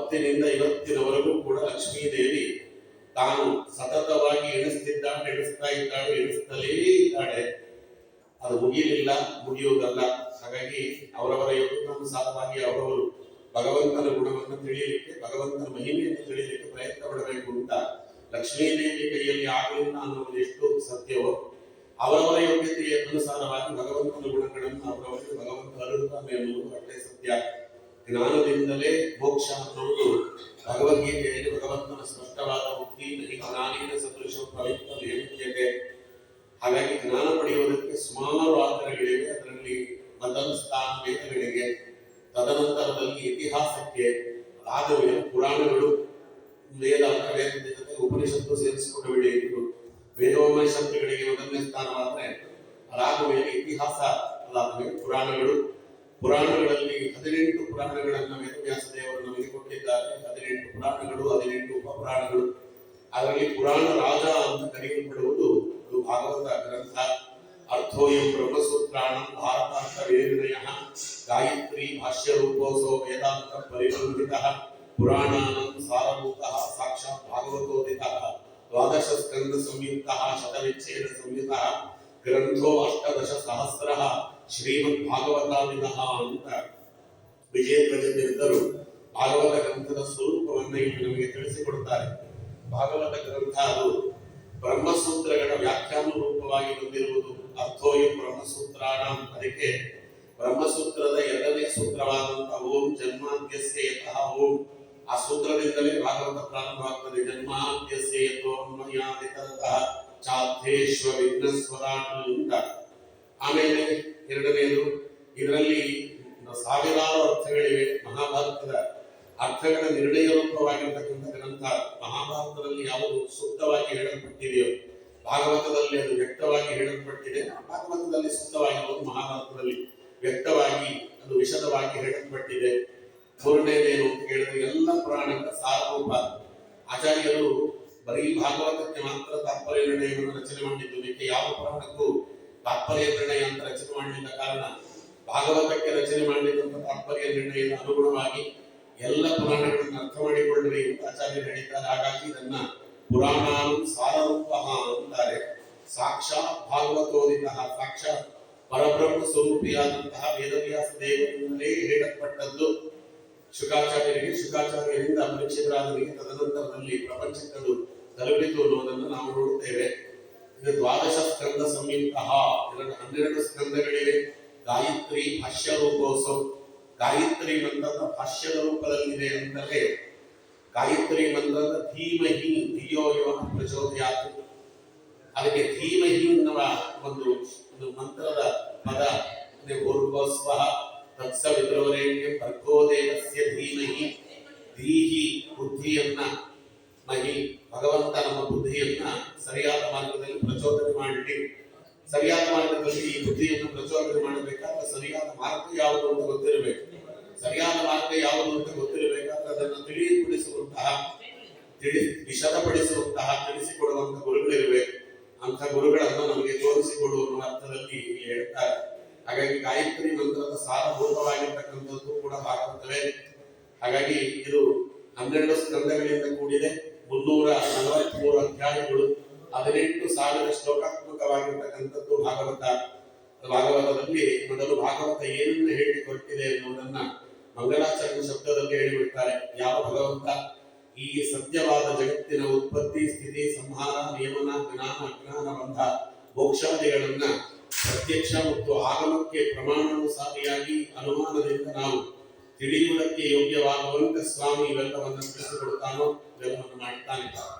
ಅವತ್ತಿನಿಂದ ಇವತ್ತಿನವರೆಗೂ ಕೂಡ ಲಕ್ಷ್ಮೀದೇವಿ ತಾನು ಸತತವಾಗಿ ಎಣಿಸ್ತಾ ಇದ್ದಾಳೆ, ಎಣಿಸ್ತಲೇ ಇದ್ದಾಳೆ. ಅದು ಮುಗಿಯಲಿಲ್ಲ, ಮುಗಿಯುವುದಲ್ಲ. ಹಾಗಾಗಿ ಅವರವರ ಯೋಗ್ಯತಾನುಸಾರವಾಗಿ ಅವರವರು ಭಗವಂತನ ಗುಣವನ್ನು ತಿಳಿಯಲಿಕ್ಕೆ, ಭಗವಂತನ ಮಹಿಮೆಯನ್ನು ತಿಳಿಯಲಿಕ್ಕೆ ಪ್ರಯತ್ನ ಪಡಬೇಕು ಅಂತ ಲಕ್ಷ್ಮೀದೇವಿ ಕೈಯಲ್ಲಿ ಆಗಲಿಲ್ಲ ಅನ್ನೋದು ಎಷ್ಟು ಸತ್ಯವೋ, ಅವರವರ ಯೋಗ್ಯತೆಯ ಅನುಸಾರವಾಗಿ ಭಗವಂತನ ಗುಣಗಳನ್ನು ಅವರವರಿಗೆ ಭಗವಂತ ಅರುಳುತ್ತಾನೆ ಎನ್ನುವುದು ಅಷ್ಟೇ ಸತ್ಯ. ಜ್ಞಾನದಿಂದಲೇ ಮೋಕ್ಷ ಅನ್ನುವುದು ಭಗವದ್ಗೀತೆಯಲ್ಲಿ ಭಗವಂತನ ಸ್ಪಷ್ಟವಾದ ಉಕ್ತಿ, ನಹಿ ಜ್ಞಾನೇನ ಸದೃಶ ಪವಿತ್ರ ವೇದಿಕೆಯೇ. ಹಾಗಾಗಿ ಜ್ಞಾನ ಪಡೆಯುವುದಕ್ಕೆ ಸುಮಾರು ಆಧಾರಗಳಿವೆ. ಅದರಲ್ಲಿ ಮೊದಲ ಸ್ಥಾನ ವೇದಗಳಿಗೆ, ತದನಂತರದಲ್ಲಿ ಇತಿಹಾಸಕ್ಕೆ, ಅದಾದ ಮೇಲೆ ಪುರಾಣಗಳು, ವೇದಾಂತ, ವೇದದ ಜೊತೆ ಉಪನಿಷತ್ತು ಸೇರಿಸಿಕೊಂಡು ಬೆಳೆಯುವುದು. ವೇದೋಪನಿಷತ್ತುಗಳಿಗೆ ಮೊದಲನೇ ಸ್ಥಾನವಾದರೆ ಅದಾದ ಮೇಲೆ ಇತಿಹಾಸ, ಅದಾದ ಮೇಲೆ ಪುರಾಣಗಳು. ಪುರಾಣಗಳಲ್ಲಿ 18 ಪುರಾಣಗಳನ್ನು ವೇದವ್ಯಾಸ ದೇವರು ನಮಗೆ ಕೊಟ್ಟಿದ್ದಾರೆ. 18 ಪುರಾಣಗಳು, 18 ಉಪಪುರಾಣಗಳು. ಅದರಲ್ಲಿ ಪುರಾಣ ರಾಜ ಅಂತ ಕರೆಯಲ್ಪಡುವುದು ಅದು ಭಾಗವತ ಗ್ರಂಥ. ಅರ್ಥೋಯಂ ಬ್ರಹ್ಮಸೂತ್ರಾಣಂ ಭಾರತಾರ್ಥ ವೇದಿನಯಃ ಗಾಯತ್ರಿ ಭಾಷ್ಯ ರೂಪೋಸೋ ವೇದಾಂತ ಪರಿಬಂಧಿತಃ ಪುರಾಣಾನಂ ಸಾರಭೂತಃ ಸಾಕ್ಷಾತ್ ಭಾಗವತೋದಿತಃ ದ್ವಾದಶ ಸ್ಕಂದ ಸಂಯುಕ್ತಃ ಶತವಿಚ್ಛೇದ ಸಂಯುತಃ ಗ್ರಂಥೋ 18 ಸಹಸ್ರಃ ಶ್ರೀಮದ್ ಭಾಗವತಾದಿನಃ ಅಂತ ವಿಜಯಧ್ವಜ ತೀರ್ಥರು ಭಾಗವತ ಗ್ರಂಥದ ಸ್ವರೂಪವನ್ನು ಇಲ್ಲಿ ನಮಗೆ ತಿಳಿಸಿಕೊಡುತ್ತಾರೆ. ಭಾಗವತ ಗ್ರಂಥ ಅದು ಬ್ರಹ್ಮಸೂತ್ರಗಳ ವ್ಯಾಖ್ಯಾನ ರೂಪವಾಗಿ ಬಂದಿರುವುದು. ಅರ್ಥೋಯಂ ಬ್ರಹ್ಮಸೂತ್ರಾಣ, ಅದಕ್ಕೆ ಬ್ರಹ್ಮಸೂತ್ರದ 2ನೇ ಸೂತ್ರವಾದಂತಹ ಓಂ ಜನ್ಮಾದ್ಯಸ್ಯ ಯತಃ ಓಂ, ಆ ಸೂತ್ರದಿಂದಲೇ ಭಾಗವತ ಪ್ರಾರಂಭವಾಗುತ್ತದೆ. ಜನ್ಮಾದ್ಯಸ್ಯ ಯತೋನ್ಮಯಾದಿತರತಃ ಚಾಧ್ಯೇಶ್ವ ವಿಘ್ನಸ್ವರಾಟ್ ಅಂತ. ಆಮೇಲೆ 2ನೇದು, ಇದರಲ್ಲಿ ಸಾವಿರಾರು ಅರ್ಥಗಳಿವೆ. ಮಹಾಭಾರತದ ಅರ್ಥಗಳ ನಿರ್ಣಯ ರೂಪವಾಗಿರತಕ್ಕಂಥ ಗ್ರಂಥ. ಮಹಾಭಾರತದಲ್ಲಿ ಯಾವುದು ಸೂಕ್ತವಾಗಿ ಹೇಳಲ್ಪಟ್ಟಿದೆಯೋ ಭಾಗವತದಲ್ಲಿ ಅದು ವ್ಯಕ್ತವಾಗಿ ಹೇಳಲ್ಪಟ್ಟಿದೆ. ಭಾಗವತದಲ್ಲಿ ಸೂಕ್ತವಾಗಿರುವುದು ಮಹಾಭಾರತದಲ್ಲಿ ವ್ಯಕ್ತವಾಗಿ ಅದು ವಿಶದವಾಗಿ ಹೇಳಲ್ಪಟ್ಟಿದೆ. ಮೂರನೇದೇನು ಅಂತ ಹೇಳಿದ್ರೆ ಎಲ್ಲ ಪುರಾಣಗಳ ಸಾರರೂಪ. ಆಚಾರ್ಯರು ಬರೀ ಭಾಗವತಕ್ಕೆ ಮಾತ್ರ ತಾತ್ಪರ್ಯ ನಿರ್ಣಯವನ್ನು ರಚನೆ ಮಾಡಿದ್ದು, ಇದಕ್ಕೆ ಯಾವ ಪುರಾಣಕ್ಕೂ ತಾತ್ಪರ್ಯ ನಿರ್ಣಯ ಅಂತ ರಚನೆ ಮಾಡಲಿಲ್ಲ. ಕಾರಣ ಭಾಗವತಕ್ಕೆ ರಚನೆ ಮಾಡಿದಂತಹ ತಾತ್ಪರ್ಯ ನಿರ್ಣಯದ ಅನುಗುಣವಾಗಿ ಎಲ್ಲ ಪುರಾಣಗಳನ್ನು ಅರ್ಥ ಮಾಡಿಕೊಳ್ಳ್ರಿ ಅಂತ ಆಚಾರ್ಯರು ಹೇಳಿದ್ದಾರೆ. ಹಾಗಾಗಿ ಇದನ್ನ ಪುರಾಣಾನು ಸಾರರೂಪ ಅಂತಾರೆ. ಸಾಕ್ಷಾತ್ ಭಾಗವತೋದಿತಃ, ಸಾಕ್ಷಾತ್ ಪರಬ್ರಹ್ಮ ಸ್ವರೂಪಿಯಾದಂತಹ ವೇದವ್ಯಾಸ ದೇವರಿಂದಲೇ ಹೇಳಲ್ಪಟ್ಟದ್ದು ಶುಕಾಚಾರ್ಯರಿಗೆ, ಶುಕಾಚಾರ್ಯರಿಂದ ಪರೀಕ್ಷಿತರಾದರಿಗೆ, ತದನಂತರದಲ್ಲಿ ಪ್ರಪಂಚಕ್ಕದು ತಲುಪಿತು ಅನ್ನೋದನ್ನು ನಾವು ನೋಡುತ್ತೇವೆ. ಇದು 12 ಸ್ಕಂದ ಸಂಯುಕ್ತ, 12 ಸ್ಕಂದಗಳಿವೆ. ಗಾಯತ್ರಿ ಭಾಷ್ಯ ರೂಪೋತ್ಸವ, ಗಾಯತ್ರಿ ಮಂತ್ರದ ಭಾಷ್ಯದ ರೂಪದಲ್ಲಿದೆ ಅಂದರೆ ಗಾಯತ್ರಿ ಮಂತ್ರದ ಧೀಮಹಿ ಧಿಯೋ ಯೋ ನ ಪ್ರಚೋದಯಾತ್, ಅದಕ್ಕೆ ಧೀಮಹಿ ಎನ್ನುವ ಒಂದು ಮಂತ್ರದ ಪದ. ಭೂರ್ಭುವಸ್ವಃ ತತ್ಸವಿತುರ್ವರೆಣ್ಯಂ ಭರ್ಗೋ ದೇವಸ್ಯ ಧೀಮಹಿ. ಧೀಹಿ ಬುದ್ಧಿಯನ್ನ, ಮಹಿ ಭಗವಂತ ನಮ್ಮ ಬುದ್ಧಿಯನ್ನ ಸರಿಯಾದ ಮಾರ್ಗದಲ್ಲಿ ಪ್ರಚೋದನೆ ಮಾಡಲಿ. ಸರಿಯಾದ ಮಾರ್ಗದಲ್ಲಿ ಈ ಬುದ್ಧಿಯನ್ನು ಪ್ರಚೋದನೆ ಮಾಡಬೇಕಾದ್ರೆ ಸರಿಯಾದ ಮಾರ್ಗ ಯಾವುದು ಅಂತ ಗೊತ್ತಿರಬೇಕು. ಸರಿಯಾದ ಮಾರ್ಗ ಯಾವುದು ಅಂತ ಗೊತ್ತಿರಬೇಕಾದ್ರೆ ಅದನ್ನು ತಿಳಿಪಡಿಸುವಂತಹ, ವಿಶದಪಡಿಸುವಂತಹ, ತಿಳಿಸಿಕೊಡುವಂತಹ ಗುರುಗಳಿರಬೇಕು. ಅಂತ ಗುರುಗಳನ್ನು ನಮಗೆ ತೋರಿಸಿಕೊಡುವ ಅರ್ಥದಲ್ಲಿ ಹೇಳ್ತಾರೆ. ಹಾಗಾಗಿ ಗಾಯತ್ರಿ ಮಂತ್ರದ ಸಾರಭೂತವಾಗಿರ್ತಕ್ಕಂಥದ್ದು ಕೂಡ ಭಾಗವತವೇ. ಹಾಗಾಗಿ ಇದು 12 ಸ್ಕಂದಗಳಿಂದ ಕೂಡಿದೆ. 343 ಅಧ್ಯಾಯಗಳು, 18,000 ಶ್ಲೋಕಾತ್ಮಕವಾಗಿರ್ತಕ್ಕಂಥದ್ದು ಭಾಗವತ. ಭಾಗವತದಲ್ಲಿ ಮೊದಲು ಭಾಗವತ ಏನನ್ನು ಹೇಳಿ ಕೊಟ್ಟಿದೆ ಎನ್ನುವುದನ್ನ ಮಂಗಲಾಚರಣೆ ಶಬ್ದದಲ್ಲಿ ಹೇಳಿಬಿಡ್ತಾರೆ. ಯಾವ ಭಗವಂತ ಈ ಸತ್ಯವಾದ ಜಗತ್ತಿನ ಉತ್ಪತ್ತಿ, ಸ್ಥಿತಿ, ಸಂಹಾರ, ನಿಯಮನ, ಜ್ಞಾನ, ಅಜ್ಞಾನ, ಬಂಧ, ಮೋಕ್ಷಾದಿಗಳನ್ನ ಪ್ರತ್ಯಕ್ಷ ಮತ್ತು ಆಗಮಕ್ಕೆ ಪ್ರಮಾಣಾನುಸಾರಿಯಾಗಿ ಅನುಮಾನದಿಂದ ನಾವು ತಿಳಿಯುವುದಕ್ಕೆ ಯೋಗ್ಯವಾಗುವಂತೆ ಸ್ವಾಮಿ ಇವೆಲ್ಲವನ್ನು ತಿಳಿಸಿಕೊಡುತ್ತಾನೋ ಇವೆಲ್ಲವನ್ನು ಮಾಡುತ್ತಾನೆ.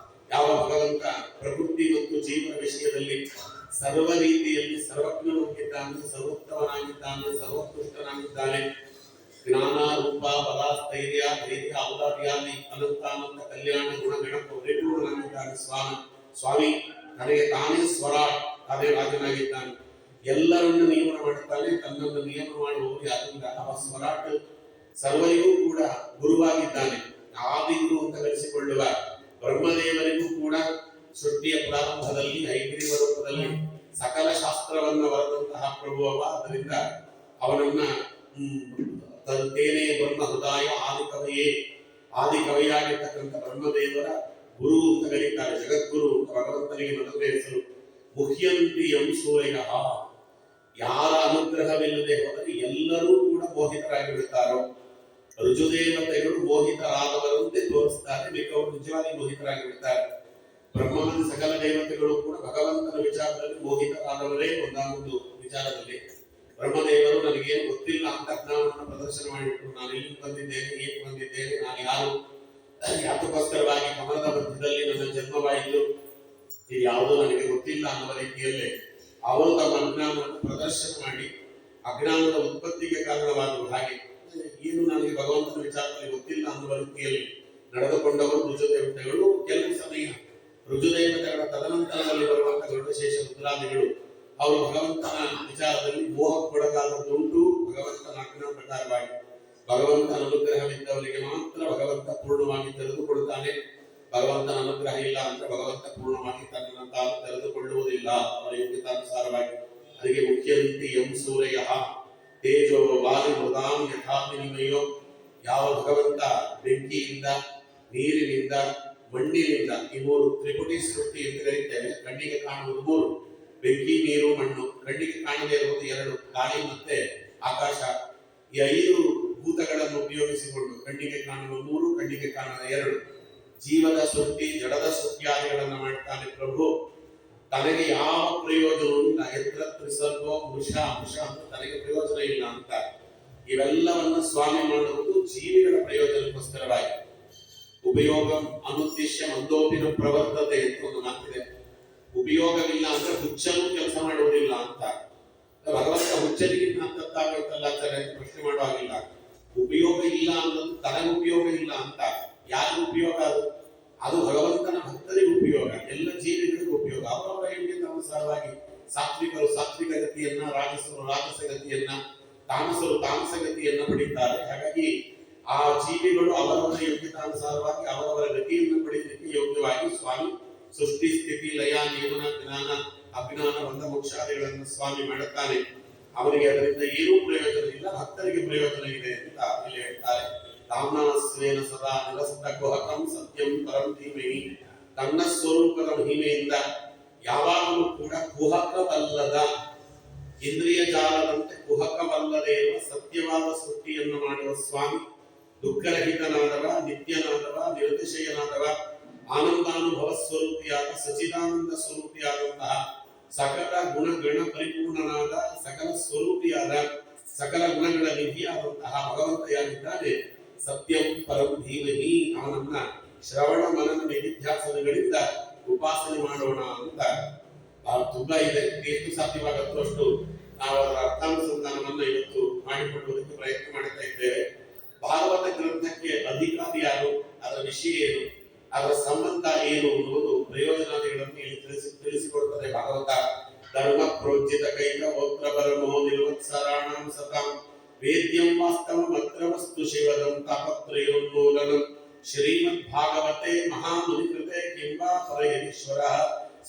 ಯಾವ ಭಗವಂತ ಪ್ರಕೃತಿ ಮತ್ತು ಜೀವನ ವಿಷಯದಲ್ಲಿ ಸರ್ವ ರೀತಿಯಲ್ಲಿ ಸರ್ವಜ್ಞನಾಗಿದ್ದಾನೆ, ಸರ್ವೋತ್ತಮನಾಗಿದ್ದಾನೆ, ಸರ್ವೋತ್ಕೃಷ್ಟನಾಗಿದ್ದಾನೆ. ಜ್ಞಾನ, ರೂಪ, ಬಲ, ಸ್ಥೈರ್ಯ, ಧೈರ್ಯ, ಔದಾರ್ಯಾದಿ ಅನಂತಾನಂದ ಕಲ್ಯಾಣ ಗುಣಗಣ ಪರಿಪೂರ್ಣನಾಗಿದ್ದಾನೆ ಸ್ವಾಮಿ. ತನಗೆ ತಾನೇ ಸ್ವರಾಟ್, ಅದೇ ರಾಜನಾಗಿದ್ದಾನೆ. ಎಲ್ಲರನ್ನು ನಿಯಮನ ಮಾಡುತ್ತಾನೆ. ತನ್ನನ್ನು ನಿಯಮ ಮಾಡುವವರು ಯಾರಿಂದ ಅವ ಸ್ವರಾಟ್ ಸರ್ವರಿಗೂ ಕೂಡ ಗುರುವಾಗಿದ್ದಾನೆ. ಆದಿಗುರು ಅಂತ ಕರೆಸಿಕೊಳ್ಳುವ ಬ್ರಹ್ಮದೇವರಿಗೂ ಕೂಡ ಸೃಷ್ಟಿಯ ಪ್ರಾರಂಭದಲ್ಲಿ ಐಗ್ರೀವ ರೂಪದಲ್ಲಿ ಸಕಲ ಶಾಸ್ತ್ರವನ್ನ ಬರೆದಂತಹ ಪ್ರಭುವವ. ಅದರಿಂದ ಅವನನ್ನ ತೇನೇ ಬ್ರಹ್ಮ ಹೃದಯ ಆದಿಕವೆಯೇ, ಆದಿ ಕವಿಯಾಗಿರ್ತಕ್ಕಂಥ ಬ್ರಹ್ಮದೇವರ ಗುರು ಅಂತ ಕರೀತಾರೆ, ಜಗದ್ಗುರು ಅಂತ ಭಗವಂತನಿಗೆ ಮೊದಲನೇ ಹೆಸರು. ಮುಖ್ಯಂತಿ ಎಂ ಸೂರ್ಯ, ಯಾರ ಅನುಗ್ರಹವಿಲ್ಲದೆ ಹೋದರೆ ಎಲ್ಲರೂ ಕೂಡ ಮೋಹಿತರಾಗಿ ಬಿಡುತ್ತಾರೋ. ರುಜುದೇವತೆಗಳು ಮೋಹಿತರಾದವರಂತೆ ತೋರಿಸ್ತಾರೆ, ಮಿಕ್ಕವರು ನಿಜವಾಗಿ ಮೋಹಿತರಾಗಿ ಬಿಡ್ತಾರೆ. ಬ್ರಹ್ಮಾದಿ ಸಕಲ ದೇವತೆಗಳು ಕೂಡ ಭಗವಂತನ ವಿಚಾರದಲ್ಲಿ ಮೋಹಿತರಾದವರೇ ಒಂದಾನೊಂದು ವಿಚಾರದಲ್ಲಿ. ಬ್ರಹ್ಮದೇವರು ನನಗೇನು ಗೊತ್ತಿಲ್ಲ ಅಂತ ಅಜ್ಞಾನವನ್ನು ಪ್ರದರ್ಶನ ಮಾಡಿಬಿಟ್ಟು ನಾನು ಇಲ್ಲಿ ಬಂದಿದ್ದೇನೆ, ಏಕೆ ಬಂದಿದ್ದೇನೆ, ನಾನು ಯಾರು, ಯಾತಕ್ಕೋಸ್ಕರವಾಗಿ ಕಮಲದ ಮಧ್ಯದಲ್ಲಿ ನನ್ನ ಜನ್ಮವಾಯಿತು, ಇದು ಯಾವುದೋ ನನಗೆ ಗೊತ್ತಿಲ್ಲ ಅನ್ನುವ ರೀತಿಯಲ್ಲೇ ಅವರು ತಮ್ಮ ಅಜ್ಞಾನವನ್ನು ಪ್ರದರ್ಶನ ಮಾಡಿ ಅಜ್ಞಾನದ ಉತ್ಪತ್ತಿಗೆ ಕಾರಣವಾಗುವ ಹಾಗೆ ಏನು ನನಗೆ ಭಗವಂತನ ವಿಚಾರದಲ್ಲಿ ಗೊತ್ತಿಲ್ಲ ಅನ್ನುವ ರೀತಿಯಲ್ಲಿ ನಡೆದುಕೊಂಡವರು ರುಜುದೇವತೆಗಳು. ಕೆಲವು ಸಮಯ ರುಜುದೇವತೆಗಳ ತದನಂತರದಲ್ಲಿ ಬರುವಂತಹ ಗರುಡಶೇಷ ರುದ್ರಾದಿಗಳು ಅವರು ಭಗವಂತನ ವಿಚಾರದಲ್ಲಿ ಮೋಹಕ್ಕೊಳಗಾದದ್ದುಂಟು. ಭಗವಂತನ ಆಜ್ಞಾ ಪ್ರಕಾರವಾಗಿ ಭಗವಂತನ ಅನುಗ್ರಹವಿದ್ದವರಿಗೆ ಮಾತ್ರ ಭಗವಂತ ಪೂರ್ಣವಾಗಿ ತೆರೆದುಕೊಳ್ಳುತ್ತಾನೆ. ಭಗವಂತನ ಅನುಗ್ರಹ ಇಲ್ಲ ಅಂದ್ರೆ ಭಗವಂತ ಪೂರ್ಣವಾಗಿ ತನ್ನನ್ನು ತಾನು ತೆರೆದುಕೊಳ್ಳುವುದಿಲ್ಲ ಅವರ ಯೋಗ್ಯತಾನುಸಾರವಾಗಿ. ಅದಕ್ಕೆ ಮುಖ್ಯಂತಿ ಎಂ ಸೂರ್ಯ ತೇಜೋ ವಾಯು ಮೃದಾಂ ಯಥಾ ವಿನಿಮಯೋ. ಯಾವ ಭಗವಂತ ಬೆಂಕಿಯಿಂದ, ನೀರಿನಿಂದ, ಮಣ್ಣಿನಿಂದ, ಈ ಮೂರು ತ್ರಿಪುಟಿ ಸೃಷ್ಟಿ ಎಂದು ಕರೀತೇವೆ. ಕಣ್ಣಿಗೆ ಕಾಣುವುದು ಮೂರು, ಬೆಂಕಿ, ನೀರು, ಮಣ್ಣು. ಕಣ್ಣಿಗೆ ಕಾಣದೇ ಇರುವುದು ಎರಡು, ಗಾಳಿ ಮತ್ತೆ ಆಕಾಶ. ಈ 5 ಭೂತಗಳನ್ನು ಉಪಯೋಗಿಸಿಕೊಂಡು ಕಣ್ಣಿಗೆ ಕಾಣುವ ಮೂರು, ಕಣ್ಣಿಗೆ ಕಾಣದ ಎರಡು, ಜೀವದ ಸೃಷ್ಟಿ, ಜಡದ ಸೃಷ್ಟಿಯಾದಿಗಳನ್ನು ಮಾಡ್ತಾನೆ ಪ್ರಭು. ತನಗೆ ಯಾವ ಪ್ರಯೋಜನವೂ ಇಲ್ಲ. ಯತ್ರ ತ್ರಿಸರ್ಗೋ ಮೃಷ ಮೃಷ ಅಂತ ತನಗೆ ಪ್ರಯೋಜನ ಇಲ್ಲ ಅಂತ ಇವೆಲ್ಲವನ್ನು ಸ್ವಾಮಿ ಮಾಡುವುದು ಜೀವಿಗಳ ಪ್ರಯೋಜನಕ್ಕೋಸ್ಕರವಾಗಿ. ಉಪಯೋಗ ಅನುದ್ದೇಶ ಮಂದೋಪಿನ ಪ್ರವರ್ತತೆ ಅಂತ ಒಂದು ಮಾತಿದೆ. ಉಪಯೋಗವಿಲ್ಲ ಅಂದ್ರೆ ಹುಚ್ಚನೂ ಕೆಲಸ ಮಾಡುವುದಿಲ್ಲ ಅಂತ. ಭಗವಂತ ಹುಚ್ಚನಿಗಿಂತ ಅಂತದ್ದಾಗುತ್ತಲ್ಲ ಆಚಾರ್ಯ ಅಂತ ಪ್ರಶ್ನೆ ಮಾಡುವಾಗಿಲ್ಲ. ಉಪಯೋಗ ಇಲ್ಲ ಅನ್ನೋದು ತನಗೆ ಉಪಯೋಗ ಇಲ್ಲ ಅಂತ. ಯಾರಿಗೂ ಉಪಯೋಗ ಅದು ಭಗವಂತನ ಭಕ್ತರಿಗೆ ಉಪಯೋಗ, ಎಲ್ಲ ಜೀವಿಗಳಿಗೂ ಉಪಯೋಗ. ಅವರವರ ಯೋಗ್ಯತಾನುಸಾರವಾಗಿ ಸಾತ್ವಿಕರು ಸಾತ್ವಿಕ ಗತಿಯನ್ನ, ರಾಜಸರು ರಾಜಸ ಗತಿಯನ್ನ, ತಾಮಸರು ತಾಮಸ ಗತಿಯನ್ನ ಪಡೀತಾರೆ. ಹಾಗಾಗಿ ಆ ಜೀವಿಗಳು ಅವರವರ ಯೋಗ್ಯತಾನುಸಾರವಾಗಿ ಅವರವರ ಗತಿಯನ್ನು ಪಡೆಯಲಿಕ್ಕೆ ಯೋಗ್ಯವಾಗಿ ಸ್ವಾಮಿ ಸೃಷ್ಟಿ ಸ್ಥಿತಿ ಲಯ ನಿಯಮನ ಜ್ಞಾನ ಅಜ್ಞಾನ ಬಂಧ ಮೋಕ್ಷಾದಿಗಳನ್ನು ಸ್ವಾಮಿ ಮಾಡುತ್ತಾನೆ. ಅವರಿಗೆ ಅದರಿಂದ ಏನೂ ಪ್ರಯೋಜನ ಇಲ್ಲ, ಭಕ್ತರಿಗೆ ಪ್ರಯೋಜನ ಇದೆ ಅಂತ ಇಲ್ಲಿ ಹೇಳ್ತಾರೆ. ರಾಮನಾಸ್ವೇನ ಸದಾ ನಿರಸ್ತ ಕುಹಕಂ ಸತ್ಯಂ ಪರಂ ಧೀಮಹಿ. ತನ್ನ ಸ್ವರೂಪದ ಮಹಿಮೆಯಿಂದ ಯಾವಾಗಲೂ ಕೂಡ ಕುಹಕವಲ್ಲದ, ಇಂದ್ರಿಯ ಜಾಲದಂತೆ ಕುಹಕವಲ್ಲದೆ ಇರುವ ಸತ್ಯವಾದ ಸೃಷ್ಟಿಯನ್ನು ಮಾಡುವ ಸ್ವಾಮಿ. ದುಃಖರಹಿತನಾದವ, ನಿತ್ಯನಾದವ, ನಿರತಿಶಯನಾದವ, ಆನಂದಾನುಭವ ಸ್ವರೂಪಿಯಾದ, ಸಚಿದಾನಂದ ಸ್ವರೂಪಿಯಾದಂತಹ, ಸಕಲ ಗುಣಗಣ ಪರಿಪೂರ್ಣನಾದ, ಸಕಲ ಸ್ವರೂಪಿಯಾದ, ಸಕಲ ಗುಣಗಳ ನಿಧಿಯಾದಂತಹ ಭಗವಂತ ಯಾರಿದ್ದಾನೆ, ಸತ್ಯಂ ಪರಂ ಧೀಮಹಿ, ಅವನನ್ನ ಶ್ರವಣ ಮನನ ನಿಧಿಧ್ಯಾಸನಗಳಿಂದ ಉಪಾಸನೆ ಮಾಡೋಣ ಅಂತ ತುಂಬಾ ಇದೆ. ಎಷ್ಟು ಸಾಧ್ಯವಾಗುತ್ತೋ ಅಷ್ಟು ನಾವು ಅದರ ಅರ್ಥಾನುಸಂಧಾನವನ್ನು ಇವತ್ತು ಮಾಡಿಕೊಳ್ಳುವುದಕ್ಕೆ ಪ್ರಯತ್ನ ಮಾಡ್ತಾ ಇದ್ದೇವೆ. ಭಾಗವತ ಗ್ರಂಥಕ್ಕೆ ಅಧಿಕಾರಿ ಯಾರು, ಅದರ ವಿಷಯ ಏನು, ಅದರ ಸಂಬಂಧ ಏನು ಅನ್ನುವುದು ಪ್ರಯೋಜನಾದಿಗಳನ್ನು ಇಲ್ಲಿ ತಿಳಿಸಿಕೊಡುತ್ತದೆ ಭಾಗವತ. ಧರ್ಮ ಪ್ರೋಜ್ಜಿತ ಕೈಲ ವಕ್ರ ಪರಮೋ ನಿರ್ವತ್ಸರಾಣಾಂ ಸತಾಂ ವೇದ್ಯಂ ವಾಸ್ತವ ಮತ್ರ ವಸ್ತು ಶಿವದಂ ತಾಪತ್ರಯೋನ್ಮೂಲನಂ ಶ್ರೀಮದ್ ಭಾಗವತೆ ಮಹಾಮುನಿಕೃತೆ ಕಿಂವಾ ಪರಯದೀಶ್ವರ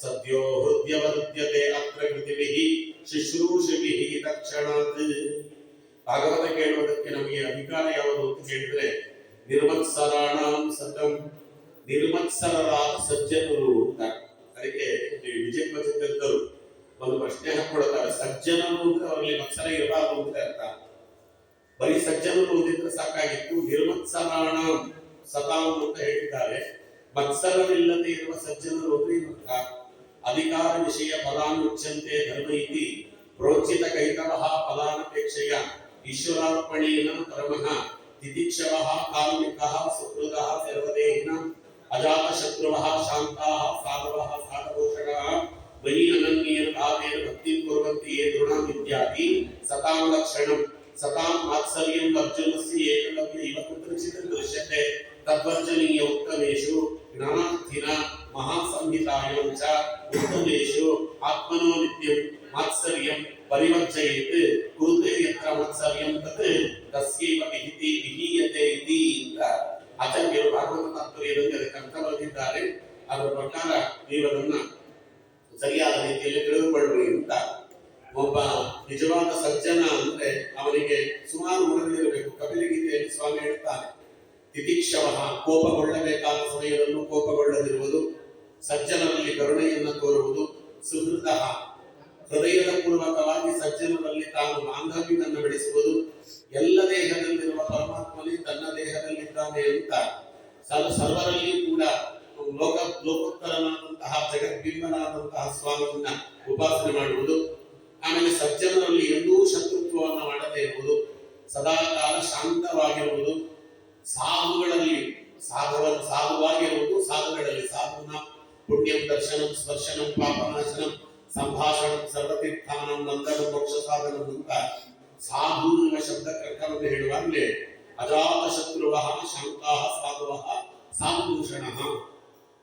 ಸದ್ಯೋ ಹೃದಯವರುದ್ಯತೆ ಅತ್ರ ಕೃತಿಭಿಃ ಶುಶ್ರೂಷಭಿಃ ತಕ್ಷಣಾತ್. ಭಾಗವತ ಕೇಳುವುದಕ್ಕೆ ನಮಗೆ ಅಧಿಕಾರ ಯಾವುದು ಅಂತ ಹೇಳಿದ್ರೆ, ನಿರ್ಮತ್ಸರಾಣಾಂ ಸತಂ, ನಿರ್ಮತ್ಸರರಾದ ಸಜ್ಜನರು ಅಂತ. ಅದಕ್ಕೆ ವಿಜಯಪತಿದ್ದರು ಒಂದು ಪ್ರಶ್ನೆ ಹಾಕೊಳ್ತಾರೆ, ಸಜ್ಜನರು ಅಂದ್ರೆ ಅವರಲ್ಲಿ ಮತ್ಸರ ಇರಬಾರದು ಅಂತ ಅರ್ಥ. ಬರೀ ಸಜ್ಜನರು ಓದಿದ್ರೆ ಸಾಕಾಗಿತ್ತು. ನಿರ್ಮತ್ಸರಾಣಾಂ ಸತಾಂ ಅಂತ ಹೇಳಿದ್ದಾರೆ. ಮತ್ಸರವಿಲ್ಲದೆ ಇರುವ ಸಜ್ಜನರು ಅಂದ್ರೆ ಅರ್ಥ. ಅಧಿಕಾರ ವಿಷಯ ಫಲಾನುಚ್ಯಂತೆ ಧರ್ಮ ಇತಿ ಪ್ರೋಚಿತ ಕೈತವಃ ಫಲಾನಪೇಕ್ಷೆಯ ಈಶ್ವರಾರ್ಪಣೇನ ಪರಮಃ ತಿತಿಕ್ಷವಃ ಕಾಲ್ಮಿಕಃ ಸುಹೃದಃ ಸರ್ವದೇಹಿನಃ ಅಜಾತ ಶತ್ರುವಃ ಶಾಂತಾಃ ಸಾಧವಃ ಸಾಧಭೂಷಣಃ ಮಯಿ ಅನನ್ಯೇನ ಭಾವೇನ ಭಕ್ತಿಂ ಕುರ್ವಂತಿ ಯೇ ದೃಢಂ ಇತ್ಯಾದಿ ಸತಾಂ ಲಕ್ಷಣಂ. ಸತಾಂ ಮಾತ್ಸರ್ಯಂ ವರ್ಜನಸ್ಯ ಏಕಲವ್ಯ ಇವ ಕುತ್ರಚಿತ್ ದೃಶ್ಯತೆ ತದ್ವರ್ಜನೀಯ ಉತ್ತಮೇಷು ಜ್ಞಾನಾರ್ಥಿನ ಮಹಾಸಂಹಿತಾಯಾಂ ಚ ಉತ್ತಮೇಷು ಆತ್ಮನೋ ನಿತ್ಯಂ ಮಾತ್ಸರ್ಯಂ ಪರಿವರ್ಜಯೇತ್ ಕುರುತೆ ಯತ್ರ ಮಾತ್ಸರ್ಯಂ ತತ್ ತಸ್ಯೈವ ವಿಹಿತಿ ವಿಹೀಯತೆ ಇತಿ ಅಂತ ಆಚಾರ್ಯರು ಭಾಗವತ ತಾತ್ಪರ್ಯದಲ್ಲಿ ಅದಕ್ಕೆ ಅರ್ಥ ಬರೆದಿದ್ದಾರೆ. ಅದರ ಪ್ರಕಾರ ನೀವು ಅದನ್ನ ಸರಿಯಾದ ರೀತಿಯಲ್ಲಿ ತಿಳಿದುಕೊಳ್ಳಿ ಅಂತ. ಒಬ್ಬ ನಿಜವಾದ ಸಜ್ಜನ ಅಂದ್ರೆ ಅವನಿಗೆ ಸುಮಾರು ಗುಣಗಳಿರಬೇಕು. ಕಪಿಲ ಗೀತೆಯಲ್ಲಿ ಸ್ವಾಮಿ ಹೇಳ್ತಾನೆ, ತಿತಿಕ್ಷವ, ಕೋಪಗೊಳ್ಳಬೇಕಾದ ಸಮಯದಲ್ಲೂ ಕೋಪಗೊಳ್ಳದಿರುವುದು, ಸಜ್ಜನರಲ್ಲಿ ಕರುಣೆಯನ್ನು ತೋರುವುದು, ಸುಹೃದ, ಹೃದಯದ ಪೂರ್ವಕವಾಗಿ ಸಜ್ಜನರಲ್ಲಿ ತಾನು ಬಾಂಧವ್ಯವನ್ನು ಬೆಳೆಸುವುದು, ಎಲ್ಲ ದೇಹದಲ್ಲಿರುವ ಪರಮಾತ್ಮನೇ ತನ್ನ ದೇಹದಲ್ಲಿದ್ದಾನೆ ಅಂತ ಸರ್ವರಲ್ಲಿಯೂ ಕೂಡ ಲೋಕೋತ್ತರನಾದಂತಹ ಜಗದ್ಬಿಂಬನಾದಂತಹ ಸ್ವಾಮಿಯನ್ನ ಉಪಾಸನೆ ಮಾಡುವುದು. ಆಮೇಲೆ ಸಜ್ಜನರಲ್ಲಿ ಎಂದೂ ಶತ್ರುತ್ವವನ್ನು ಮಾಡದೇ ಇರುವುದು, ಸದಾಕಾಲ ಶಾಂತವಾಗಿರುವುದು, ಸಾಧುಗಳಲ್ಲಿ ಸಾಧುವಾಗಿರುವುದು, ಸಾಧುಗಳಲ್ಲಿ ಸಾಧುನ ಪುಣ್ಯಂ ದರ್ಶನಂ ಸ್ಪರ್ಶನಂ ಪಾಪನಾಶನಂ ಸಂಭಾಷಣಂ ಸರ್ವತೀರ್ಥಾನಂ ನಂದನ ಮೋಕ್ಷ ಸಾಧನಂ ಅಂತ ಸಾಧು ಎನ್ನುವ ಶಬ್ದಕ್ಕರ್ಥವನ್ನು ಹೇಳುವಾಗಲೇ ಅಜಾತ ಶತ್ರುವಃ ಶಾಂತಾಃ ಸಾಧುವಃ ಸಾಧುಭೂಷಣಃ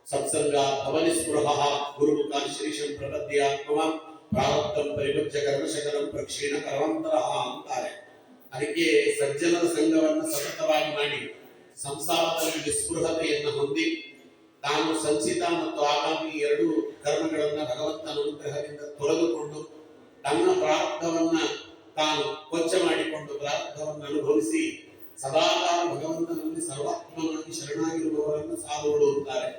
ಸತ್ಸಂಗ ಭವನಿಸ್ಪೃಹಃ ಗುರುಮುಖಾನ್ ಶ್ರೀಶಂ ಪ್ರಪದ್ಯಾತ್ಮವಾನ್ ಪ್ರಾರಬ್ಧಂ ಪರಿಪಜ್ಯ ಕರ್ಮಶಕರಂ ಪ್ರಕ್ಷೀಣ ಕರ್ಮಾಂತರಃ ಅಂತಾರೆ. ಅದಕ್ಕೆ ಸಜ್ಜನರ ಸಂಘವನ್ನು ಸತತವಾಗಿ ಮಾಡಿ ಸಂಸಾರದಲ್ಲಿ ನಿಸ್ಪೃಹತೆಯನ್ನು ಹೊಂದಿ ತಾನು ಸಂಚಿತ ಮತ್ತು ಆಗಾಮಿ ಎರಡು ಕರ್ಮಗಳನ್ನ ಭಗವಂತನ ಅನುಗ್ರಹದಿಂದ ತೊರೆದುಕೊಂಡು ತನ್ನ ಪ್ರಾರಬ್ಧವನ್ನ ತಾನು ಕೊಚ್ಚ ಮಾಡಿಕೊಂಡು ಪ್ರಾರಬ್ಧವನ್ನು ಅನುಭವಿಸಿ ಸದಾಕಾಲ ಭಗವಂತನಲ್ಲಿ ಸರ್ವಾತ್ಮನಾಗಿ ಶರಣಾಗಿರುವವರನ್ನು ಸಾಧುಗಳು ಅಂತಾರೆ.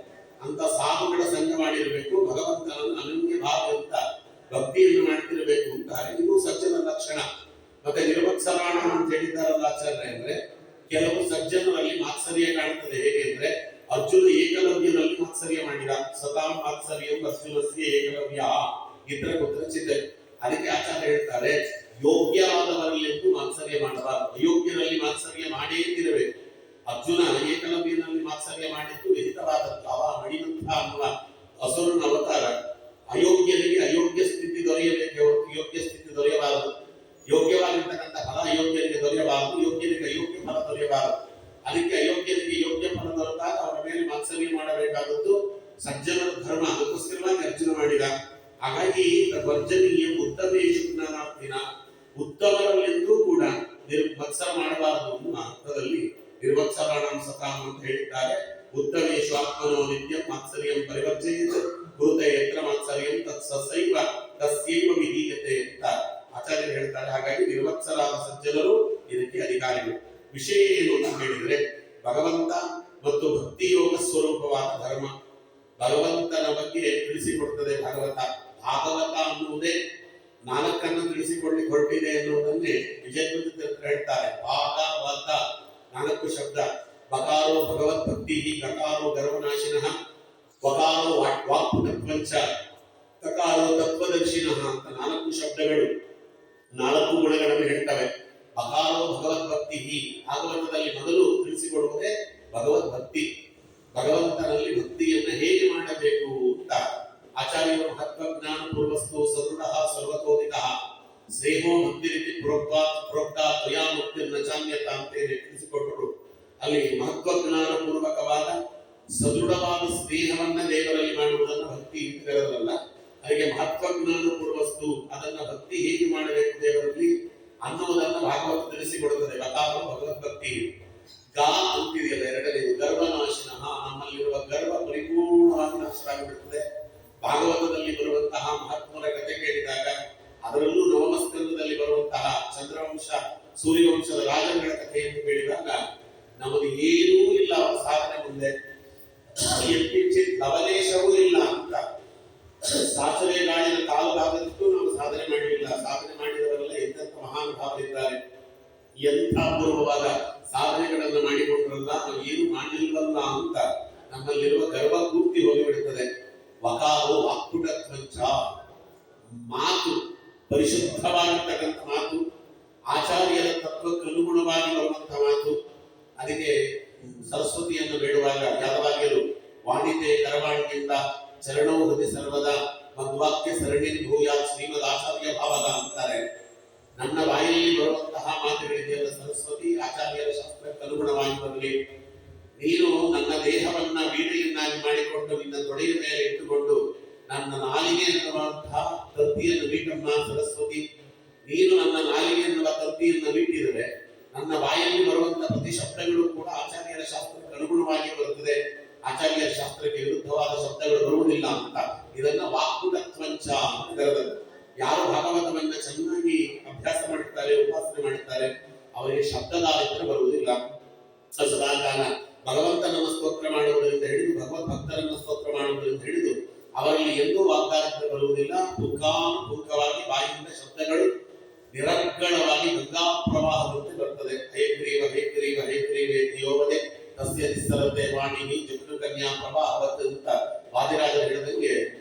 ಅಂತ ಸಾಧುಗಳ ಸಂಘ ಮಾಡಿರಬೇಕು, ಭಗವಂತನನ್ನು ಅನನ್ಯ ಭಾವದಿಂದ ಭಕ್ತಿಯನ್ನು ಮಾಡ್ತಿರಬೇಕು ಅಂತಾರೆ. ಇದು ಸಜ್ಜನ ಲಕ್ಷಣ. ಮತ್ತೆ ನಿರ್ವತ್ಸರಾಣ ಅಂತ ಹೇಳಿದ್ದಾರಲ್ಲ ಆಚಾರ್ಯ ಅಂದ್ರೆ, ಕೆಲವು ಸಜ್ಜನರಲ್ಲಿ ಮಾತ್ಸರ್ಯ ಕಾಣುತ್ತದೆ. ಹೇಗೆ ಅಂದ್ರೆ ಅರ್ಜುನ ಏಕಲವ್ಯನಲ್ಲಿ ಮಾತ್ಸರ್ಯ ಮಾಡಿದ, ಸದಾ ಮಾತ್ಸರ್ಯಂ ಅರ್ಜುನಸ್ಯ ಏಕಲವ್ಯ ಇತರ ಕುತ್ರಚಿತ್. ಅದಕ್ಕೆ ಆಚಾರ್ಯ ಹೇಳ್ತಾರೆ, ಯೋಗ್ಯರಾದವರಲ್ಲೆಂದು ಮಾತ್ಸರ್ಯ ಮಾಡಬಾರದು, ಅಯೋಗ್ಯರಲ್ಲಿ ಮಾತ್ಸರ್ಯ ಮಾಡೇ ಇರಬೇಕು. ಅರ್ಜುನ ಏಕಲವ್ಯನಲ್ಲಿ ಮಾತ್ಸರ್ಯ ಮಾಡಿದ್ದು ವಿಹಿತವಾದದ್ದು. ಅವ ಮಣಿಮಂಥ ಅನ್ನುವ ಅಸುರನ ಅವತಾರ. ಅಯೋಗ್ಯರಿಗೆ ಅಯೋಗ್ಯ ಸ್ಥಿತಿ ದೊರೆಯಬೇಕೆ ಹೊರತು ಯೋಗ್ಯ ಸ್ಥಿತಿ ದೊರೆಯಬಾರದು. ಯೋಗ್ಯವಾಗಿರ್ತಕ್ಕಂಥ ಫಲ ಅಯೋಗ್ಯರಿಗೆ ದೊರೆಯಬಾರದು, ಯೋಗ್ಯರಿಗೆ ಅಯೋಗ್ಯ ಫಲ ದೊರೆಯಬಾರದು. ಅದಕ್ಕೆ ಅಯೋಗ್ಯರಿಗೆ ಯೋಗ್ಯ ಫಲ ದೊರೆತಾಗ ಅವರ ಮೇಲೆ ಮಾತ್ಸರ್ಯ ಮಾಡಬೇಕಾದದ್ದು ಸಜ್ಜನರ ಧರ್ಮ. ಅದಕ್ಕೋಸ್ಕರವಾಗಿ ಅರ್ಜುನ ಮಾಡಿದ. ಹಾಗಾಗಿ ವರ್ಜನೀಯ ಉತ್ತಮೇಶು ಜ್ಞಾನಾರ್ಥಿನ, ಉತ್ತಮರಲ್ಲೆಂದೂ ಕೂಡ ಮತ್ಸರ ಮಾಡಬಾರದು ಅನ್ನುವ ಅರ್ಥದಲ್ಲಿ ನಿರ್ವತ್ಸರಾಣಂ ಸತಾಂ ಅಂತ ಹೇಳಿದ್ದಾರೆ. ಉತ್ತಮೇಶು ಆತ್ಮನೋ ನಿತ್ಯಂ ಮಾತ್ಸರ್ಯಂ ಪರಿವರ್ಜಯೇತ್ ಭೂತ ಯತ್ರ ಮಾತ್ಸರ್ಯಂ ತತ್ಸೈವ ತಸ್ಯೈವ ವಿಧೀಯತೆ ಅಂತ ಆಚಾರ್ಯರು ಹೇಳ್ತಾರೆ. ಹಾಗಾಗಿ ನಿರ್ವತ್ಸರಾದ ಸಜ್ಜನರು ಇದಕ್ಕೆ ಅಧಿಕಾರಿಗಳು. ವಿಷಯ ಏನು ಅಂತ ಹೇಳಿದ್ರೆ, ಭಗವಂತ ಮತ್ತು ಭಕ್ತಿಯೋಗ ಸ್ವರೂಪವಾದ ಧರ್ಮ. ಭಗವಂತನ ಬಗ್ಗೆ ತಿಳಿಸಿಕೊಡ್ತದೆ ಭಾಗವತ. ಭಾಗವತ ಅನ್ನುವುದೇ ನಾಲ್ಕನ್ನು ತಿಳಿಸಿಕೊಳ್ಳಿಕ್ಕೆ ಹೊರಟಿದೆ ಎನ್ನುವುದನ್ನೇ ವಿಜಯಪುರ ಹೇಳ್ತಾರೆ. ಭಾಗವತ ನಾಲ್ಕು ಶಬ್ದ. ಬಕಾರೋ ಭಗವದ್ಭಕ್ತಿ, ಗಕಾರೋ ಗರ್ವನಾಶಿನಃ, ವಕಾರೋ ವಾಕ್ಪುನತ್ವಂಚ, ತಕಾರೋ ತತ್ವದರ್ಶಿನಃ ಅಂತ ನಾಲ್ಕು ಶಬ್ದಗಳು ನಾಲ್ಕು ಗುಣಗಳನ್ನು ಹೇಳ್ತವೆ. ಬಕಾರೋ ಭಗವದ್ಭಕ್ತಿ, ಭಾಗವತದಲ್ಲಿ ಮೊದಲು ತಿಳಿಸಿಕೊಡುವುದೇ ಭಗವದ್ಭಕ್ತಿ. ಭಗವಂತನಲ್ಲಿ ಭಕ್ತಿಯನ್ನು ಹೇಗೆ ಮಾಡಬೇಕು ಅಂತ ಆಚಾರ್ಯರು ಮಹತ್ವಜ್ಞಾನ ಪೂರ್ವಸ್ತು ಸದೃಢ ಸರ್ವತೋದಿತ ಸ್ನೇಹೋ ಭಕ್ತಿರಿತಿ ಪ್ರೋಕ್ತ ತ್ವಯಾ ಮುಕ್ತಿರ್ನ ಚಾನ್ಯತ ಅಂತೇಳಿ ತಿಳಿಸಿಕೊಟ್ಟರು. ಅಲ್ಲಿ ಮಹತ್ವಜ್ಞಾನ ಪೂರ್ವಕವಾದ ಸದೃಢವಾದ ಸ್ನೇಹವನ್ನ ದೇವರಲ್ಲಿ ಮಾಡುವುದನ್ನು ಭಕ್ತಿ ಇರಲ್ಲ. ಅದಕ್ಕೆ ಮಹತ್ವಜ್ಞಾನ ಪೂರ್ವಸ್ತು, ಅದನ್ನ ಭಕ್ತಿ ಹೇಗೆ ಮಾಡಬೇಕು ದೇವರಲ್ಲಿ ಅನ್ನುವುದನ್ನು ಭಾಗವತ ತಿಳಿಸಿಕೊಡುತ್ತದೆ. ಬಕಾರೋ ಭಗವದ್ಭಕ್ತಿ. ಗಾ ಅಂತಿದೆಯಲ್ಲ ಎರಡನೇದು, ಗರ್ವನಾಶಿನಃ, ನಮ್ಮಲ್ಲಿರುವ ಗರ್ವ ಪರಿಪೂರ್ಣವಾಗಿ ನಾಶವಾಗಿಬಿಡುತ್ತದೆ. ಭಾಗವತದಲ್ಲಿ ಬರುವಂತಹ ಮಹಾತ್ಮರ ಕಥೆ ಕೇಳಿದಾಗ, ಅದರಲ್ಲೂ ನವಮಸ್ಕಂದದಲ್ಲಿ ಬರುವಂತಹ ಚಂದ್ರವಂಶ ಸೂರ್ಯವಂಶದ ರಾಜಗಳ ಕಥೆಯನ್ನು ಕೇಳಿದಾಗ ನಮಗೆ ಏನೂ ಇಲ್ಲ ಅವರ ಸಾಧನೆ ಮುಂದೆ, ಎತ್ತಿಂಚಿತ್ ಲವಲೇಶವೂ ಇಲ್ಲ ಅಂತ. ಸಾಸರೆ ಗಾಳಿನ ಕಾಲು ಭಾಗದಷ್ಟು ನಾವು ಸಾಧನೆ ಮಾಡಲಿಲ್ಲ. ಸಾಧನೆ ಮಾಡಿದವರೆಲ್ಲ ಎಂತೆಂಥ ಮಹಾನುಭಾವರಿದ್ದಾರೆ, ಎಂಥ ಅಪೂರ್ವವಾದ ಸಾಧನೆಗಳನ್ನು ಮಾಡಿಕೊಂಡ್ರಲ್ಲ, ನಾವು ಏನು ಮಾಡಲಿಲ್ಲವಲ್ಲ ಅಂತ ನಮ್ಮಲ್ಲಿರುವ ಗರ್ವ ಪೂರ್ತಿ ಹೋಗಿಬಿಡುತ್ತದೆ. ವಕಾರೋ ವಾಕ್ಪುಟತ್ವಂಚ, ಮಾತು ಪರಿಶುದ್ಧವಾಗಿರ್ತಕ್ಕಂಥ ಮಾತು, ಆಚಾರ್ಯರ ತತ್ವಕ್ಕೆ ಅನುಗುಣವಾಗಿ ಬರುವಂತಹ ಮಾತು. ಅದಕ್ಕೆ ಸರಸ್ವತಿಯನ್ನು ಬೇಡುವಾಗ ಯಾದವಾಗ್ಯರು ವಾಣಿತೆ ಕರವಾಣಿಯಿಂದ ಚರಣೋ ಹೃದಯ ಸರ್ವದ ಮಧ್ವಾಕ್ಯ ಸರಣಿ ಭೂಯಾತ್ ಶ್ರೀಮದ್ ಆಚಾರ್ಯ ಭಾವದ ಅಂತಾರೆ. ನನ್ನ ಬಾಯಲ್ಲಿ ಬರುವಂತಹ ಮಾತುಗಳಿದೆಯಲ್ಲ ಸರಸ್ವತಿ, ಆಚಾರ್ಯರ ಶಾಸ್ತ್ರಕ್ಕೆ ಅನುಗುಣವಾಗಿ ಬರಲಿ. ನೀನು ನನ್ನ ದೇಹವನ್ನ ವೀಣೆಯನ್ನಾಗಿ ಮಾಡಿಕೊಂಡು ನಿನ್ನ ತೊಡೆಯ ಮೇಲೆ ಇಟ್ಟುಕೊಂಡು ನನ್ನ ನಾಲಿಗೆ ಎನ್ನುವಂತಹ ತಂತಿಯನ್ನು ಮೀಟಮ್ಮ ಸರಸ್ವತಿ. ನೀನು ನನ್ನ ನಾಲಿಗೆ ಎನ್ನುವ ತಂತಿಯನ್ನು ಮೀಟಿದರೆ ನನ್ನ ಬಾಯಲ್ಲಿ ಬರುವಂತಹ ಪ್ರತಿ ಶಬ್ದಗಳು ಕೂಡ ಆಚಾರ್ಯರ ಶಾಸ್ತ್ರಕ್ಕೆ ಅನುಗುಣವಾಗಿ ಬರುತ್ತದೆ. ಆಚಾರ್ಯರ ಶಾಸ್ತ್ರಕ್ಕೆ ವಿರುದ್ಧವಾದ ಶಬ್ದಗಳು ಬರುವುದಿಲ್ಲ ಅಂತ ಇದನ್ನ ವಾಕ್ಪುಟತ್ವಂಚ ಅಂತ ಕರೆದರು. ಯಾರು ಭಾಗವತವನ್ನ ಚೆನ್ನಾಗಿ ಅಭ್ಯಾಸ ಮಾಡುತ್ತಾರೆ, ಉಪಾಸನೆ ಮಾಡುತ್ತಾರೆ, ಅವರಿಗೆ ಶಬ್ದದಾರಿದ್ರ್ಯ ಬರುವುದಿಲ್ಲ. ಸದಾಕಾಲ ಭಗವಂತನನ್ನು ಸ್ತೋತ್ರ ಮಾಡುವುದರಿಂದ ಹಿಡಿದು ಭಗವದ್ ಭಕ್ತರನ್ನು ಸ್ತೋತ್ರ ಮಾಡುವುದರಿಂದ ಹಿಡಿದು ಅವರಲ್ಲಿ ಎಂದೂ ವಾಗ್ದಾನಕ್ಕೆ ಬರುವುದಿಲ್ಲ. ಮುಖಾನುಮುಖವಾಗಿ ಬಾಯಿಯಿಂದ ಶಬ್ದಗಳು ನಿರರ್ಗಳವಾಗಿ ಗಂಗಾ ಪ್ರವಾಹದಂತೆ ಬರ್ತದೆ. ಹೈಗ್ರೀವ ಹೈಗ್ರೀವ ಹೈಗ್ರೀವೇತಿ ಯೋವದೆ ತಸ್ಯ ತಿಸ್ಸರತೆ ವಾಣಿನಿ ಜಗ್ನು ಕನ್ಯಾ ಪ್ರವಾಹವತ್ ಅಂತ ವಾದಿರಾಜರು ಹೇಳಿದಂಗೆ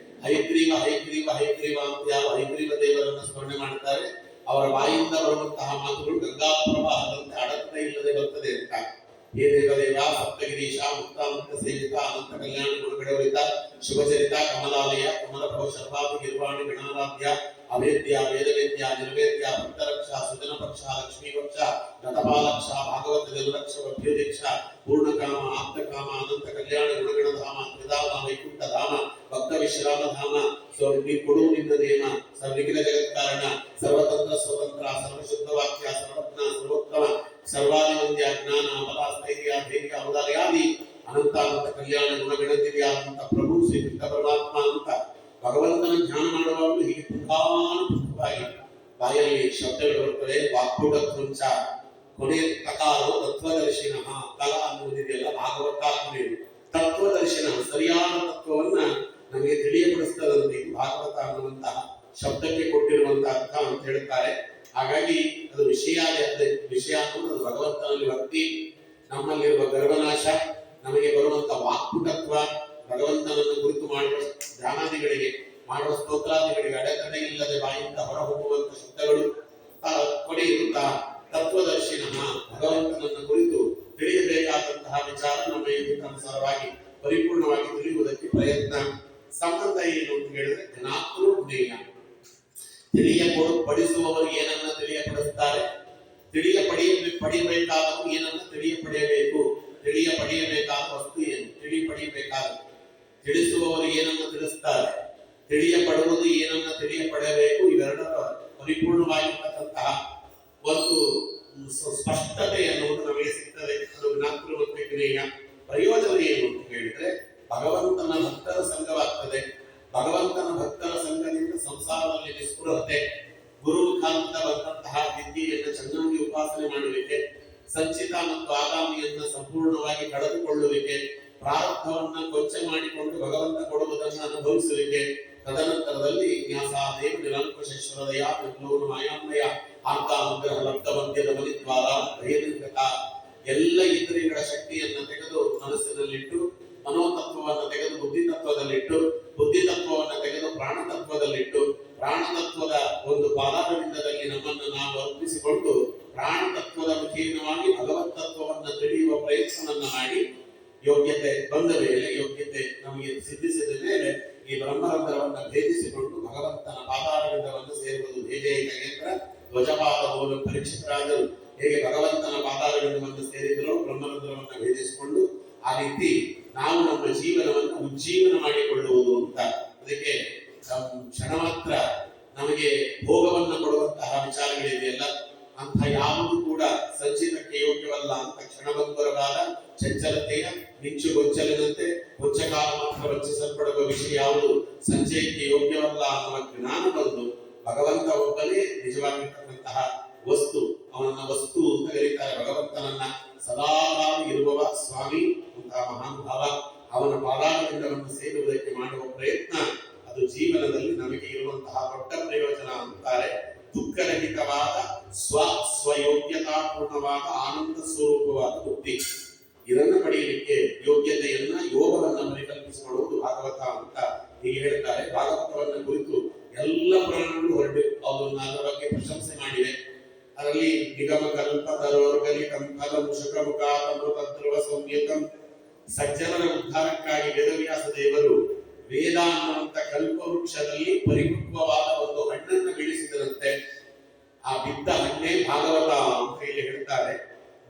ಹೈಗ್ರೀವ ಹೈಗ್ರೀವ ಹೈಗ್ರೀವ ಅಂತ ಯಾವ ಹೈಗ್ರೀವ ದೇವರನ್ನು ಸ್ಮರಣೆ ಮಾಡ್ತಾರೆ ಅವರ ಬಾಯಿಂದ ಬರುವಂತಹ ಮಾತುಗಳು ಗಂಗಾ ಪ್ರವಾಹದಂತೆ ಅಡತಡೆ ಇಲ್ಲದೆ ಬರ್ತದೆ ಅಂತ. ಹೇ ದೇವದೇವ ಸಪ್ತಗಿರೀಶ ಮುಕ್ತಾಮುಕ್ತ ಸೇವಿತ ಅನಂತ ಕಲ್ಯಾಣ ಗುಣಗಡವರಿತ ಶುಭಚರಿತ ಕಮಲಾಲಯ ಕಮಲಭವ ಶರ್ವಾದಿ ಗಿರ್ವಾಣಿ ಗಣಾರಾಧ್ಯ ಅವೇದ್ಯ ವೇದವೇದ್ಯ ನಿರ್ವೇದ್ಯ ಭಕ್ತರಕ್ಷ ಸುಜನಪಕ್ಷ ಲಕ್ಷ್ಮೀಪಕ್ಷ ನತಪಾಲಕ್ಷ ಭಾಗವತ ಜಲರಕ್ಷ ಅಭ್ಯುದೀಕ್ಷ ಪೂರ್ಣಕಾಮ ಆಪ್ತಕಾಮ ಅನಂತ ಕಲ್ಯಾಣ ಗುಣಗಣಧಾಮ ತ್ರಿಧಾಮ ವೈಕುಂಠ ಧಾಮ ಭಕ್ತ ವಿಶ್ರಾಮ ಧಾಮ ಕೊಡು ನಿನ್ನ ನೇಮ ಸರ್ವಿಘ್ನ ಜಗತ್ಕಾರಣ ಸರ್ವತಂತ್ರ ಸ್ವತಂತ್ರ ಸರ್ವಶುದ್ಧ ವಾಕ್ಯ ಸರ್ವಜ್ಞ ಸರ್ವೋತ್ತಮ ಸರ್ವಾಧಿವಂದ್ಯ ಜ್ಞಾನ ಬಲ ಸ್ಥೈರ್ಯ ಧೈರ್ಯ ಔದಾರ್ಯಾದಿ ಅನಂತಾನಂತ ಕಲ್ಯಾಣ ಗುಣಗಣತಿರಿಯಾದಂತ ಪ್ರಭು ಶ್ರೀ ಕೃಷ್ಣ ಪರಮಾತ್ಮ ಅಂತ ಭಗವಂತನ ಧ್ಯಾನ ಮಾಡುವಾಗಲೂ ಹೀಗೆ ಪುಂಖಾನುಪುಂಖವಾಗಿ ಬಾಯಲ್ಲಿ ಶಬ್ದಗಳು ಬರ್ತವೆ. ವಾಕ್ಪುಟ ಕೃಂಚ ಕೊನೆಯ ತಕಾರೋ ತತ್ವದರ್ಶಿನಃ ತಲ ಅನ್ನುವುದಿದೆಯಲ್ಲ ಭಾಗವತ ಕೊನೆಯದು ತತ್ವದರ್ಶನ ಸರಿಯಾದ ತತ್ವವನ್ನ ನಮಗೆ ತಿಳಿಯಪಡಿಸ್ತದಂತೆ ಭಾಗವತ ಅನ್ನುವಂತಹ ಶಬ್ದಕ್ಕೆ ಕೊಟ್ಟಿರುವಂತಹ ಅರ್ಥ ಅಂತ ಹೇಳ್ತಾರೆ. ಹಾಗಾಗಿ ಅದು ವಿಷಯ ಅನ್ನುವುದು ಭಗವಂತನಲ್ಲಿ ಭಕ್ತಿ, ನಮ್ಮಲ್ಲಿರುವ ಗರ್ವನಾಶ, ನಮಗೆ ಬರುವಂತಹ ವಾಕ್ಪುಟತ್ವ, ಭಗವಂತನನ್ನು ಕುರಿತು ಮಾಡುವ ಧ್ಯಾನಾದಿಗಳಿಗೆ ಮಾಡುವ ಸ್ತೋತ್ರಾದಿಗಳಿಗೆ ಅಡೆತಡೆ ಇಲ್ಲದೆ ಬಾಯಿಂದ ಹೊರಹೊಮ್ಮುವಂತ ಶಬ್ದಗಳು ಕೊನೆಯುತ್ತ ತತ್ವದರ್ಶಿನ ಭಗವಂತನನ್ನು ಕುರಿತು ತಿಳಿಯಬೇಕಾದಂತಹ ವಿಚಾರ ನಮ್ಮ ಅನುಸಾರವಾಗಿ ಪರಿಪೂರ್ಣವಾಗಿ ತಿಳಿಯುವುದಕ್ಕೆ ಪ್ರಯತ್ನ. ಸಂಬಂಧ ಏನು ಅಂತ ಹೇಳಿದ್ರೆ ಜ್ಞಾತೃ ಜ್ಞೇಯ, ಪಡಿಸುವವರು ಏನನ್ನ ತಿಳಿಯಪಡಿಸ್ತಾರೆ, ಪಡೆಯಬೇಕಾದವರು ಏನನ್ನ ತಿಳಿಯಪಡೆಯಬೇಕು, ಪಡೆಯಬೇಕಾದ ವಸ್ತು ಏನು, ಪಡೆಯಬೇಕಾದ ತಿಳಿಸುವವರು ಏನನ್ನ ತಿಳಿಸ್ತಾರೆ, ತಿಳಿಯಪಡುವುದು ಏನನ್ನ ತಿಳಿಯಪಡಬೇಕು, ಇವೆರಡರ ಪರಿಪೂರ್ಣವಾಗಿರ್ತಕ್ಕಂತಹ ಒಂದು ಸ್ಪಷ್ಟತೆ ಅನ್ನುವುದು ನಮಗೆ ಸಿಗ್ತದೆ. ಅದು ಜ್ಞಾತೃ ಮತ್ತು ಜ್ಞೇಯ. ಪ್ರಯೋಜನ ಏನು ಅಂತ ಹೇಳಿದ್ರೆ ಭಗವಂತನ ಭಕ್ತರ ಸಂಘವಾಗ್ತದೆ. ಭಗವಂತನ ಭಕ್ತರ ಸಂಘದಿಂದ ಸಂಸಾರದಲ್ಲಿ ನಿಸ್ಪೃಹತೆ, ಗುರು ಮುಖಾಂತರ ಬಂದಂತಹ ವಿದ್ಯೆಯನ್ನು ಚೆನ್ನಾಗಿ ಉಪಾಸನೆ ಮಾಡುವಿಕೆ, ಸಂಚಿತ ಮತ್ತು ಆಗಾಮಿಯನ್ನ ಸಂಪೂರ್ಣವಾಗಿ ಕಳೆದುಕೊಳ್ಳುವಿಕೆ, ಪ್ರಾರಬ್ಧವನ್ನ ಕೊಂಚ ಮಾಡಿಕೊಂಡು ಭಗವಂತ ಕೊಡುವುದನ್ನು ಅನುಭವಿಸುವಿಕೆ, ತದನಂತರದಲ್ಲಿ ನ್ಯಾಸಾದೇವ ನಿರಂಕುಶೇಶ್ವರದಯ ನಿರ್ಲೋನ ಮಾಯಾಮಯ ಆರ್ತಾನುಗ್ರಹ ಲಬ್ಧ ಮಧ್ಯದ ಮನಿದ್ವಾರ ಭಯನಿರ್ಗತ ಎಲ್ಲ ಇಂದ್ರಿಯಗಳ ಶಕ್ತಿಯನ್ನು ತೆಗೆದು ಮನಸ್ಸಿನಲ್ಲಿಟ್ಟು, ಮನೋತತ್ವವನ್ನು ತೆಗೆದು ಬುದ್ಧಿ ತತ್ವದಲ್ಲಿಟ್ಟು, ಬುದ್ಧಿ ತತ್ವವನ್ನು ತೆಗೆದು ಪ್ರಾಣ ತತ್ವದಲ್ಲಿಟ್ಟು, ಪ್ರಾಣ ತತ್ವದ ಒಂದು ಪಾದಾರವಿಂದದಲ್ಲಿ ನಮ್ಮನ್ನು ನಾವು ಅರ್ಪಿಸಿಕೊಂಡು ಪ್ರಾಣ ತತ್ವದ ಮುಖೀನವಾಗಿ ಭಗವತ್ ತತ್ವವನ್ನು ತಿಳಿಯುವ ಪ್ರಯತ್ನವನ್ನು ಮಾಡಿ ಯೋಗ್ಯತೆ ಬಂದ ಮೇಲೆ, ಯೋಗ್ಯತೆ ನಮಗೆ ಸಿದ್ಧಿಸಿದ ಮೇಲೆ ಈ ಬ್ರಹ್ಮರಂಧ್ರವನ್ನು ಭೇದಿಸಿಕೊಂಡು ಭಗವಂತನ ಪಾದಾರವಿಂದವನ್ನು ಸೇರುವುದು. ಭೇಜೇಕ ಕೇಂದ್ರ ಧ್ವಜಪಾದ ಮೂಲ ಪರೀಕ್ಷಿತರಾದರು ಹೇಗೆ ಭಗವಂತನ ಪಾದಾರವಿಂದವನ್ನು ಸೇರಿದರೋ ಬ್ರಹ್ಮರಂಧ್ರವನ್ನು ಭೇದಿಸಿಕೊಂಡು, ಆ ರೀತಿ ನಾವು ನಮ್ಮ ಜೀವನವನ್ನು ಉಜ್ಜೀವನ ಮಾಡಿಕೊಳ್ಳುವುದು ಅಂತ. ಅದಕ್ಕೆ ಕ್ಷಣ ಮಾತ್ರ ನಮಗೆ ಭೋಗವನ್ನು ಕೊಡುವಂತಹ ವಿಚಾರಗಳಿದೆಯಲ್ಲ, ಅಂತ ಯಾವುದು ಕೂಡ ಸಂಚಿತಕ್ಕೆ ಯೋಗ್ಯವಲ್ಲ ಅಂತ ಕ್ಷಣಬಂಧುರವಾದ ಚಂಚಲತೆಯ ಮಿಂಚುಗೊಚ್ಚಲಿನಂತೆ ಕೊಂಚಕಾಲ ಮಾತ್ರ ವಂಚಿಸಲ್ಪಡುವ ವಿಷಯ ಯಾವುದು ಸಂಚಯಕ್ಕೆ ಯೋಗ್ಯವಲ್ಲ ಅನ್ನುವ ಜ್ಞಾನ ಬಂದು ಭಗವಂತ ಒಬ್ಬನೇ ನಿಜವಾಗಿರ್ತಕ್ಕಂತಹ ವಸ್ತು, ಅವನನ್ನ ವಸ್ತು ಅಂತ ಕರೀತಾರೆ. ಭಗವಂತನನ್ನ ಸದಾಕಾಲ ಇರುವವ ಸ್ವಾಮಿ ಅಂತ ಮಹಾನುಭಾವ, ಅವನ ಪಾದಾರವಿಂದವನ್ನು ಸೇರುವುದಕ್ಕೆ ಮಾಡುವ ಪ್ರಯತ್ನ ಅದು ಜೀವನದಲ್ಲಿ ನಮಗೆ ಇರುವಂತಹ ದೊಡ್ಡ ಪ್ರಯೋಜನ ಅಂತಾರೆ. ದುಃಖರಹಿತವಾದ ಸ್ವಯೋಗ್ಯತಾಪೂರ್ಣವಾದ ಆನಂದ ಸ್ವರೂಪವಾದ ಮುಕ್ತಿ, ಇದನ್ನು ಪಡೆಯಲಿಕ್ಕೆ ಯೋಗ್ಯತೆಯನ್ನ ಯೋಗವನ್ನ ಪರಿಕಲ್ಪಿಸಿಕೊಳ್ಳುವುದು ಭಾಗವತ ಅಂತ ಹೀಗೆ ಹೇಳ್ತಾರೆ. ಭಾಗವತವನ್ನ ಕುರಿತು ಎಲ್ಲ ಪುರಾಣಗಳು ಹೊರಟು ಅದರ ಬಗ್ಗೆ ಪ್ರಶಂಸೆ ಮಾಡಿವೆ. ಅದರಲ್ಲಿ ನಿಗಮ ಕಲ್ಪ ತರೋರ್ಗಲಿಕಂ ಫಲಂ ಶುಕಮುಖಾತಮೃತಧ್ರುವ ಸಂಯುತಂ, ಸಜ್ಜನರ ಉದ್ಧಾರಕ್ಕಾಗಿ ವೇದವ್ಯಾಸ ದೇವರು ವೇದ ಅನ್ನುವಂತ ಕಲ್ಪವೃಕ್ಷದಲ್ಲಿ ಪರಿಪಕ್ವವಾದ ಒಂದು ಹಣ್ಣನ್ನು ಬೆಳೆಸಿದರಂತೆ. ಆ ಬಿದ್ದ ಹಣ್ಣೆ ಭಾಗವತ ಅಂತ ಇಲ್ಲಿ ಹೇಳ್ತಾರೆ.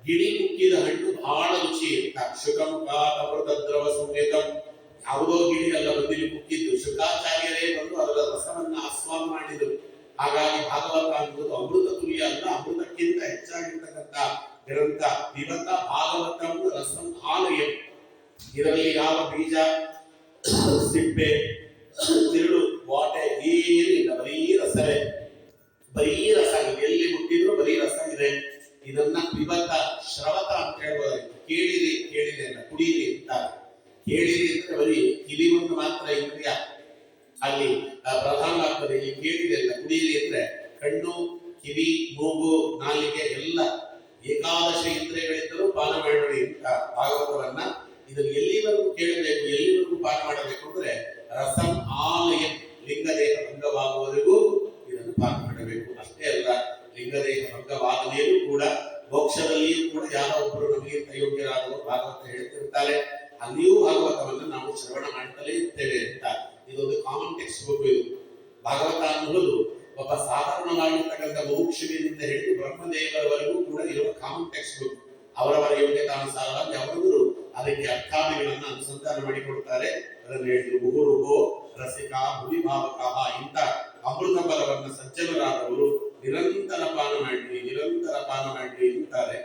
ಗಿಣಿ ಮುಕ್ಕಿದ ಹಣ್ಣು ಬಹಳ ರುಚಿ ಅಂತ. ಶುಕಮುಖಾತಮೃತಧ್ರುವ ಸಂಯುತಂ, ಯಾವುದೋ ಗಿಣಿ ಅಲ್ಲ ಬಂದಿಲಿ ಮುಕ್ಕಿದ್ದು, ಶುಕಾಚಾರ್ಯರೇ ಬಂದು ಅದರ ರಸವನ್ನ ಆಸ್ವಾದ ಮಾಡಿದರು. ಹಾಗಾಗಿ ಭಾಗವತ ಅನ್ನುವುದು ಅಮೃತ ತುಲ್ಯ ಅಲ್ಲ, ಅಮೃತಕ್ಕಿಂತ ಹೆಚ್ಚಾಗಿರ್ತಕ್ಕಂಥ ಗ್ರಂಥ. ಇವತ್ತ ಭಾಗವತಂ ರಸಂ ಆಲಯಂ, ಇದರಲ್ಲಿ ಯಾವ ಬೀಜ ಸಿಪ್ಪೆ ತಿರುಳು ವಾಟೆ ಏನಿಲ್ಲ, ಬರೀ ರಸವೇ, ಬರೀ ರಸ. ಎಲ್ಲಿ ಮುಟ್ಟಿದ್ರು ಬರೀ ರಸ ಇದೆ. ಇದನ್ನ ಪಿಬತ ಶ್ರವತ ಅಂತ ಹೇಳ್ಬೋದಾಗಿತ್ತು. ಕೇಳಿದೆ ಅಲ್ಲ, ಕೇಳಿರಿ ಅಂದ್ರೆ ಬರೀ ಕಿವಿ ಒಂದು ಮಾತ್ರ ಇಂದ್ರಿಯ ಅಲ್ಲಿ ಪ್ರಧಾನ ಆಗ್ತದೆ. ಇಲ್ಲಿ ಕೇಳಿದೆ ಅಲ್ಲ, ಕುಡಿಯಿರಿ ಅಂದ್ರೆ ಕಣ್ಣು, ಕಿವಿ, ಮೂಗು, ನಾಲಿಗೆ ಎಲ್ಲ ಏಕಾದಶ ಇಂದ್ರಿಯಗಳಿಂದಲೂ ಪಾನ ಮಾಡಬೇಡಿ ಅಂತ ಭಾಗವತವನ್ನ. ಇದನ್ನು ಎಲ್ಲಿವರೆಗೂ ಕೇಳಬೇಕು, ಎಲ್ಲಿವರೆಗೂ ಪಾನ ಮಾಡಬೇಕು ಅಂದ್ರೆ ರಸಂ ಆಲಯ, ಲಿಂಗದೇಹ ಭಂಗವಾಗುವವರೆಗೂ ಇದನ್ನು ಪಾನ ಮಾಡಬೇಕು. ಅಷ್ಟೇ ಅಲ್ಲ, ಲಿಂಗದೇಹ ಭಂಗವಾದ ಮೇಲೂ ಕೂಡ ಮೋಕ್ಷದಲ್ಲಿಯೂ ಕೂಡ ಯಾರೋ ಒಬ್ಬರು ನಮಗಿಂತ ಯೋಗ್ಯರಾದವರು ಭಾಗವತ ಹೇಳ್ತಿರ್ತಾರೆ. ಅಲ್ಲಿಯೂ ಭಾಗವತವನ್ನು ನಾವು ಶ್ರವಣ ಮಾಡ್ತಲೇ ಇರ್ತೇವೆ ಅಂತ. ಇದೊಂದು ಕಾಮನ್ ಟೆಕ್ಸ್ಟ್ ಬುಕ್. ಇದು ಭಾಗವತ ಅನ್ನುವುದು ಒಬ್ಬ ಸಾಧಾರಣವಾಗಿರ್ತಕ್ಕಂಥ ಮುಮುಕ್ಷುವಿನಿಂದ ಹಿಡಿದು ಬ್ರಹ್ಮದೇವರವರೆಗೂ ಕೂಡ ಇರುವ ಕಾಮನ್ ಟೆಕ್ಸ್ಟ್ ಬುಕ್. ಅವರವರ ಯೋಗ್ಯತಾನುಸಾರವಾಗಿ ಅವರವರು ಅದಕ್ಕೆ ಅರ್ಥಾದಿಗಳನ್ನು ಅನುಸಂಧಾನ ಮಾಡಿಕೊಡ್ತಾರೆ. ಅದನ್ನು ಹೇಳಿದ್ರು ಮುಹುರುಹೋ ರಸಿಕಾ ಭುವಿ ಭಾವಕಃ. ಇಂಥ ಅಮೃತ ಫಲವನ್ನು ಸಜ್ಜನರಾದವರು ನಿರಂತರ ಪಾನ ಮಾಡ್ರಿ, ನಿರಂತರ ಪಾನ ಮಾಡ್ರಿ ಅಂತಾರೆ.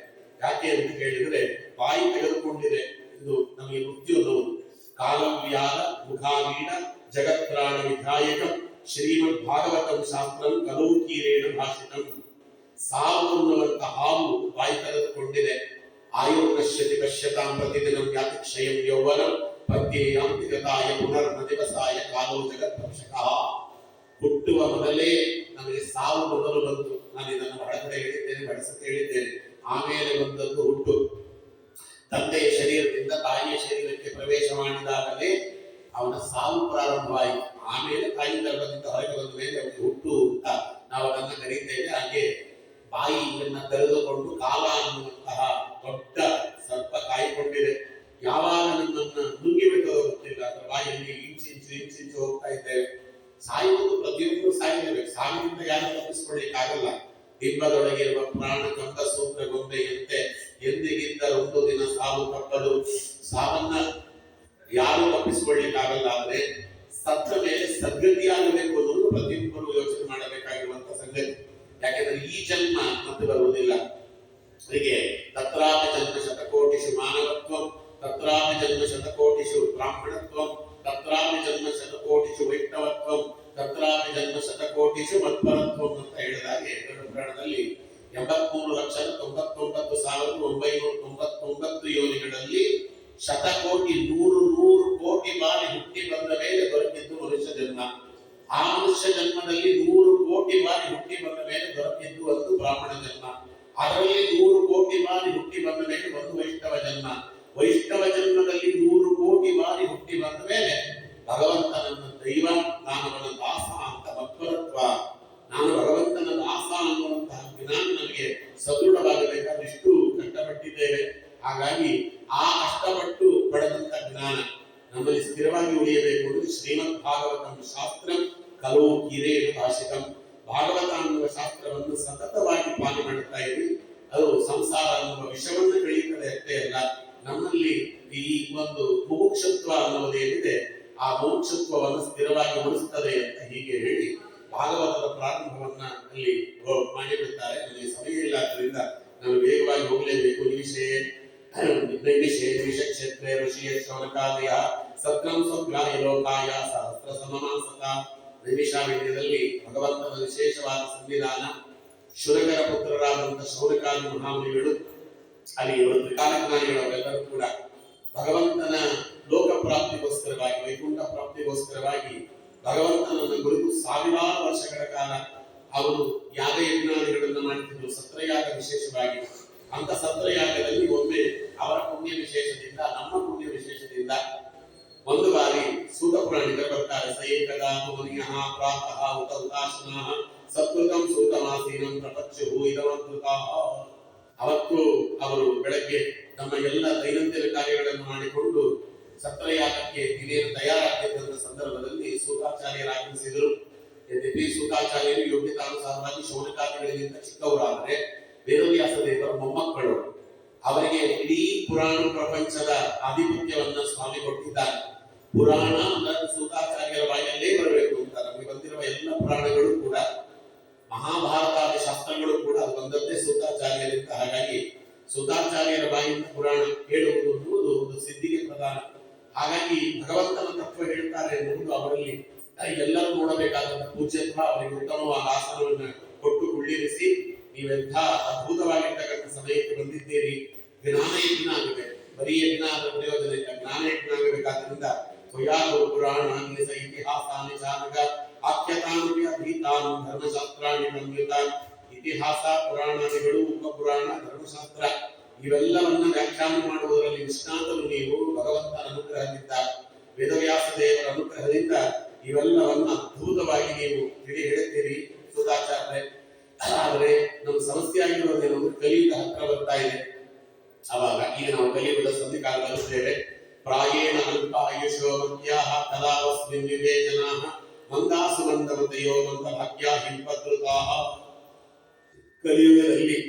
ಯಾಕೆ ಅಂತ ಕೇಳಿದ್ರೆ ಬಾಯಿ ತೆಗೆದುಕೊಂಡಿದೆ, ಇದು ನಮಗೆ ಮೃತ್ಯು ಅನ್ನೋದು. ಕಾಲವ್ಯಾಲ ಮುಖಾವೀಣ ಜಗತ್ರಾಣ ವಿಧಾಯಕ ಶ್ರೀಮದ್ ಭಾಗವತಂ ಶಾಸ್ತ್ರಂ ಕಲೌಕೀರೇಣ ಭಾಷಿತಂ. ಸಾವು ಅನ್ನುವಂತ ಹಾವು ಬಾಯಿ ತೆಗೆದುಕೊಂಡಿದೆ. ಆಯುರ್ನಶ್ಯತಿ ಪಶ್ಯತಾಂ ಪ್ರತಿದಿನಂ ಯಾತಿಕ್ಷಯಂ ಯೌವನಂ ಪದ್ಯೇಯಾಂತಿಗತಾಯ ಪುನರ್ನ ದಿವಸಾಯ ಕಾಲೋ ಜಗತ್ಪಕ್ಷಕಃ. ಹುಟ್ಟುವ ಮೊದಲೇ ನಮಗೆ ಸಾವು ಮೊದಲು ಬಂತು. ನಾನು ಇದನ್ನು ಬಹಳ ಕಡೆ ಹೇಳಿದ್ದೇನೆ, ಬಡಿಸುತ್ತೆ ಹೇಳಿದ್ದೇನೆ. ಆಮೇಲೆ ಬಂದದ್ದು ಹುಟ್ಟು. ತಂದೆಯ ಶರೀರದಿಂದ ತಾಯಿಯ ಶರೀರಕ್ಕೆ ಪ್ರವೇಶ ಮಾಡಿದಾಗಲೇ ಅವನ ಸಾವು ಪ್ರಾರಂಭವಾಯಿತು. ಆಮೇಲೆ ತಾಯಿ ಗರ್ಭದಿಂದ ಹೊರಗೆ ಬಂದ ಮೇಲೆ ಅವನಿಗೆ ಹುಟ್ಟು ಅಂತ ನಾವು ಅದನ್ನು ಕರೀತೇವೆ. ಹಾಗೆ ಬಾಯಿಯನ್ನ ತೆರೆದುಕೊಂಡು ಕಾಲ ಅನ್ನುವಂತಹ ದೊಡ್ಡ ಸರ್ಪ ಕಾಯಿಕೊಂಡಿದೆ. ಯಾವಾಗ ನಮ್ಮನ್ನ ನುಂಗಿಬಿಟ್ಟು ಗೊತ್ತಿಲ್ಲ, ಅದರ ಬಾಯಲ್ಲಿ ಇಂಚಿಂಚು ಹೋಗ್ತಾ ಇದ್ದೇವೆ. ಸಾಯುವುದು ಪ್ರತಿಯೊಬ್ಬರು ಸಾಯಲೇಬೇಕು. ಸಾವಿನಿಂದ ಯಾರು ತಪ್ಪಿಸಿಕೊಳ್ಳಿಕ್ಕಾಗಲ್ಲ. ಬಿಂಬದೊಳಗಿರುವ ಪ್ರಾಣ ಕಂದ ಸೂತ್ರ ಗೊಂಬೆಯಂತೆ ಎಂದಿಗಿದ್ದರೊಂದು ದಿನ ಸಾವು ತಪ್ಪದು. ಸಾವನ್ನ ಯಾರು ತಪ್ಪಿಸಿಕೊಳ್ಳಿಕ್ಕಾಗಲ್ಲ. ಆದ್ರೆ ಸತ್ತ ಮೇಲೆ ಸದ್ಗತಿಯಾಗಬೇಕು ಅನ್ನೋದು ಪ್ರತಿಯೊಬ್ಬರು ಯೋಚನೆ ಮಾಡಬೇಕಾಗಿರುವಂತ ಸಂಗತಿ. ಯಾಕೆಂದ್ರೆ ಈ ಜನ್ಮ ಮತ್ತೆ ಬರುವುದಿಲ್ಲ. ಹೀಗೆ ತತ್ರಾಪಿ ಜನ್ಮ ಶತಕೋಟಿಷು ಮಾನವತ್ವಂ, ತತ್ರಾಪಿ ಜನ್ಮ ಶತಕೋಟಿಷು ಬ್ರಾಹ್ಮಣತ್ವಂ, ತತ್ರಾಪಿ ಜನ್ಮ ಶತಕೋಟಿಷು ವೈಷ್ಣವತ್ವಂ, ತತ್ರಾಪಿ ಜನ್ಮ ಶತಕೋಟಿಷು ಮತ್ಪರತ್ವಂ ಅಂತ ಹೇಳಿದಾಗೆ ಪುರಾಣದಲ್ಲಿ 83,99,999 ಯೋನಿಗಳಲ್ಲಿ ಶತಕೋಟಿ 100 ಕೋಟಿ ಬಾರಿ ಹುಟ್ಟಿ ಬಂದ ಮೇಲೆ ದೊರಕಿದ್ದು ಮನುಷ್ಯ ಜನ್ಮ. ಆ ಮನುಷ್ಯ ಜನ್ಮದಲ್ಲಿ 100 ಕೋಟಿ ಬಾರಿ ಹುಟ್ಟಿ ಬಂದ ಮೇಲೆ ದೊರಕಿದ್ದು ಒಂದು ಬ್ರಾಹ್ಮಣ ಜನ್ಮ. ಅದರಲ್ಲಿ 100 ಕೋಟಿ ಬಾರಿ ಹುಟ್ಟಿ ಬಂದ ಮೇಲೆ ಒಂದು ವೈಷ್ಣವ ಜನ್ಮ. ವೈಷ್ಣವ ಜನ್ಮದಲ್ಲಿ 100 ಕೋಟಿ ಬಾರಿ ಹುಟ್ಟಿ ಬಂದ ಮೇಲೆ ಭಗವಂತನನ್ನ ದೈವ, ನಾನು ಅವನ ದಾಸ ಅಂತ ಮತ್ಪರತ್ವ, ನಾನು ಭಗವಂತನ ದಾಸ ಅನ್ನುವಂತಹ ಜ್ಞಾನ ನಮಗೆ ಸದೃಢವಾಗಬೇಕಾದ್ರೆ ಇಷ್ಟು ಕಷ್ಟಪಟ್ಟಿದ್ದೇವೆ. ಹಾಗಾಗಿ ಆ ಕಷ್ಟಪಟ್ಟು ಪಡೆದಂತ ಜ್ಞಾನ ನಮ್ಮಲ್ಲಿ ಸ್ಥಿರವಾಗಿ ಉಳಿಯಬೇಕು ಅಂದರೆ ಶ್ರೀಮದ್ ಭಾಗವತಂ ಶಾಸ್ತ್ರಂ ಕಲೌಕೀರೇಣ ಭಾಷಿತಂ. ಭಾಗವತ ಅನ್ನುವ ಶಾಸ್ತ್ರವನ್ನು ಸತತವಾಗಿ ಪಾಲನೆ ಮಾಡುತ್ತಾ ಇರಿ. ಅದು ಸಂಸಾರ ಅನ್ನುವ ವಿಷವನ್ನು ಕಳೆಯುತ್ತದೆ ಅಷ್ಟೇ ಅಲ್ಲ, ನಮ್ಮಲ್ಲಿ ಈ ಒಂದು ಮುಮುಕ್ಷತ್ವ ಅನ್ನುವುದೇನಿದೆ ಆ ಮುಮುಕ್ಷತ್ವವನ್ನು ಸ್ಥಿರವಾಗಿ ಉಳಿಸುತ್ತದೆ ಅಂತ ಹೀಗೆ ಹೇಳಿ ಭಾಗವತದ ಪ್ರಾರಂಭವನ್ನ ಅಲ್ಲಿ ಮಾಡಿಬಿಡ್ತಾರೆ. ನನಗೆ ಸಮಯ ಇಲ್ಲ, ಆದ್ದರಿಂದ ನಾನು ವೇಗವಾಗಿ ಹೋಗಲೇಬೇಕು. ಕ್ಷೇತ್ರೇ ಋಷಿಯ ಶ್ರವಣಕಾರ್ಯ ಸತ್ಯಂ ಸ್ವಗ್ರಾಹಿ ಲೋಕಾಯ ಸಹಸ್ರ ಸಮಮಾಸತ. ನೈಮಿಷಾರಣ್ಯದಲ್ಲಿ ಭಗವಂತನ ವಿಶೇಷವಾದ ಸಂವಿಧಾನ. ಶುನಕರ ಪುತ್ರರಾದಂತಹ ಶೌನಕಾದಿ ಮಹಾಮುನಿಗಳು, ಅಲ್ಲಿ ತ್ರಿಕಾಲಜ್ಞಾನಿಗಳವರೆಲ್ಲರೂ ಕೂಡ ಭಗವಂತನ ಲೋಕ ಪ್ರಾಪ್ತಿಗೋಸ್ಕರವಾಗಿ, ವೈಕುಂಠ ಪ್ರಾಪ್ತಿಗೋಸ್ಕರವಾಗಿ ಭಗವಂತನನ್ನು ಕುರಿತು ಸಾವಿರಾರು ವರ್ಷಗಳ ಕಾಲ ಅವರು ಯಾಗ ಯಜ್ಞಾದಿಗಳನ್ನು ಮಾಡುತ್ತಿದ್ದರು. ಸತ್ರಯಾಗ ವಿಶೇಷವಾಗಿ. ಅಂತ ಸತ್ರಯಾಗದಲ್ಲಿ ಒಮ್ಮೆ ಅವರ ಪುಣ್ಯ ವಿಶೇಷದಿಂದ, ನಮ್ಮ ಪುಣ್ಯ ವಿಶೇಷದಿಂದ ಒಂದು ಬಾರಿ ಸೂತ ಪುರಾಣಿಕರು ಬರ್ತಾರೆ. ಸೈಕದಾ ಮುನಿಯಃ ಪ್ರಾತಃ ಉತ ಉದಾಸನಃ ಸತ್ಕೃತಂ ಸೂತಮಾಸೀನಂ ಪ್ರಪಚ್ಯುಹು ಇದಮದ್ಭುತಃ. ಅವತ್ತು ಅವರು ಬೆಳಗ್ಗೆ ತಮ್ಮ ಎಲ್ಲ ದೈನಂದಿನ ಕಾರ್ಯಗಳನ್ನು ಮಾಡಿಕೊಂಡು ಸತ್ರಯಾಗಕ್ಕೆ ದಿನೇನು ತಯಾರಾಗಿದ್ದ ಸಂದರ್ಭದಲ್ಲಿ ಸೂತಾಚಾರ್ಯರು ಆಗಮಿಸಿದರು. ಯದ್ಯಪಿ ಸೂತಾಚಾರ್ಯರು ಯೋಗ್ಯತಾನುಸಾರವಾಗಿ ಶೌನಕಾದಿಗಳಿಗಿಂತ ಚಿಕ್ಕವರಾದರೆ ವೇದವ್ಯಾಸ ದೇವರ ಮೊಮ್ಮಕ್ಕಳು. ಅವರಿಗೆ ಇಡೀ ಪುರಾಣ ಪ್ರಪಂಚದ ಆಧಿಪತ್ಯವನ್ನ ಸ್ವಾಮಿ ಕೊಟ್ಟಿದ್ದಾರೆ. ಪುರಾಣ ಅಂದರೆ ಸೂತಾಚಾರ್ಯರ ಬಾಯಲ್ಲೇ ಬರಬೇಕು ಅಂತ. ನಮಗೆ ಬಂದಿರುವ ಎಲ್ಲ ಪುರಾಣಗಳು ಕೂಡ, ಮಹಾಭಾರತಾದಿ ಶಾಸ್ತ್ರಗಳು ಕೂಡ ಅದು ಬಂದದ್ದೇ ಸೂತಾಚಾರ್ಯರಿಂದ. ಹಾಗಾಗಿ ಸೂತಾಚಾರ್ಯರ ಬಾಯಿಂದ ಪುರಾಣ ಹೇಳುವುದು ಅನ್ನುವುದು ಒಂದು ಸಿದ್ಧಿಗೆ ಪ್ರಧಾನ. ಹಾಗಾಗಿ ಭಗವಂತನ ತತ್ವ ಹೇಳ್ತಾರೆ ಎನ್ನುವುದು ಅವರಲ್ಲಿ ಎಲ್ಲರೂ ನೋಡಬೇಕಾದಂತಹ ಪೂಜ್ಯತ್ವ. ಅವರಿಗೆ ಉತ್ತಮವಾದ ಆಸನವನ್ನು ಕೊಟ್ಟು ಕುಳ್ಳಿರಿಸಿ, ನೀವೆಂಥ ಅದ್ಭುತವಾಗಿರ್ತಕ್ಕಂಥ ಸಮಯಕ್ಕೆ ಬಂದಿದ್ದೀರಿ. ಜ್ಞಾನ ಯಜ್ಞ ಆಗಿದೆ. ಬರೀ ಯಜ್ಞ ಆದ ಪ್ರಯೋಜನ ಇಲ್ಲ, ಜ್ಞಾನ ಜ್ಞಾನೇಜ್ಞಾಗಬೇಕಾದ್ರಿಂದ ತ್ವಯಾ ಗುರು ಪುರಾಣಾನಿ ಸ ಇತಿಹಾಸಾನಿ ಚಾನಕ ಆಖ್ಯಾತಾನಿ ಅಧೀತಾನ್ ಧರ್ಮಶಾಸ್ತ್ರಾಣಿ ಸಂಯುತಾನ್. ಇತಿಹಾಸ ಪುರಾಣಾದಿಗಳು, ಉಪಪುರಾಣ, ಧರ್ಮಶಾಸ್ತ್ರ ಇವೆಲ್ಲವನ್ನ ವ್ಯಾಖ್ಯಾನ ಮಾಡುವುದರಲ್ಲಿ ನಿಷ್ಣಾತರು ನೀವು. ಭಗವಂತನ ಅನುಗ್ರಹದಿಂದ, ವೇದವ್ಯಾಸ ದೇವರ ಅನುಗ್ರಹದಿಂದ ಇವೆಲ್ಲವನ್ನ ಅದ್ಭುತವಾಗಿ ನೀವು ತಿಳಿ ಹೇಳುತ್ತೀರಿ ಸುಧಾಚಾರ್ಯ. ಆದರೆ ನಮ್ಮ ಸಮಸ್ಯೆ ಆಗಿರೋದೇನು, ಕಲಿಯುಗ ಹತ್ರ ಬರ್ತಾ ಇದೆ. ಅವಾಗ ಈಗ ನಾವು ಕಲಿಯುಗದ ಸಂಧಿಕಾಲ ಬರುತ್ತೇವೆ. ಪ್ರಾಯೇಣ ಅಲ್ಪ ಆಯುಷೋ ಮಧ್ಯಾಹ ಕಲಾವಸ್ಮಿನ್ ವಿವೇಚನಾಃ ಮಂದಾಸು ಮಂದಮತಯೋ ಮಂದ ಭಾಗ್ಯ ಹಿಂಪದ್ರುತಾಃ. ಕಲಿಯುಗದಲ್ಲಿ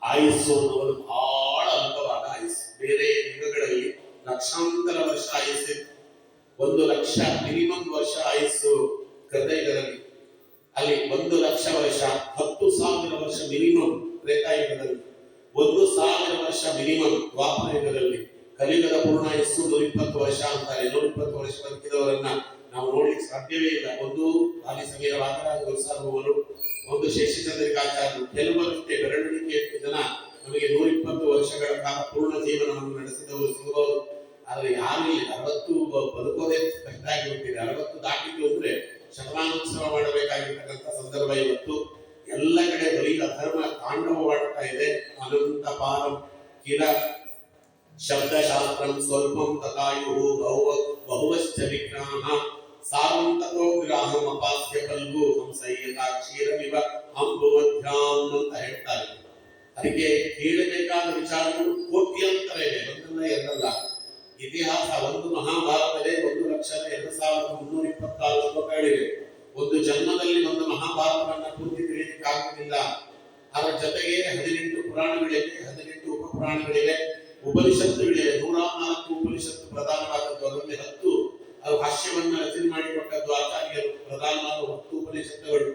ಆಯುಸ್ಸು ಅನ್ನೋದು ಬಹಳ ಅಲ್ಪವಾದ ಆಯುಸ್ಸು. ಬೇರೆ ಯುಗಗಳಲ್ಲಿ ಲಕ್ಷಾಂತರ ವರ್ಷ ಆಯುಸ್ಸು, 1,00,000 ಮಿನಿಮಮ್ ವರ್ಷ ಆಯುಸ್ಸು ಕೃತಯುಗದಲ್ಲಿ. ಅಲ್ಲಿ 1,00,000 ವರ್ಷ, 10,000 ವರ್ಷ ಮಿನಿಮಮ್ ತ್ರೇತಾಯುಗದಲ್ಲಿ, 1,000 ವರ್ಷ ಮಿನಿಮಮ್ ದ್ವಾಪರ ಯುಗದಲ್ಲಿ. ಕಲಿಯುಗದ ಪೂರ್ಣಾಯುಸ್ಸು 120 ವರ್ಷ ಅಂತಾರೆ. 120 ವರ್ಷ ಬದುಕಿದವರನ್ನ ನಾವು ನೋಡ್ಲಿಕ್ಕೆ ಸಾಧ್ಯವೇ ಇಲ್ಲ. ಒಂದು ಆದಿ ಸಮೀರ ವಾದರಾಜ ಸಾರ್ವಭೌಮರು, ಒಂದು ಶೇಷಚಂದ್ರಿಕಾಚಾರ್ಯರು, ಕೆಲವರಷ್ಟೇ ಬೆರಳಿಕೆಯಷ್ಟು ಜನ ನಮಗೆ 120 ವರ್ಷಗಳ ಕಾಲ ಪೂರ್ಣ ಜೀವನವನ್ನು ನಡೆಸಿದವರು ಸಿಗಬಹುದು. ಆದರೆ ಯಾರು ಇಲ್ಲಿ 60 ಬದುಕೋದೇ ಕಷ್ಟ ಆಗಿಬಿಟ್ಟಿದೆ. 60 ದಾಟಿತು ಅಂದ್ರೆ ಶತಮಾನೋತ್ಸವ ಮಾಡಬೇಕಾಗಿರ್ತಕ್ಕಂಥ ಸಂದರ್ಭ ಇವತ್ತು. ಎಲ್ಲ ಕಡೆ ಬರೀ ಅಧರ್ಮ ತಾಂಡವವಾಡ್ತಾ ಇದೆ. ಅನಂತ ಪಾರಂ ಕಿಲ ಶಬ್ದಶಾಸ್ತ್ರಂ ಸ್ವಲ್ಪಂ ತಥಾಯು ಬಹುವಶ್ಚ ವಿಗ್ರಹ ಸಾವಂತಕೋ ಗ್ರಾಹಂ ಅಪಾಸ್ಯ ಕಲ್ಗು ಹಂಸಯ್ಯತಾ ಕ್ಷೀರಮಿವ ಅಂಬುಮಧ್ಯಾಂ ಅಂತ ಹೇಳ್ತಾರೆ. ಅದಕ್ಕೆ ಕೇಳಬೇಕಾದ ವಿಚಾರಗಳು ಕೋಟ್ಯಂತರ ಇದೆ, ಒಂದಲ್ಲ ಎರಡಲ್ಲ. ಇತಿಹಾಸ ಒಂದು ಮಹಾಭಾರತವೇ 1,02,326 ಶ್ಲೋಕಗಳಿವೆ. ಒಂದು ಜನ್ಮದಲ್ಲಿ ಒಂದು ಮಹಾಭಾರತವನ್ನ ಪೂರ್ತಿ ತಿಳಿಯಲಿಕ್ಕಾಗುವುದಿಲ್ಲ. ಅದರ ಜೊತೆಗೆ 18 ಪುರಾಣಗಳಿವೆ, 18 ಉಪಪುರಾಣಗಳಿವೆ, ಉಪನಿಷತ್ತುಗಳಿವೆ. 104 ಉಪನಿಷತ್ತು ಪ್ರಧಾನವಾದದ್ದು. ಅದರಲ್ಲಿ 10 ಅದು ಭಾಷ್ಯವನ್ನ ರಚನೆ ಮಾಡಿಕೊಟ್ಟದ್ದು ಆಚಾರ್ಯರು. ಪ್ರಧಾನವಾದ 10 ಉಪನಿಷತ್ತುಗಳು.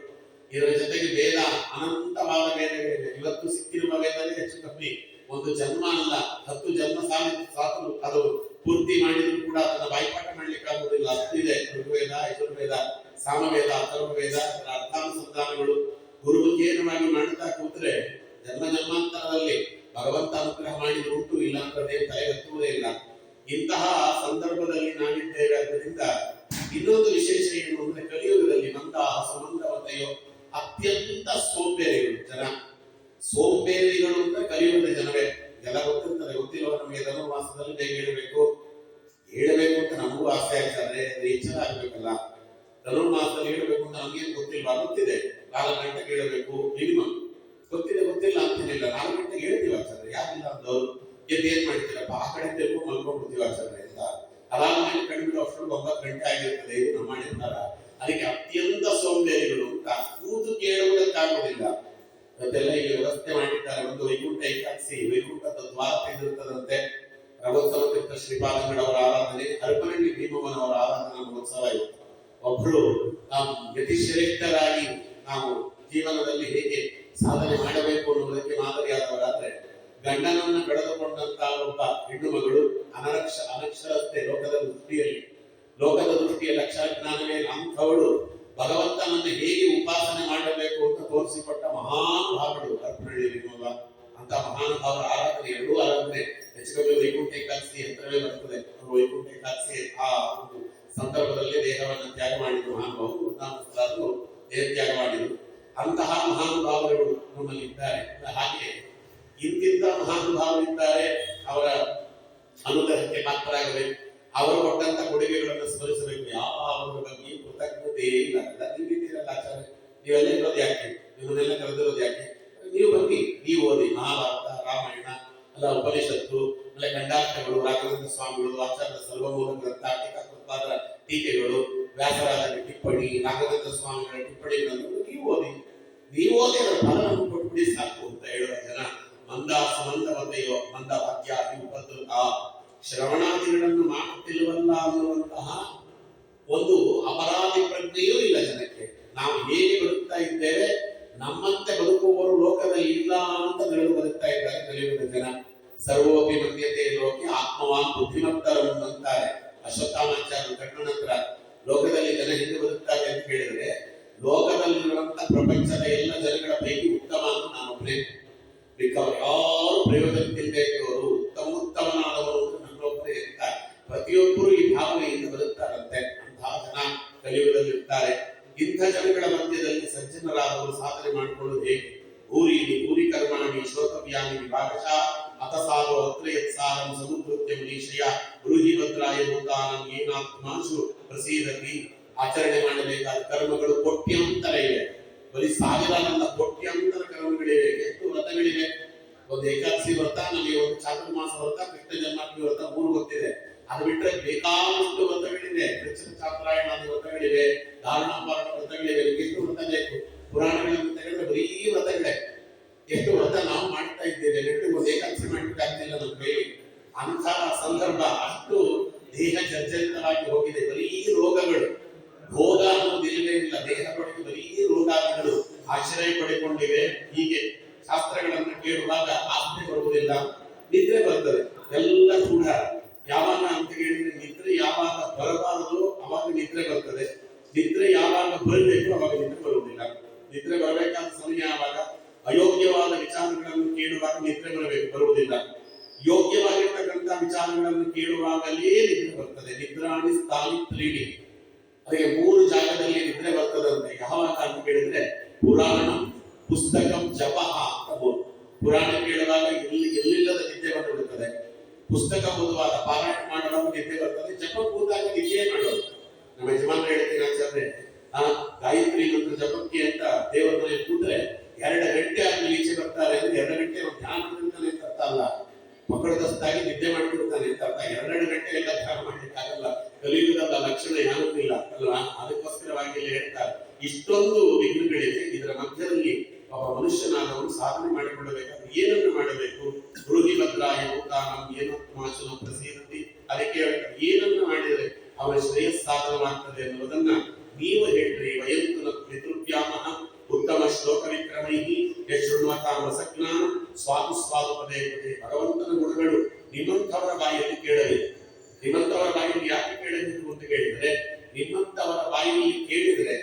ಇದರ ಜೊತೆಗೆ ವೇದ, ಅನಂತವಾದ ವೇದಗಳಿವೆ. ಇವತ್ತು ಸಿಕ್ಕಿರುವ ವೇದನೇ ಹೆಚ್ಚು ಕಮ್ಮಿ, ಒಂದು ಜನ್ಮ ಅಲ್ಲ, 10 ಜನ್ಮ ಸಾಕು ಅದು ಪೂರ್ತಿ ಮಾಡಿದ್ರು ಕೂಡ ಅದನ್ನ ಬಾಯ್ಪಾಠ ಮಾಡ್ಲಿಕ್ಕೆ ಆಗುವುದಿಲ್ಲ. ಅಷ್ಟಿದೆ. ಋಗ್ವೇದ, ಯಜುರ್ವೇದ, ಸಾಮವೇದ, ಅಥರ್ವವೇದ, ಅದರ ಅರ್ಥಾನುಸಂಧಾನಗಳು ಗುರುಮುಖೇನವಾಗಿ ಮಾಡುತ್ತಾ ಕೂತ್ರೆ ಜನ್ಮ ಜನ್ಮಾಂತರದಲ್ಲಿ ಭಗವಂತ ಅನುಗ್ರಹ ಮಾಡಿದ್ರು ಉಂಟು, ಇಲ್ಲ ಅಂದ್ರೆ ತಲೆ ಹತ್ತುವುದೇ ಇಲ್ಲ. ಇಂತಹ ಸಂದರ್ಭದಲ್ಲಿ ನಾವಿದ್ದೇವೆ. ಆದ್ದರಿಂದ ಇನ್ನೊಂದು ವಿಶೇಷ ಏನು ಅಂದ್ರೆ, ಕಲಿಯುಗದಲ್ಲಿ ಮಂದಾಹ ಸುಮಂದವತೆಯೋ ಅತ್ಯಂತ ಸೋಂಬೇರಿಗಳು ಜನ. ಸೋಂಬೇರಿಗಳು ಅಂದ್ರೆ ಕಲಿಯುಗದ ಜನವೇ. ಎಲ್ಲ ಗೊತ್ತಿರ್ತದೆ, ಗೊತ್ತಿಲ್ಲವ ನಮಗೆ ಧನುರ್ಮಾಸದಲ್ಲಿ ಬೇಗ ಹೇಳಬೇಕು ಅಂತ ನಮಗೂ ಆಸೆ ಆಗ್ತದೆ. ಎಚ್ಚರ ಆಗ್ಬೇಕಲ್ಲ. ಧನುರ್ಮಾಸದಲ್ಲಿ ಹೇಳಬೇಕು ಅಂತ ನಮಗೇನು ಗೊತ್ತಿಲ್ವಾ? ಗೊತ್ತಿದೆ, 4 ಗಂಟೆಗೆ ಹೇಳಬೇಕು ಮಿನಿಮಮ್. ಗೊತ್ತಿಲ್ಲ ಅಂತೇನಿಲ್ಲ, 4 ಗಂಟೆಗೆ ಹೇಳ್ತೀವಿ ಆಚಾರ್ಯ. ಯಾರಿಲ್ಲ ಅಂದವರು ಎದ್ದು ಏನ್ ಮಾಡ್ತೀರಪ್ಪ, ಆ ಕಡೆ ತಿಳ್ಕೊಂಡು ಮಲ್ಕೊಂಡ್ಬಿಡ್ತೀವಿ ಆಚಾರ್ಯ ಅಂತ. ಅದಾದ್ಮೇಲೆ ಕಡಿಮೆ ಅಷ್ಟೊಂದು 9 ಗಂಟೆ ಆಗಿರ್ತದೆ. ಇದು ನಮ್ಮ ನಿರ್ಧಾರ. ಅದಕ್ಕೆ ಅತ್ಯಂತ ಸೋಂಬೇರಿಗಳು ಅಂತ ಕೂತು ಕೇಳುವುದಕ್ಕಾಗುವುದಿಲ್ಲ. ಅದೆಲ್ಲ ಈಗ ವ್ಯವಸ್ಥೆ ಮಾಡಿದ್ದಾರೆ. ಒಂದು ವೈಕುಂಠ ಏಕಾದಶಿ, ವೈಕುಂಠದ ದ್ವಾರ ತೆಗೆದಿರ್ತದಂತೆ. ರಘೋತ್ತಮ ತೀರ್ಥ ಶ್ರೀಪಾದಂಗಳವರ ಆರಾಧನೆ, ಹರಪನಹಳ್ಳಿ ಭೀಮಮ್ಮನವರ ಆರಾಧನಾ ಮಹೋತ್ಸವ ಇತ್ತು. ಒಬ್ರು ನಾವು ಯತಿಶ್ರೇಷ್ಠರಾಗಿ ನಾವು ಜೀವನದಲ್ಲಿ ಹೇಗೆ ಸಾಧನೆ ಮಾಡಬೇಕು ಅನ್ನೋದಕ್ಕೆ ಮಾದರಿಯಾದವರಾದ್ರೆ, ಗಂಡನನ್ನ ಕಳೆದುಕೊಂಡಂತ ಒಬ್ಬ ಹೆಣ್ಣು ಮಗಳು ಅನಕ್ಷರಸ್ಥೆ ಲೋಕದ ದೃಷ್ಟಿಯಲ್ಲಿ ಅಕ್ಷರಜ್ಞಾನವೇ ಅಂಥವಳು ಭಗವಂತನನ್ನು ಹೇಗೆ ಉಪಾಸನೆ ಮಾಡಬೇಕು ಅಂತ ತೋರಿಸಿಕೊಟ್ಟ ಮಹಾನುಭಾವಗಳು ಹರಪನಹಳ್ಳಿ ಭೀಮವ್ವ ಅಂತ ಮಹಾನುಭಾವರ ಆರಾಧನೆ. 2 ಆರಾಧನೆ ಹೆಚ್ಚು ಕಮ್ಮಿ ವೈಕುಂಠ ಏಕಾದಶಿ ಹತ್ರವೇ ಬರ್ತದೆ. ವೈಕುಂಠ ಏಕಾದಶಿ ಆ ಒಂದು ಸಂದರ್ಭದಲ್ಲಿ ದೇಹವನ್ನು ತ್ಯಾಗ ಮಾಡಿದ್ರು ಮಹಾನುಭಾವರು. ದೇಹ ತ್ಯಾಗ ಮಾಡಿದ್ರು. ಅಂತಹ ಮಹಾನುಭಾವರುಗಳು ನಮ್ಮಲ್ಲಿ ಇದ್ದಾರೆ. ಹಾಗೆ ಇಂತಿಂತ ಮಹಾನುಭಾವರಿದ್ದಾರೆ. ಅವರ ಅನುಗ್ರಹಕ್ಕೆ ಪಾತ್ರರಾಗಬೇಕು. ಅವರು ಕೊಟ್ಟಂತ ಕೊಡುಗೆಗಳನ್ನು ಸ್ಮರಿಸಬೇಕು. ಯಾವರ ಬಗ್ಗೆ ಕೃತಜ್ಞತೆ ಇಲ್ಲ. ನೀವಿದ್ದೀರಲ್ಲ ಆಚಾರ್ಯ, ನೀವೆಲ್ಲ ಇರೋದು ಯಾಕೆ? ನಿಮ್ಮನ್ನೆಲ್ಲ ಕರೆದಿರೋದು ಯಾಕೆ? ನೀವು ಬನ್ನಿ, ನೀವು ಓದಿ ಮಹಾಭಾರತ, ರಾಮಾಯಣ, ಅಲ್ಲ ಉಪನಿಷತ್ತು, ಅಲ್ಲ ಖಂಡಾರ್ಥಗಳು, ರಾಘವೇಂದ್ರ ಸ್ವಾಮಿಗಳು, ಆಚಾರ್ಯ ಸರ್ವಮೂಲ ಗ್ರಂಥ, ಟೀಕಾಕೃತ್ಪಾದರ ಟೀಕೆಗಳು, ವ್ಯಾಸರಾಜರ ಟಿಪ್ಪಣಿ, ರಾಘವೇಂದ್ರ ಸ್ವಾಮಿಗಳ ಟಿಪ್ಪಣಿಗಳನ್ನು ನೀವು ಓದಿ ಅದರ ಫಲ ನಮ್ಗೆ ಕೊಟ್ಬಿಡಿ ಸಾಕು ಅಂತ ಹೇಳುವ ಜನ. ಮಂದವತೆಯೋ ಮಂದ ವಾಕ್ಯ ಉಪದ್ರುತ ಶ್ರವಣಾದಿಗಳನ್ನು ಮಾಡುತ್ತಿಲ್ಲವಲ್ಲ ಅನ್ನುವಂತಹ ಒಂದು ಅಪರಾಧಿ ಪ್ರಜ್ಞೆಯೂ ಇಲ್ಲ ಜನಕ್ಕೆ. ನಾವು ಹೇಗೆ ಬದುಕ್ತಾ ಇದ್ದೇವೆ, ನಮ್ಮಂತೆ ಬದುಕುವವರು ಲೋಕದಲ್ಲಿ ಇಲ್ಲ ಅಂತ ನಡೆದು ಬದುಕ್ತಾ ಇದ್ದಾರೆ ಕಲಿಯುಗದ ಜನ. ಸರ್ವೋಪಿ ಮನ್ಯತೆ ಲೋಕಿ ಆತ್ಮವಾನ್ ಬುದ್ಧಿಮತ್ತರು ಅಂತಾರೆ ಅಶ್ವತ್ಥಾಮಾಚಾರ್ಯ ಕಣ್ಣನ ಹತ್ರ. ಲೋಕದಲ್ಲಿ ಜನ ಹಿಂದೆ ಬದುಕ್ತಾರೆ ಅಂತ ಹೇಳಿದ್ರೆ, ಲೋಕದಲ್ಲಿರುವಂತ ಪ್ರಪಂಚದ ಎಲ್ಲ ಜನಗಳ ಪೈಕಿ ಉತ್ತಮ ಅಂತ ನಾನೊಬ್ಬನೇ. ಯಾರು ಪ್ರಯೋಜನಕ್ಕಿಂತ ಇದ್ದವರು ಉತ್ತಮನಾದವರು ನನ್ನೊಬ್ಬರೇ ಅಂತ ಪ್ರತಿಯೊಬ್ಬರು ಈ ಭಾವನೆಯಿಂದ ಬದುಕ್ತಾರಂತೆ. ಅಂತಹ ಜನ ಕಲಿಯುಗದಲ್ಲಿ ಇರ್ತಾರೆ. ಇಂಥ ಜನಗಳ ಮಧ್ಯದಲ್ಲಿ ಸಜ್ಜನರಾದವರು ಸಾಧನೆ ಮಾಡಿಕೊಳ್ಳೋದು ಹೇಗೆ? ಭೂರೀನಿ ಭೂರಿ ಕರ್ಮಾಣಿ ಶ್ರೋತವ್ಯಾನಿ ವಿಭಾಗಶಃ ಅತಸಾರೋ ಅತ್ರ ಯತ್ಸಾರಂ ಸಮುದ್ರತ್ಯ ಮನೀಷಯ ಗೃಹಿ ಭದ್ರಾಯ ಭೂತಾನಂ ಏನಾತ್ಮಾಂಶು ಪ್ರಸೀದತಿ. ಆಚರಣೆ ಮಾಡಬೇಕಾದ ಕರ್ಮಗಳು ಕೋಟ್ಯಾಂತರ ಇವೆ. ಬರೀ ಸಾವಿರಾರಲ್ಲ, ಕೋಟ್ಯಾಂತರ ಕರ್ಮಗಳಿವೆ. ಎಷ್ಟು ವ್ರತಗಳಿವೆ? ಒಂದು ಏಕಾದಶಿ ವ್ರತ, ನಮಗೆ ಒಂದು ಚಾತುರ್ಮಾಸ ವ್ರತ, ಕೃಷ್ಣ ಜನ್ಮಾಷ್ಟಮಿ ವ್ರತ 3 ಗೊತ್ತಿದೆ. ಅದು ಬಿಟ್ಟರೆ ಬೇಕಾದಷ್ಟು ವ್ರತಗಳಿವೆ. ಕೃಷ್ಣ ಚಾತುರಾಯಣಾದಿ ವ್ರತಗಳಿವೆ, ಧಾರಣಾಪಾರಣ ವ್ರತಗಳಿವೆ. ಎಷ್ಟು ವ್ರತ ಬೇಕು? ಪುರಾಣಗಳನ್ನು ತೆಗೆದ್ರೆ ಬರೀ ವ್ರತಗಳೇ. ಎಷ್ಟು ವ್ರತ ನಾವು ಮಾಡ್ತಾ ಇದ್ದೇವೆ. ನೆಟ್ಟು ಒಂದು ಏಕಾದಶಿ ಮಾಡ್ಲಿಕ್ಕೆ ಆಗ್ತಿಲ್ಲ ನಮ್ಮ ಕೈಲಿ. ಅಂತಹ ಸಂದರ್ಭ, ಅಷ್ಟು ದೇಹ ಜರ್ಜರಿತವಾಗಿ ಹೋಗಿದೆ. ಬರೀ ರೋಗಗಳು, ಭೋಗ ಅನ್ನೋದು ಇಲ್ಲವೇ ಇಲ್ಲ. ದೇಹದೊಳಗೆ ಬರೀ ರೋಗಾದಿಗಳು ಆಶ್ರಯ ಪಡೆಕೊಂಡಿವೆ. ಹೀಗೆ ಶಾಸ್ತ್ರಗಳನ್ನು ಕೇಳುವಾಗ ಆಸ್ತಿ ಬರುವುದಿಲ್ಲ, ನಿದ್ರೆ ಬರ್ತದೆ. ಎಲ್ಲ ಕೂಡ ಯಾವಾಗ ಅಂತ ಹೇಳಿದ್ರೆ, ನಿದ್ರೆ ಯಾವಾಗ ಬರಬಾರದು ಅವಾಗ ನಿದ್ರೆ ಬರ್ತದೆ. ನಿದ್ರೆ ಯಾವಾಗ ಬರಬೇಕು ಅವಾಗ ನಿದ್ರೆ ಬರುವುದಿಲ್ಲ. ನಿದ್ರೆ ಬರಬೇಕಾದ ಸಮಯ ಯಾವಾಗ? ಅಯೋಗ್ಯವಾದ ವಿಚಾರಗಳನ್ನು ಕೇಳುವಾಗ ನಿದ್ರೆ ಬರುವುದಿಲ್ಲ. ಯೋಗ್ಯವಾಗಿರ್ತಕ್ಕಂಥ ವಿಚಾರಗಳನ್ನು ಕೇಳುವಾಗಲೇ ನಿದ್ರೆ ಬರ್ತದೆ. ನಿದ್ರಾಣಿ ಸ್ಥಾನಿ ತ್ರೀಡಿ, ಅದಕ್ಕೆ 3 ಜಾಗದಲ್ಲಿ ನಿದ್ರೆ ಬರ್ತದಂತೆ. ಯಾವಾಗ ಅಂತ ಕೇಳಿದ್ರೆ, ಪುರಾಣ, ಪುಸ್ತಕಂ, ಜಪ ಅಂತ. ಪುರಾಣ ಕೇಳುವಾಗ ಎಲ್ಲಿಲ್ಲದ ನಿದ್ದೆ ಬಂದುಬಿಡುತ್ತದೆ. ಪುಸ್ತಕ ಓದುವಾಗ, ಪಾರಾಯಣ ಮಾಡುವಾಗ ನಿದ್ದೆ ಬರ್ತದೆ. ಜಪ ಕೂತಾಗ ನಿದ್ದೆ ಮಾಡೋದು. ನಮ್ಮ ಯಜಮಾನರು ಹೇಳ್ತೀನಿ ಆಚಾರ್ಯ, ಗಾಯತ್ರಿ ಮಂತ್ರ ಜಪಕ್ಕೆ ಅಂತ ದೇವರ ಮನೆ ಕೂತ್ರೆ 2 ಗಂಟೆ ಆದ್ಮೇಲೆ ಈಚೆ ಬರ್ತಾರೆ ಅಂದ್ರೆ 2 ಗಂಟೆ ಧ್ಯಾನ ಮಾಡ್ತಾನೆ ಅಂತ ಅರ್ಥ ಅಲ್ಲ. ಮಕ್ಕಳದಷ್ಟಾಗಿ ನಿದ್ದೆ ಮಾಡ್ತಿರ್ತಾನೆ ಅಂತ ಅರ್ಥ. 2 ಗಂಟೆ ಎಲ್ಲ ಧ್ಯಾನ ಮಾಡ್ಲಿಕ್ಕೆ ಆಗಲ್ಲ. ಕಲಿಯುಗದ ಲಕ್ಷಣ ಯಾರೂ ಇಲ್ಲ ಅಲ್ವಾ? ಅದಕ್ಕೋಸ್ಕರವಾಗಿ ಹೇಳ್ತಾರೆ. ಇಷ್ಟೊಂದು ವಿಘ್ನಗಳಿದೆ. ಇದರ ಮಧ್ಯದಲ್ಲಿ ಒಬ್ಬ ಮನುಷ್ಯನಾದವನು ಸಾಧನೆ ಮಾಡಿಕೊಳ್ಳಬೇಕಾದ್ರೆ ಏನನ್ನು ಮಾಡಬೇಕು? ಗೃಹಿ ಭದ್ರಾಯ ಭೂತಾನಂ ಏನಾತ್ಮಾಂಶು ಪ್ರಸೀದತಿ. ಅದಕ್ಕೆ ಏನನ್ನು ಮಾಡಿದರೆ ಅವನ ಶ್ರೇಯಸ್ ಸಾಧನವಾಗ್ತದೆ ಅನ್ನೋದನ್ನ ನೀವು ಹೇಳ್ರಿ. ವಯಂತು ಪಿತೃಭ್ಯಾಮಃ ಉತ್ತಮ ಶ್ಲೋಕ ವಿಕ್ರಮೈಹಿ ಯಶೃಣ್ವತಾಂ ರಸಜ್ಞಾನ ಸ್ವಾದು ಸ್ವಾದು ಪದೇ ಪದೇ. ಭಗವಂತನ ಗುಣಗಳು ನಿಮ್ಮಂಥವರ ಬಾಯಲ್ಲಿ ಕೇಳಬೇಕು. ನಿಮ್ಮಂಥವರ ಬಾಯಲ್ಲಿ ಯಾಕೆ ಕೇಳಬೇಕು ಅಂತ ಕೇಳಿದರೆ, ನಿಮ್ಮಂಥವರ ಬಾಯಲ್ಲಿ ಕೇಳಿದರೆ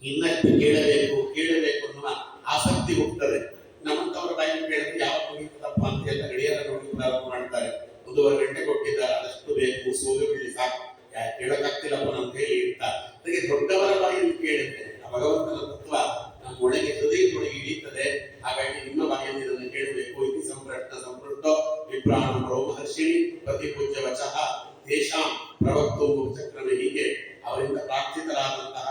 ಇನ್ನಷ್ಟು ಕೇಳಬೇಕು ಅನ್ನುವ ಆಸಕ್ತಿ ಹೋಗ್ತದೆ. ನಮ್ಮಂಥವರ ಬಾಯಲ್ಲಿ ಕೇಳಿದ್ರೆ ಯಾವಾಗ ಮುಗಿತಪ್ಪ ಅಂತ ಎಲ್ಲ ಗಡಿಯಾರ ನೋಡಿ ಪ್ರಾರಂಭ ಮಾಡ್ತಾರೆ. 1.5 ಗಂಟೆ ಕೊಟ್ಟಿದ್ದಾರೆ, ಅದಷ್ಟು ಬೇಕು, ಸೋಲು ಬಿಡಿ ಸಾಕು, ಕೇಳಕ್ಕಾಗ್ತಿಲ್ಲಪ್ಪ ಅಂತ ಹೇಳಿ ಇರ್ತಾರೆ. ಅದಕ್ಕೆ ದೊಡ್ಡವರ ಬಾಯಲ್ಲಿ ಕೇಳಿದ್ರೆ ಭಗವಂತನ ತತ್ವ ನಮ್ಮ ಒಳಗೆ, ಹೃದಯದೊಳಗೆ ಇಳಿಯುತ್ತದೆ. ಹಾಗಾಗಿ ನಿಮ್ಮ ಬಾಯಲ್ಲಿ ಇದನ್ನು ಕೇಳಬೇಕು. ಇತಿ ಸಂಪೃಷ್ಟೋ ವಿಪ್ರಾಣ ಮಹರ್ಷಿಣಿ ಪ್ರತಿಪೂಜ್ಯ ವಚಃ ತೇಷಾಂ ಪ್ರವಕ್ತು ಮುಖ್ಯಕ್ರಮೆ. ಹೀಗೆ ಅವರಿಂದ ಪ್ರಾರ್ಥಿತರಾದಂತಹ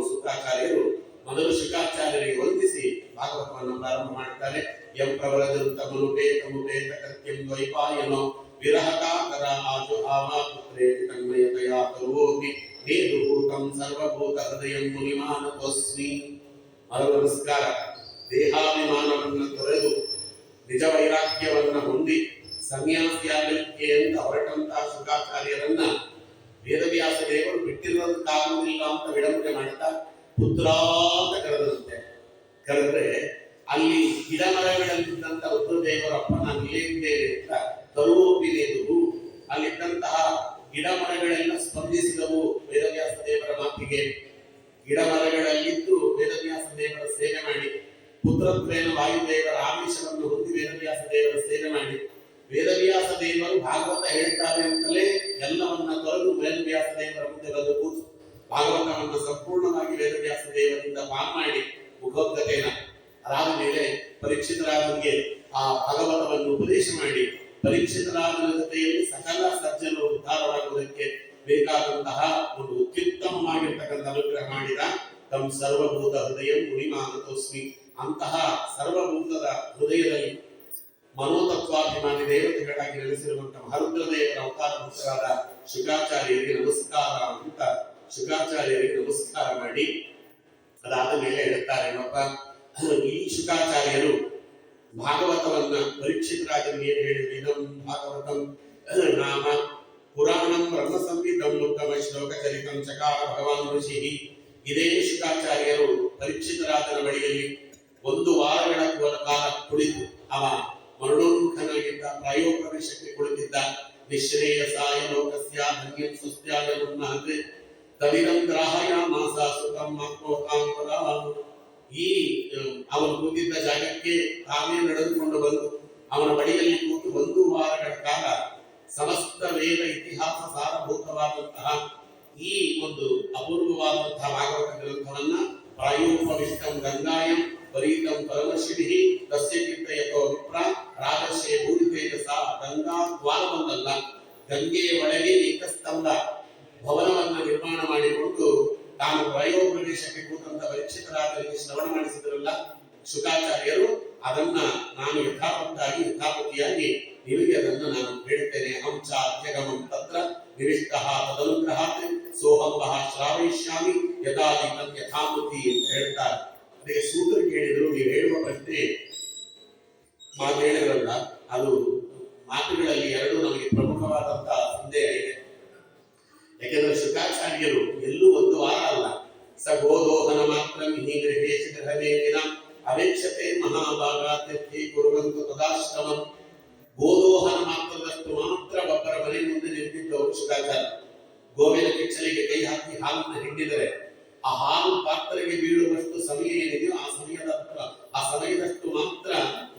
ಶುಕಾಚಾರ್ಯರು ಮೊದಲು ಶುಕಾಚಾರ್ಯರಿಗೆ ವಂದಿಸಿ ಭಾಗವತವನ್ನು ಪ್ರಾರಂಭ ಮಾಡ್ತಾರೆ. ಯಂ ಪ್ರವರದಂತ ಮನುಪೇತ ಕರ್ತ್ಯಂ ದ್ವೈಪಾಯನೋ ವಿರಹಕಾತರ ಆಜುಹಾವ ಪುತ್ರೇತಿ ತನ್ಮಯತಯಾ ಕರೋಮಿ ವೇದಭೂತಂ ಸರ್ವಭೂತ ಹೃದಯಂ ಮುನಿಮಾನತೋಸ್ಮಿ. ನಮಸ್ಕಾರ. ದೇಹಾಭಿಮಾನವನ್ನು ತೊರೆದು ನಿಜ ವೈರಾಗ್ಯವನ್ನ ಹೊಂದಿ ಸನ್ಯಾಸಿಯಾಗಲಿಕ್ಕೆ ಅಂತ ಹೊರಟಂತಹ ಶುಕಾಚಾರ್ಯರನ್ನ ವೇದವ್ಯಾಸ ದೇವರು ಬಿಟ್ಟಿರೋದಕ್ಕಾಗುವುದಿಲ್ಲ ಅಂತ ವಿಡಂಬನೆ ಮಾಡ್ತಾ ಪುತ್ರ ಅಂತ ಕರೆದಂತೆ. ಕರೆದ್ರೆ ಅಲ್ಲಿ ಗಿಡ ಮರಗಳಲ್ಲಿದ್ದಂತ ರುದ್ರದೇವರ ಅಪ್ಪ ನಾನು ಇಲ್ಲೇ ಇದ್ದೇನೆ ಅಂತ ತರುವೋಪಿನೇದು. ಅಲ್ಲಿದ್ದಂತಹ ಗಿಡ ಮರಗಳೆಲ್ಲ ಸ್ಪಂದಿಸಿದವು ವೇದವ್ಯಾಸ ದೇವರ ಮಾತಿಗೆ. ಗಿಡ ಮರಗಳಲ್ಲಿದ್ದು ವೇದವ್ಯಾಸ ದೇವರ ಸೇವೆ ಮಾಡಿ, ಪುತ್ರತ್ವೇನ ವಾಯುದೇವರ ಆಮಿಷವನ್ನು ಹೊಂದಿ ವೇದವ್ಯಾಸ ದೇವರ ಸೇವೆ ಮಾಡಿ, ವೇದವ್ಯಾಸ ದೇವರು ಭಾಗವತ ಹೇಳ್ತಾರೆ ಅಂತಲೇ ಎಲ್ಲವನ್ನ ತೊರೆದು ವೇದವ್ಯಾಸ ದೇವರ ಮುಂದೆ ಬಂದು ಕೂತು ಭಾಗವತವನ್ನು ಸಂಪೂರ್ಣವಾಗಿ ವೇದವ್ಯಾಸ ದೇವರಿಂದ ಪಾನ್ ಮಾಡಿ ಮುಖೋದ್ಗತೆಯ ಅದಾದ ಮೇಲೆ ಪರೀಕ್ಷಿತರಾದವರಿಗೆ ಆ ಭಾಗವತವನ್ನು ಉಪದೇಶ ಮಾಡಿ, ಪರೀಕ್ಷಿತರಾದನ ಜೊತೆಯಲ್ಲಿ ಸಕಲ ಸಜ್ಜನರು ಉದ್ಧಾರವಾಗುವುದಕ್ಕೆ ಬೇಕಾದಂತಹ ಒಂದು ಅತ್ಯುತ್ತಮವಾಗಿರ್ತಕ್ಕಂಥ ಅನುಗ್ರಹ ಮಾಡಿದ ತಮ್ಮ ಸರ್ವಭೂತ ಹೃದಯ ಮುನಿಮಾನತೋಸ್ಮಿ. ಅಂತಹ ಸರ್ವಭೂತದ ಹೃದಯದಲ್ಲಿ ಮನೋತತ್ವಾಭಿಮಾನಿ ದೇವತೆಗಳಾಗಿ ನೆಲೆಸಿರುವಂತಹ ಮಹರುದ್ರದೇವರ ಅವತಾರ ಭೂತರಾದ ಶುಕಾಚಾರ್ಯರಿಗೆ ನಮಸ್ಕಾರ ಅಂತ ಶುಕಾಚಾರ್ಯರಿಗೆ ನಮಸ್ಕಾರ ಮಾಡಿ ಅದಾದ ಮೇಲೆ ಹೇಳ್ತಾರೆ ಏನಪ್ಪ, ಈ ಶುಕಾಚಾರ್ಯರು ಭಾಗವತವನ್ನ ಪರೀಕ್ಷಿತರಾಜನಿಗೆ ಏನು ಹೇಳಿದ್ರು? ಇದಂ ಭಾಗವತಂ ನಾಮ ಪುರಾಣಂ ಬ್ರಹ್ಮ ಸಂಹಿತಂ ಉತ್ತಮ ಶ್ಲೋಕ ಚರಿತಂ ಚಕಾರ ಭಗವಾನ್ ಋಷಿ. ಇದೇ ಶುಕಾಚಾರ್ಯರು ಪರೀಕ್ಷಿತರಾಜನ ಬಳಿಯಲ್ಲಿ 1 ವಾರಗಳ ಕಾಲ ಕುಳಿತು ಅವ ಮರಣೋನ್ಮುಖನಾಗಿದ್ದ, ಪ್ರಾಯೋಪವೇಶಕ್ಕೆ ಕುಳಿತಿದ್ದ. ನಿಶ್ರೇಯಸಾಯ ಲೋಕಸ್ಯ ಧನ್ಯಂ ಸುಸ್ತ್ಯಾಯ ಮುನ್ನಹತೆ ತದಿದಂ ಗ್ರಾಹಯಾಮಾಸ ಸುತಂ ಆತ್ಮೋತಾಂ. ಈ ಅವನು ಕೂತಿದ್ದ ಜಾಗಕ್ಕೆ ತಾನೇ ನಡೆದುಕೊಂಡು ಬಂದು ಅವನ ಬಳಿಯಲ್ಲಿ ಕೂತು 1 ವಾರಗಳ ಕಾಲ ಸಮಸ್ತ ವೇದ ಇತಿಹಾಸ ಸಾರಭೂತವಾದಂತಹ ಈ ಒಂದು ಅಪೂರ್ವವಾದಂತಹ ಭಾಗವತ ಗ್ರಂಥವನ್ನ ಪ್ರಾಯೋಪವಿಷ್ಟಂ ಗಂಗಾಯಂ ಪರೀತಂ ಪರಮಶಿವಿ ತಸ್ಯ ಕೀರ್ತಯತೋ ವಿಪ್ರ ರಾಜಶೇ ಭೂರಿತೇಜಸ ಗಂಗಾ ದ್ವಾರವನ್ನಲ್ಲ ಗಂಗೆಯ ಒಳಗೆ ಏಕಸ್ತಂಭ ಭವನವನ್ನು ನಿರ್ಮಾಣ ಮಾಡಿಕೊಂಡು ತಾನು ಪ್ರಾಯೋಪದೇಶಕ್ಕೆ ಕೂತಂತ ಪರೀಕ್ಷಿತರಾದರಿಗೆ ಶ್ರವಣ ಮಾಡಿಸಿದ್ರಲ್ಲ ಶುಕಾಚಾರ್ಯರು, ಅದನ್ನ ನಾನು ಯಥಾಪತಿಯಾಗಿ ನಿಮಗೆ ಅದನ್ನು ನಾನು ಹೇಳ್ತೇನೆ. ಹಂಚ ಅತ್ಯಗಮಂ ತತ್ರ ನಿವಿಷ್ಟಃ ತದನುಗ್ರಹಾತ್ ಸೋಹಂಬಃ ಶ್ರಾವಯಿಷ್ಯಾಮಿ ಯಥಾಧಿಕಂ ಯಥಾಮತಿ ಅಂತ ಹೇಳ್ತಾರೆ. ಅದಕ್ಕೆ ಸೂತ್ರ ಕೇಳಿದ್ರು, ನೀವು ಹೇಳುವ ಪ್ರಶ್ನೆ ಮಾತು ಹೇಳಿದ್ರಲ್ಲ, ಅದು ಮಾತುಗಳಲ್ಲಿ ಎರಡು ನಮಗೆ ಪ್ರಮುಖವಾದಂತಹ ಸಂದೇಹ ಇದೆ. ಯಾಕೆಂದ್ರೆ ಶುಕಾಚಾರ್ಯರು ಎಲ್ಲೂ ಒಂದು ವಾರ ಅಲ್ಲ, ಸ ಗೋದೋಹನ ಮಾತ್ರ ಗೃಹೇಶ ಗೃಹವೇದಿನ ಅವೇಕ್ಷತೆ ಮಹಾಭಾಗಾತ್ಯರ್ಥಿ ಕುರುವಂತು ತದಾಶ್ರಮಂ. ಗೋದೋಹನ ಮಾತ್ರದಷ್ಟು ಮಾತ್ರ ಒಬ್ಬರ ಮನೆ ಮುಂದೆ ನಿಂತಿದ್ದವರು ಶುಕಾಚಾರ್ಯ. ಗೋವಿನ ಕಿಚ್ಚಲಿಗೆ ಕೈ ಹಾಕಿ ಹಾಲನ್ನು ಹಿಂಡಿದರೆ ಆ ಹಾಲು ಪಾತ್ರೆಗೆ ಬೀಳುವಷ್ಟು ಸಮಯ ಏನಿದೆಯೋ ಆ ಸಮಯದಷ್ಟು ಮಾತ್ರ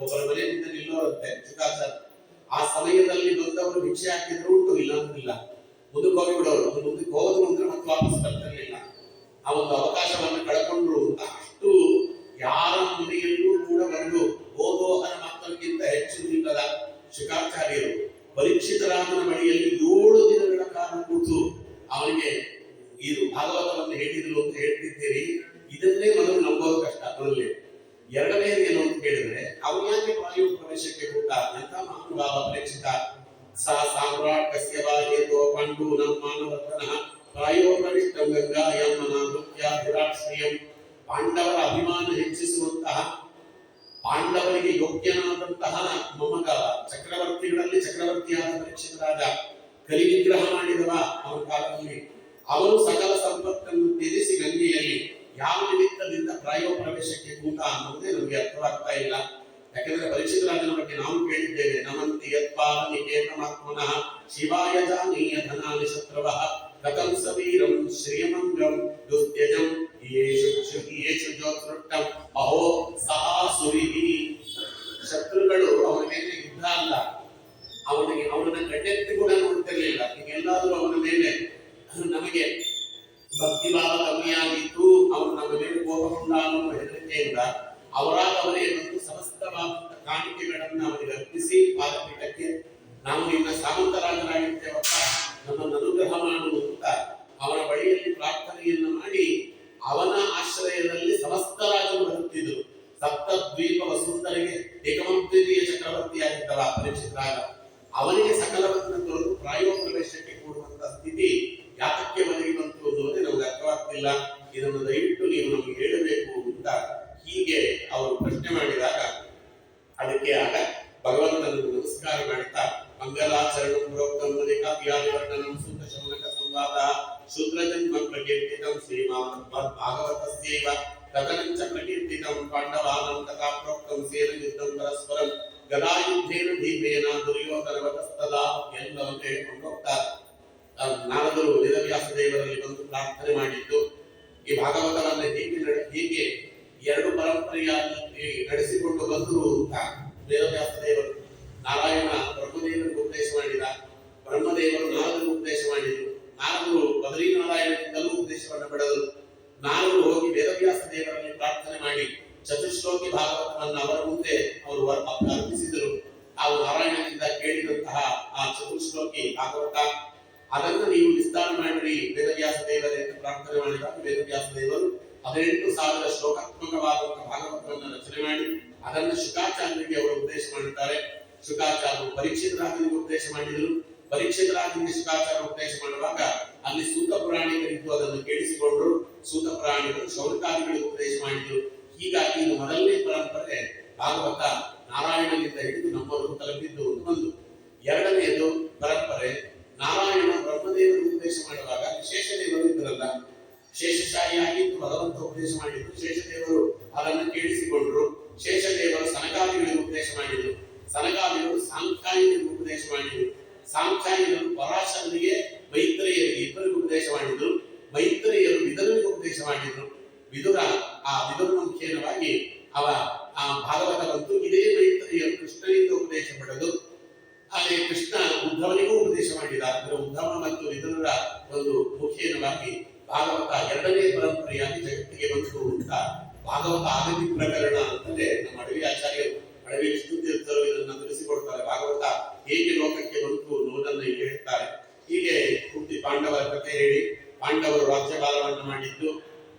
ಒಬ್ಬರ ಮನೆ ಮುಂದೆ ನಿಲ್ಲೋರಂತೆ ಶುಕಾಚಾರ್ಯ. ಆ ಸಮಯದಲ್ಲಿ ಬಂದವರು ಭಿಕ್ಷೆ ಹಾಕಿದ್ರು ಉಂಟು, ಇಲ್ಲ ಅಂತಿಲ್ಲ. ಮುಂದಕ್ಕೆ ಹೋಗಿ ಬಿಡೋರು, ಮುಂದಕ್ಕೆ ಹೋದ್ರು ಅಂದ್ರೆ ಮತ್ತೆ ವಾಪಸ್ ಬರ್ತಿರ್ಲಿಲ್ಲ. ಆ ಒಂದು ಅವಕಾಶವನ್ನು ಕಳ್ಕೊಂಡ್ರು ಅಂತ. ಅಷ್ಟು ಯಾರ ಮನೆಯಲ್ಲೂ ಕೂಡ ಬಂದು ಗೋದೋಹನ ಮಾತ್ರಕ್ಕಿಂತ ಹೆಚ್ಚು ನಿಲ್ಲದ ಶುಕಾಚಾರ್ಯರು ಪರೀಕ್ಷಿತರಾಮನ ಬಳಿಯಲ್ಲಿ 7 ದಿನಗಳ ಕಾಲ ಕೂತು ಅವನಿಗೆ ಇದು ಭಾಗವತವನ್ನು ಹೇಳಿದ್ರು ಅಂತ ಹೇಳ್ತಿದ್ದೀರಿ. ಇದನ್ನೇ ಮೊದಲು ನಂಬೋದು ಕಷ್ಟ. ಅದರಲ್ಲಿ ಎರಡನೇದು ಏನು ಅಂತ ಕೇಳಿದ್ರೆ, ಅವನು ಯಾಕೆ ವಾಯು ಪ್ರವೇಶಕ್ಕೆ ಕೂತ ಅಂತ ಮಹಾನುಭಾವ ಪರೀಕ್ಷಿತ ಸಾ ಸಾಮ್ರಾಟ್ ಕಸ್ಯವಾ ಹೇತೋ ಪಂಡು ನಮ್ಮ ಮಾನವರ್ತನಃ ಪ್ರಾಯೋ ಪ್ರವಿಷ್ಟಂ ಗಂಗಾಯಂ ಮನಾಧುಕ್ಯಾಧಿರಾಶ್ರಿಯಂ. ಪಾಂಡವರ ಅಭಿಮಾನ ಹೆಚ್ಚಿಸುವಂತಹ, ಪಾಂಡವರಿಗೆ ಯೋಗ್ಯನಾದಂತಹ ಮೊಮ್ಮಗ, ಚಕ್ರವರ್ತಿಗಳಲ್ಲಿ ಚಕ್ರವರ್ತಿಯಾದ ಪರೀಕ್ಷಿತರಾದ, ಕಲಿ ನಿಗ್ರಹ ಮಾಡಿದವ ಅವನ ಕಾಲದಲ್ಲಿ. ಅವನು ಸಕಲ ಸಂಪತ್ತನ್ನು ತ್ಯಜಿಸಿ ಗಂಗೆಯಲ್ಲಿ ಯಾವ ನಿಮಿತ್ತದಿಂದ ಪ್ರಾಯೋ ಪ್ರವೇಶಕ್ಕೆ ಕೂತ ಅನ್ನೋದೇ ನಮಗೆ ಅರ್ಥವಾಗ್ತಾ ಇಲ್ಲ. ಯಾಕೆಂದ್ರೆ ಪರೀಕ್ಷಿತರಾಜನ ಬಗ್ಗೆ ನಾವು ಕೇಳಿದ್ದೇವೆ, ನಮಂತಿ ಯತ್ಪಾಲ ನಿಕೇತಮಾತ್ಮನಃ ಶಿವಾಯ ಜಾನೀಯ ಧನಾನಿ ಶತ್ರವಃ ಕಥಂ ಸವೀರಂ ಶ್ರೀಮಂಗಂ ದುಸ್ತ್ಯಜಂ ಯೇಷು ಜ್ಯೋತ್ಸೃಷ್ಟಂ ಅಹೋ ಸಹಾಸುರಿಹಿ. ಶತ್ರುಗಳು ಅವನ ಮೇಲೆ ಯುದ್ಧ ಅಲ್ಲ, ಅವನನ್ನ ಕಣ್ಣೆತ್ತಿ ಕೂಡ ನೋಡ್ತಿರ್ಲಿಲ್ಲ. ಈಗೆಲ್ಲಾದ್ರೂ ಅವನ ಮೇಲೆ ನಮಗೆ ಭಕ್ತಿಭಾವ ಕಮ್ಮಿಯಾಗಿತ್ತು, ಅವನು ನಮ್ಮ ಮೇಲೆ ಕೋಪಗೊಂಡ ಅನ್ನುವ ಹೆದರಿಕೆಯಿಂದ ಅವರೇ ಬಂದು ಸಮಸ್ತವಾದ ಕಾಣಿಕೆಗಳನ್ನು ಅವನಿಗೆ ಅರ್ಪಿಸಿ ಪಾದಪೀಠಕ್ಕೆ ನಾವು ನಿನ್ನ ಸಾಮಂತರಾಜರಾಗಿರ್ತೇವಪ್ಪ, ನಮ್ಮನ್ನು ಅನುಗ್ರಹ ಮಾಡುವಂತ ಅವನ ಬಳಿಯಲ್ಲಿ ಪ್ರಾರ್ಥನೆಯನ್ನು ಮಾಡಿ ಅವನ ಆಶ್ರಯದಲ್ಲಿ ಸಮಸ್ತ ರಾಜರು ಬರುತ್ತಿದ್ದರು. ಸಪ್ತದ್ವೀಪ ವಸುಂಧರಿಗೆ ಏಕಮದ್ವಿತೀಯ ಚಕ್ರವರ್ತಿಯಾಗಿದ್ದವ ಪರೀಕ್ಷಿತರಾಗ. ಅವನಿಗೆ ಸಕಲವನ್ನು ತೊರೆದು ಪ್ರಾಯೋ ಪ್ರವೇಶಕ್ಕೆ ಕೂಡುವಂತ ಸ್ಥಿತಿ ಯಾತಕ್ಕೆ ಒದಗಿ ಬಂತು ಅನ್ನೋದೇ ನಮಗೆ ಅರ್ಥವಾಗ್ತಿಲ್ಲ. ಇದನ್ನು ದಯವಿಟ್ಟು ನೀವು ನಮಗೆ ಹೇಳಬೇಕು ಅಂತ ಹೀಗೆ ಅವರು ಪ್ರಶ್ನೆ ಮಾಡಿದಾಗ ಅದಕ್ಕೆ ಆಗ ಭಗವಂತನನ್ನು ನಮಸ್ಕಾರ ಮಾಡ್ತಾ ಮಂಗಲಾಚರಣ ಪ್ರೋಕ್ತಂ ಕಾವ್ಯಾದಿವರ್ಣನಂ ಸೂತ ಶೌನಕ ಸಂವಾದ ಶೂದ್ರಜನ್ಮ ಪ್ರಕೀರ್ತಿತಂ ಶ್ರೀಮಾನ್ ಭಾಗವತಸ್ಯೈವ ತದನಂಚ ಪ್ರಕೀರ್ತಿತಂ ಪಾಂಡವಾನಾಂ ತಥಾ ಪ್ರೋಕ್ತಂ ಸೇನ ಯುದ್ಧಂ ಪರಸ್ಪರಂ ಗದಾಯುದ್ಧೇನ ಭೀಮೇನ ದುರ್ಯೋಧನವತಸ್ತದಾ ಎಲ್ಲವನ್ನು ಹೇಳಿಕೊಂಡು ಹೋಗ್ತಾರೆ. ನಾರದರು ವೇದವ್ಯಾಸ ದೇವರಲ್ಲಿ ಬಂದು ಪ್ರಾರ್ಥನೆ ಮಾಡಿದ್ದು ಈ ಭಾಗವತವನ್ನು ಹೀಗೆ 2 ಪರಂಪರೆಯಾಗಿ ನಡೆಸಿಕೊಂಡು ಬಂದರು ಅಂತ ವೇದವ್ಯಾಸ ದೇವರು. ನಾರಾಯಣ ಬ್ರಹ್ಮದೇವರಿಗೆ ಉಪದೇಶ ಮಾಡಿದ, ಬ್ರಹ್ಮದೇವರು ನಾರದರು ಉಪದೇಶ ಮಾಡಿದರು, ನಾರದರು ಬದರಿನಾರಾಯಣದಿಂದಲೂ ಉಪದೇಶವನ್ನು ಪಡೆದರು. ನಾರದರು ಹೋಗಿ ವೇದವ್ಯಾಸ ದೇವರಲ್ಲಿ ಪ್ರಾರ್ಥನೆ ಮಾಡಿ ಚತುಶ್ಲೋಕಿ ಭಾಗವತವನ್ನು ಅವರ ಮುಂದೆ ಅವರು ಅರ್ಪಿಸಿದರು. ನಾವು ನಾರಾಯಣನಿಂದ ಕೇಳಿದಂತಹ ಆ ಚತುಶ್ಲೋಕಿ ಭಾಗವತ ಅದನ್ನು ನೀವು ವಿಸ್ತಾರ ಮಾಡಿರಿ ವೇದವ್ಯಾಸ ದೇವರೇ ಎಂದು ಪ್ರಾರ್ಥನೆ ಮಾಡಿದಾಗ ವೇದವ್ಯಾಸ ದೇವರು 18,000 ಶ್ಲೋಕಾತ್ಮಕವಾದಂತಹ ಭಾಗವತವನ್ನು ರಚನೆ ಮಾಡಿ ಅದನ್ನು ಶುಕಾಚಾರ್ಯರಿಗೆ ಅವರು ಉಪದೇಶ ಮಾಡುತ್ತಾರೆ. ಶುಕಾಚಾರ್ಯರು ಪರೀಕ್ಷಿತರಾಜನಿಗೆ ಉಪದೇಶ ಮಾಡಿದರು. ಪರೀಕ್ಷಿತರಾಜನಿಗೆ ಶುಕಾಚಾರ್ಯ ಉಪದೇಶ ಮಾಡುವಾಗ ಅಲ್ಲಿ ಸೂತ ಪುರಾಣಿಕರಿದ್ದು ಅದನ್ನು ಕೇಳಿಸಿಕೊಂಡರು. ಸೂತ ಪುರಾಣಿಕರು ಶೌನಕಾದಿಗಳಿಗೆ ಉಪದೇಶ ಮಾಡಿದರು. ಹೀಗಾಗಿ ಇದು ಮೊದಲನೇ ಪರಂಪರೆ ಭಾಗವತ ನಾರಾಯಣನಿಂದ ಹಿಡಿದು ನಮ್ಮವರೆಗೂ ತಲುಪಿದ್ದು ಒಂದು. ಎರಡನೆಯದು ಪರಂಪರೆ ನಾರಾಯಣ ಬ್ರಹ್ಮದೇವರು ಉಪದೇಶ ಮಾಡುವಾಗ ಶೇಷದೇವರು ಇದ್ದರಲ್ಲ, ಶೇಷಶಾಹಿಯಾಗಿ ಭಗವಂತ ಉಪದೇಶ ಮಾಡಿದ್ರು. ಶೇಷದೇವರು ಅದನ್ನು ಕೇಳಿಸಿಕೊಂಡ್ರು. ಶೇಷದೇವರು ಸನಕಾದಿಗಳಿಗೆ ಉಪದೇಶ ಮಾಡಿದರು. ಸನಕಾದಿಗಳು ಸಾಂಖ್ಯಾಯನಿಗೆ ಉಪದೇಶ ಮಾಡಿದರು. ಸಾಂಖ್ಯಾಯನರು ಪರಾಶರನಿಗೆ ಮೈತ್ರೇಯರಿಗೆ ಇಬ್ಬರಿಗೂ ಉಪದೇಶ ಮಾಡಿದರು. ಮೈತ್ರೇಯರು ವಿದುರನಿಗೆ ಉಪದೇಶ ಮಾಡಿದರು. ವಿದುರನ ಮುಖೇನವಾಗಿ ಆ ಭಾಗವತ ಬಂತು. ಇದೇ ಮೈತ್ರೇಯರು ಕೃಷ್ಣನಿಂದ ಉಪದೇಶ ಪಡೆದು ಹಾಗೆ ಕೃಷ್ಣ ಉದ್ಧವನಿಗೂ ಉಪದೇಶ ಮಾಡಿದ. ಅಂದ್ರೆ ಉದ್ಧವ ಮತ್ತು ವಿದುರರ ಒಂದು ಮುಖೇನವಾಗಿ ಭಾಗವತ ಎರಡನೇ ಪರಂಪರೆಯಾಗಿ ಜಗತ್ತಿಗೆ ಬಂತು ಅಂತ ಭಾಗವತ ಆಗತಿ ಪ್ರಕರಣ ಅಂತಲೇ ನಮ್ಮ ಅಡವಿ ಆಚಾರ್ಯರು, ಅಡವಿ ವಿಷ್ಣು ತೀರ್ಥರು ಇದನ್ನ ತಿಳಿಸಿಕೊಡ್ತಾರೆ. ಭಾಗವತ ಹೇಗೆ ಲೋಕಕ್ಕೆ ಬಂತು ಅನ್ನೋದನ್ನ ಇಲ್ಲಿ ಹೇಳ್ತಾರೆ. ಹೀಗೆ ಪೂರ್ತಿ ಪಾಂಡವರ ಕಥೆ ಹೇಳಿ, ಪಾಂಡವರು ರಾಜ್ಯಭಾರವನ್ನು ಮಾಡಿದ್ದು,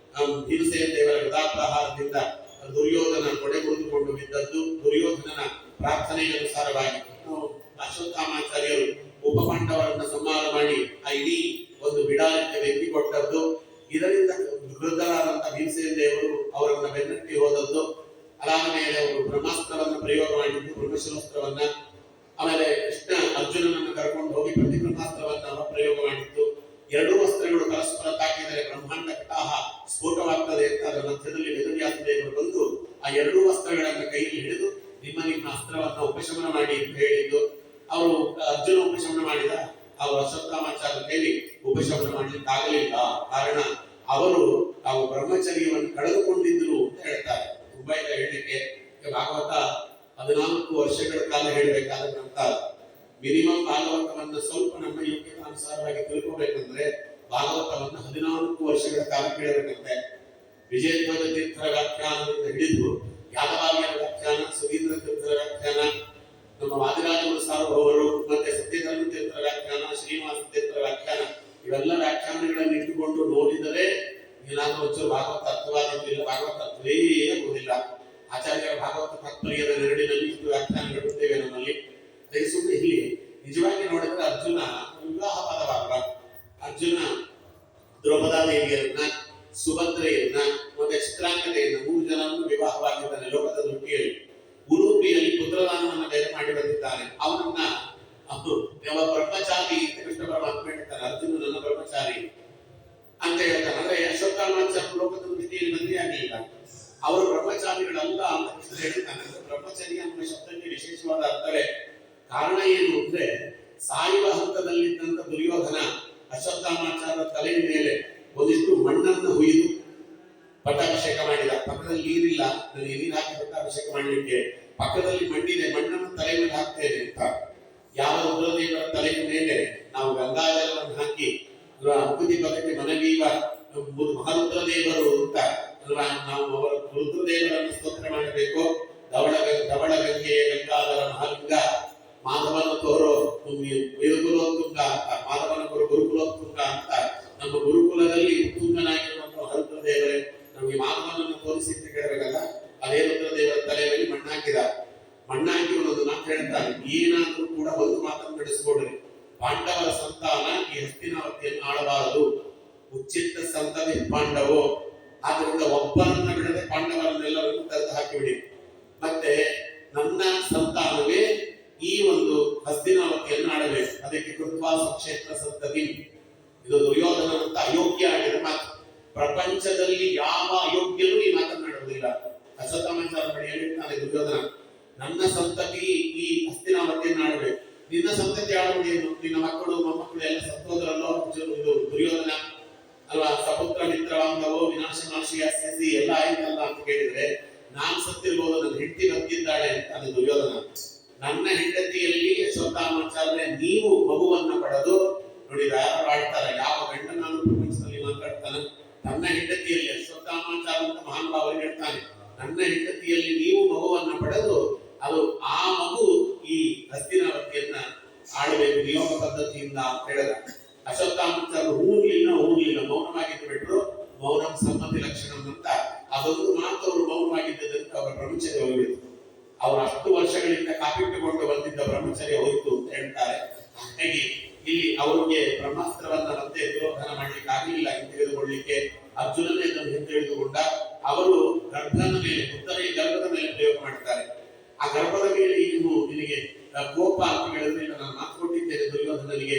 ಭೀಮಸೇನ ದೇವರ ಗದಾಪ್ರಹಾರದಿಂದ ದುರ್ಯೋಧನ ಕೊಡೆ ಮುರಿದುಕೊಂಡು ಬಿದ್ದದ್ದು, ದುರ್ಯೋಧನನ ಪ್ರಾರ್ಥನೆಗೆ ಅನುಸಾರವಾಗಿ ಅಶ್ವತ್ಥಾಮಾಚಾರ್ಯರು ಉಪ ಪಾಂಡವರನ್ನ ಸಂಹಾರ ಮಾಡಿ ಆ ಇಡೀ ಒಂದು ಬಿಡಾರಕ್ಕೆ ಬೆಂಕಿ ಕೊಟ್ಟದ್ದು, ಇದರಿಂದ ವೃದ್ಧರಾದಂತಹ ಭೀಮಸೇನ ದೇವರು ಅವರನ್ನ ಬೆನ್ನಟ್ಟಿ ಹೋದದ್ದು. ಅದಾದ ಮೇಲೆ ಅವರು ಬ್ರಹ್ಮಾಸ್ತ್ರವನ್ನ ಪ್ರಯೋಗ ಮಾಡಿದ್ದು, ಬ್ರಹ್ಮಶಿರೋಸ್ತ್ರವನ್ನ. ಆಮೇಲೆ ಕೃಷ್ಣ ಅರ್ಜುನನನ್ನು ಕರ್ಕೊಂಡು ಹೋಗಿ ಪ್ರತಿ ಬ್ರಹ್ಮಾಸ್ತ್ರವನ್ನ ಪ್ರಯೋಗ ಮಾಡಿದ್ದು. ಎರಡೂ ಅಸ್ತ್ರಗಳು ಪರಸ್ಪರ ತಾಕಿದರೆ ಬ್ರಹ್ಮಾಂಡ ಕಟಾಹ ಸ್ಫೋಟವಾಗ್ತದೆ ಅಂತ ಅದರ ಮಧ್ಯದಲ್ಲಿ ವೇದವ್ಯಾಸ ದೇವರು ಬಂದು ಆ ಎರಡೂ ಅಸ್ತ್ರಗಳನ್ನ ಕೈಯಲ್ಲಿ ಹಿಡಿದು ನಿಮ್ಮ ಅಸ್ತ್ರವನ್ನ ಉಪಶಮನ ಮಾಡಿ ಅಂತ ಹೇಳಿದ್ದು. ಅವರು ಅರ್ಜುನ ಉಪಶಮನ ಮಾಡಿದ, ಅವರು ಅಶ್ವತ್ಥಾಮಾಚಾರ್ಯ ಕೈಲಿ ಉಪಶಮನ ಮಾಡಲಿಕ್ಕಾಗಲಿಲ್ಲ. ಕಾರಣ ಅವರು ತಾವು ಬ್ರಹ್ಮಚರ್ಯವನ್ನು ಕಳೆದುಕೊಂಡಿದ್ರು ಅಂತ ಹೇಳ್ತಾರೆ. ತುಂಬಾ ಇಲ್ಲ ಹೇಳಲಿಕ್ಕೆ. ಭಾಗವತ 14 ವರ್ಷಗಳ ಕಾಲ ಹೇಳಬೇಕಾದ ಗ್ರಂಥ. ಮಿನಿಮಮ್ ಭಾಗವತವನ್ನ ಸ್ವಲ್ಪ ನಮ್ಮ ಯೋಗ್ಯತಾನುಸಾರವಾಗಿ ತಿಳ್ಕೋಬೇಕಂದ್ರೆ ಭಾಗವತವನ್ನ 14 ವರ್ಷಗಳ ಕಾಲ ಕೇಳಬೇಕಂತೆ. ವಿಜಯಧ್ವಜ ತೀರ್ಥರ ವ್ಯಾಖ್ಯಾನದಿಂದ ಹಿಡಿದು ಯಾದವಾರ್ಯರ ವ್ಯಾಖ್ಯಾನ, ಸುಧೀಂದ್ರ ತೀರ್ಥರ ವ್ಯಾಖ್ಯಾನ, ನಮ್ಮ ವಾದಿರಾಜ ಸಾರ್ವಭೌಮರು, ಮತ್ತೆ ಸತ್ಯಧರ್ಮ ತೀರ್ಥರ ವ್ಯಾಖ್ಯಾನ, ಶ್ರೀನಿವಾಸ ತೀರ್ಥರ ವ್ಯಾಖ್ಯಾನ, ಇವೆಲ್ಲ ವ್ಯಾಖ್ಯಾನಗಳನ್ನು ಇಟ್ಟುಕೊಂಡು ನೋಡಿದರೆ ಏನಾದ್ರೂ ಒಂಚೂರು ಭಾಗವತ ಅರ್ಥವಾದಿತ್ತು. ಇಲ್ಲ, ಭಾಗವತ ಅರ್ಥವೇ ಆಗುವುದಿಲ್ಲ. ಆಚಾರ್ಯರ ಭಾಗವತ ತಾತ್ಪರ್ಯದ ನೆರಳಿನಲ್ಲಿ ಇಷ್ಟು ವ್ಯಾಖ್ಯಾನಗಳಿರುತ್ತೇವೆ ನಮ್ಮಲ್ಲಿ. ಸುಮ್ಮನೆ ಇಲ್ಲಿ ನಿಜವಾಗಿ ನೋಡಿದ್ರೆ ಅರ್ಜುನ ವಿವಾಹವಾದವಾಗ ಅರ್ಜುನ ದ್ರೌಪದಾದೇವಿಯರನ್ನ, ಸುಭದ್ರೆಯನ್ನ ಮತ್ತೆ ಚಿತ್ರಾಂಗತೆಯನ್ನ 3 ಜನರನ್ನು ವಿವಾಹವಾಗಿದ್ದಾನೆ ಲೋಕದ ದೃಷ್ಟಿಯಲ್ಲಿ. ಉಡುಪಿಯಲ್ಲಿ ಪುತ್ರದಾನವನ್ನ ಬೇರೆ ಮಾಡಿ ಬಂದಿದ್ದಾನೆ. ಅವನನ್ನ ಬ್ರಹ್ಮಚಾರಿ ಅಂತ ಕೃಷ್ಣ ಪರಮಾತ್ಮ ಹೇಳ್ತಾನೆ. ಅರ್ಜುನ ನನ್ನ ಬ್ರಹ್ಮಚಾರಿ ಅಂತ ಹೇಳ್ತಾನೆ. ಅಂದ್ರೆ ಅಶ್ವತ್ಥಾಮಾಚಾರ್ಯ ಲೋಕದ ದೃಷ್ಟಿಯಲ್ಲಿ ಮದುವೆ ಆಗಲಿಲ್ಲ, ಅವರು ಬ್ರಹ್ಮಚಾರಿಗಳಲ್ಲ ಅಂತ ಕೃಷ್ಣ ಹೇಳ್ತಾನೆ. ಬ್ರಹ್ಮಚರ್ಯ ಅನ್ನುವ ಶಬ್ದಕ್ಕೆ ವಿಶೇಷವಾದ ಅರ್ಥವೇ. ಕಾರಣ ಏನು ಅಂದ್ರೆ, ಸಾಯುವ ಹಂತದಲ್ಲಿದ್ದಂತ ದುರ್ಯೋಧನ ಅಶ್ವತ್ಥಾಮಾಚಾರ್ಯ ತಲೆಯ ಮೇಲೆ ಒಂದಿಷ್ಟು ಮಣ್ಣನ್ನು ಹುಯ್ದು ಪಟ್ಟಾಭಿಷೇಕ ಮಾಡಿದ. ಪಕ್ಕದಲ್ಲಿ ನೀರಿಲ್ಲ, ನನಗೆ ನೀರು ಹಾಕಿ ಪಟ್ಟಾಭಿಷೇಕ ಮಾಡಲಿಕ್ಕೆ. ಪಕ್ಕದಲ್ಲಿ ಮಣ್ಣಿದೆ, ಮಣ್ಣನ್ನು ತಲೆ ಮೇಲೆ ಹಾಕ್ತೇನೆ ಅಂತ. ಯಾವ ರುದ್ರದೇವರ ತಲೆಯ ಮೇಲೆ ನಾವು ಗಂಗಾಜಲವನ್ನು ಹಾಕಿ ಮುಕುತಿ ಪದಕ್ಕೆ ಮನವೀವ ಮಹಾರುದ್ರದೇವರು ಅಂತ ಅಲ್ವಾ, ನಾವು ಅವರ ರುದ್ರದೇವರನ್ನು ಸ್ತೋತ್ರ ಮಾಡಬೇಕು. ಧವಳ ಗಂಗೆಯ ಗಂಗಾಧರ ಮಹಾಲಿಂಗ ಮಾಧವನ ತೋರೋ ಗುರುಕುಲೋತ್ತುಂಗ ಅಂತ, ಮಾಧವನ ಗುರುಕುಲೋತ್ತುಂಗ ಅಂತ. ನಮ್ಮ ಗುರುಕುಲದಲ್ಲಿ ಉತ್ತುಂಗನಾಗಿರುವಂತಹ ರುದ್ರದೇವರೇ ನಮಗೆ ಮಾಧವನನ್ನು ತೋರಿಸಿ ಅಂತ ಕೇಳಬೇಕಲ್ಲ. ಅದೇ ರುದ್ರದೇವರ ತಲೆ ಮೇಲೆ ಮಣ್ಣಾಕಿದ. ಮಣ್ಣಾಕಿ ಒಂದೊಂದು ಮಾತು ಹೇಳ್ತಾನೆ, ಏನಾದ್ರೂ ಕೂಡ ಒಂದು ಮಾತನ್ನು ನಡೆಸ್ಕೊಡ್ರಿ, ಪಾಂಡವರ ಸಂತಾನ ಈ ಹಸ್ತಿನಾವತಿಯನ್ನು ಆಳಬಾರದು, ಉಚ್ಚಿತ್ತ ಸಂತತಿ ಪಾಂಡವೋ. ಆದ್ರಿಂದ ಒಬ್ಬರನ್ನ ಬಿಡದೆ ಪಾಂಡವರನ್ನೆಲ್ಲರನ್ನು ತೆರೆದು ಹಾಕಿಬಿಡಿ. ಮತ್ತೆ ನನ್ನ ಸಂತಾನವೇ ಈ ಒಂದು ಹಸ್ತಿನಾವತಿಯನ್ನು ಆಡಬೇಕು. ಅದಕ್ಕೆ ಕೃತ್ವಾ ಸ್ವಕ್ಷೇತ್ರ ಸಂತತಿ. ಇದು ದುರ್ಯೋಧನಂತ ಅಯೋಗ್ಯ ಆಡಿದ ಮಾತು. ಪ್ರಪಂಚದಲ್ಲಿ ಯಾವ ಅಯೋಗ್ಯನೂ ಈ ಮಾತನಾಡುವುದಿಲ್ಲ. ಅಶ್ವತ್ಥಾಮಾಚಾರ್ಯ ಬಳಿ ಹೇಳಿರ್ತಾನೆ ದುರ್ಯೋಧನ, ನನ್ನ ಸಂತತಿ ಈ ಹಸ್ತಿನಾವತಿಯನ್ನು ಆಡಬೇಕು. ನಿನ್ನ ಸಂತತಿ ಆಡುವುದೇನು? ನಿನ್ನ ಮಕ್ಕಳು ಮೊಮ್ಮಕ್ಕಳು ಎಲ್ಲ ಸತ್ತೋದ್ರಲ್ಲೋ ಇದು ದುರ್ಯೋಧನ ಅಲ್ವಾ? ಸಪುತ್ರ ಮಿತ್ರವಾಂಗವೋ ವಿನಾಶನಾಶಿಯಾಸಿ ಎಲ್ಲ ಆಯ್ತಲ್ಲ ಅಂತ ಕೇಳಿದ್ರೆ, ನಾನ್ ಸತ್ತಿರ್ಬೋದು, ನನ್ನ ಹೆಂಡತಿ ಬದುಕಿದ್ದಾಳೆ ಅಂತ ಅದು ದುರ್ಯೋಧನ. ನನ್ನ ಹೆಂಡತಿಯಲ್ಲಿ ಅಶ್ವತ್ಥಾಮಾಚಾರ್ಯ ನೀವು ಮಗುವನ್ನ ಪಡೆದು ನೋಡಿ, ಯಾರು ಆಡ್ತಾರ, ಯಾವ ಗಂಡನಾದ್ರೂ ಪ್ರಪಂಚದಲ್ಲಿ ಮಾತಾಡ್ತಾನೆ. ನನ್ನ ಹೆಂಡತಿಯಲ್ಲಿ ಅಶ್ವತ್ಥಾಮಾಚಾರ್ಯ ಅಂತ ಮಹಾನುಭಾವರು ಹೇಳ್ತಾನೆ, ನನ್ನ ಹೆಂಡತಿಯಲ್ಲಿ ನೀವು ಮಗುವನ್ನ ಪಡೆದು ಅದು ಆ ಮಗು ಈ ಹಸ್ತಿನಾವತಿಯನ್ನ ಆಡಬೇಕು ನಿಯೋಗ ಪದ್ಧತಿಯಿಂದ ಅಂತ ಹೇಳಿದ. ಅಶ್ವತ್ಥಾಮಾಚಾರ್ಯ ಹೂಗ್ಲಿಲ್ಲ, ಮೌನವಾಗಿದ್ದು ಬಿಟ್ರು. ಮೌನಂ ಸಮ್ಮತಿ ಲಕ್ಷಣ ಅಂತ ಅದೊಂದು ಮಾತು ಅವರು ಮೌನವಾಗಿದ್ದರಿಂದ ಅವರ ಬ್ರಹ್ಮಚರ್ಯ ಹೋಗಿತ್ತು. ಅವರು ಅಷ್ಟು ವರ್ಷಗಳಿಂದ ಕಾಪಿಟ್ಟುಕೊಂಡು ಬಂದಿದ್ದ ಬ್ರಹ್ಮಚರ್ಯ ಹೋಯಿತು ಅಂತ ಹೇಳ್ತಾರೆ. ಹಾಗಾಗಿ ಇಲ್ಲಿ ಅವರಿಗೆ ಬ್ರಹ್ಮಾಸ್ತ್ರವನ್ನ ಮತ್ತೆ ದುರ್ಯೋಧನ ಮಾಡ್ಲಿಕ್ಕೆ ಆಗಲಿಲ್ಲ ಹಿಂತೆಗೆದುಕೊಳ್ಳಿಕ್ಕೆ. ಅರ್ಜುನನೇ ಅದನ್ನು ಹಿಂತೆಗೆದುಕೊಂಡ. ಅವರು ಗರ್ಭದ ಮೇಲೆ, ಉತ್ತರೆಯ ಗರ್ಭದ ಮೇಲೆ ಪ್ರಯೋಗ ಮಾಡ್ತಾರೆ. ಆ ಗರ್ಭದ ಮೇಲೆ ಇನ್ನು ನಿನಗೆ ಕೋಪ ಅಂತ ಹೇಳಿದ್ರೆ, ನಾನು ಮಾತು ಕೊಟ್ಟಿದ್ದೇನೆ ದುರ್ಯೋಧನನಿಗೆ,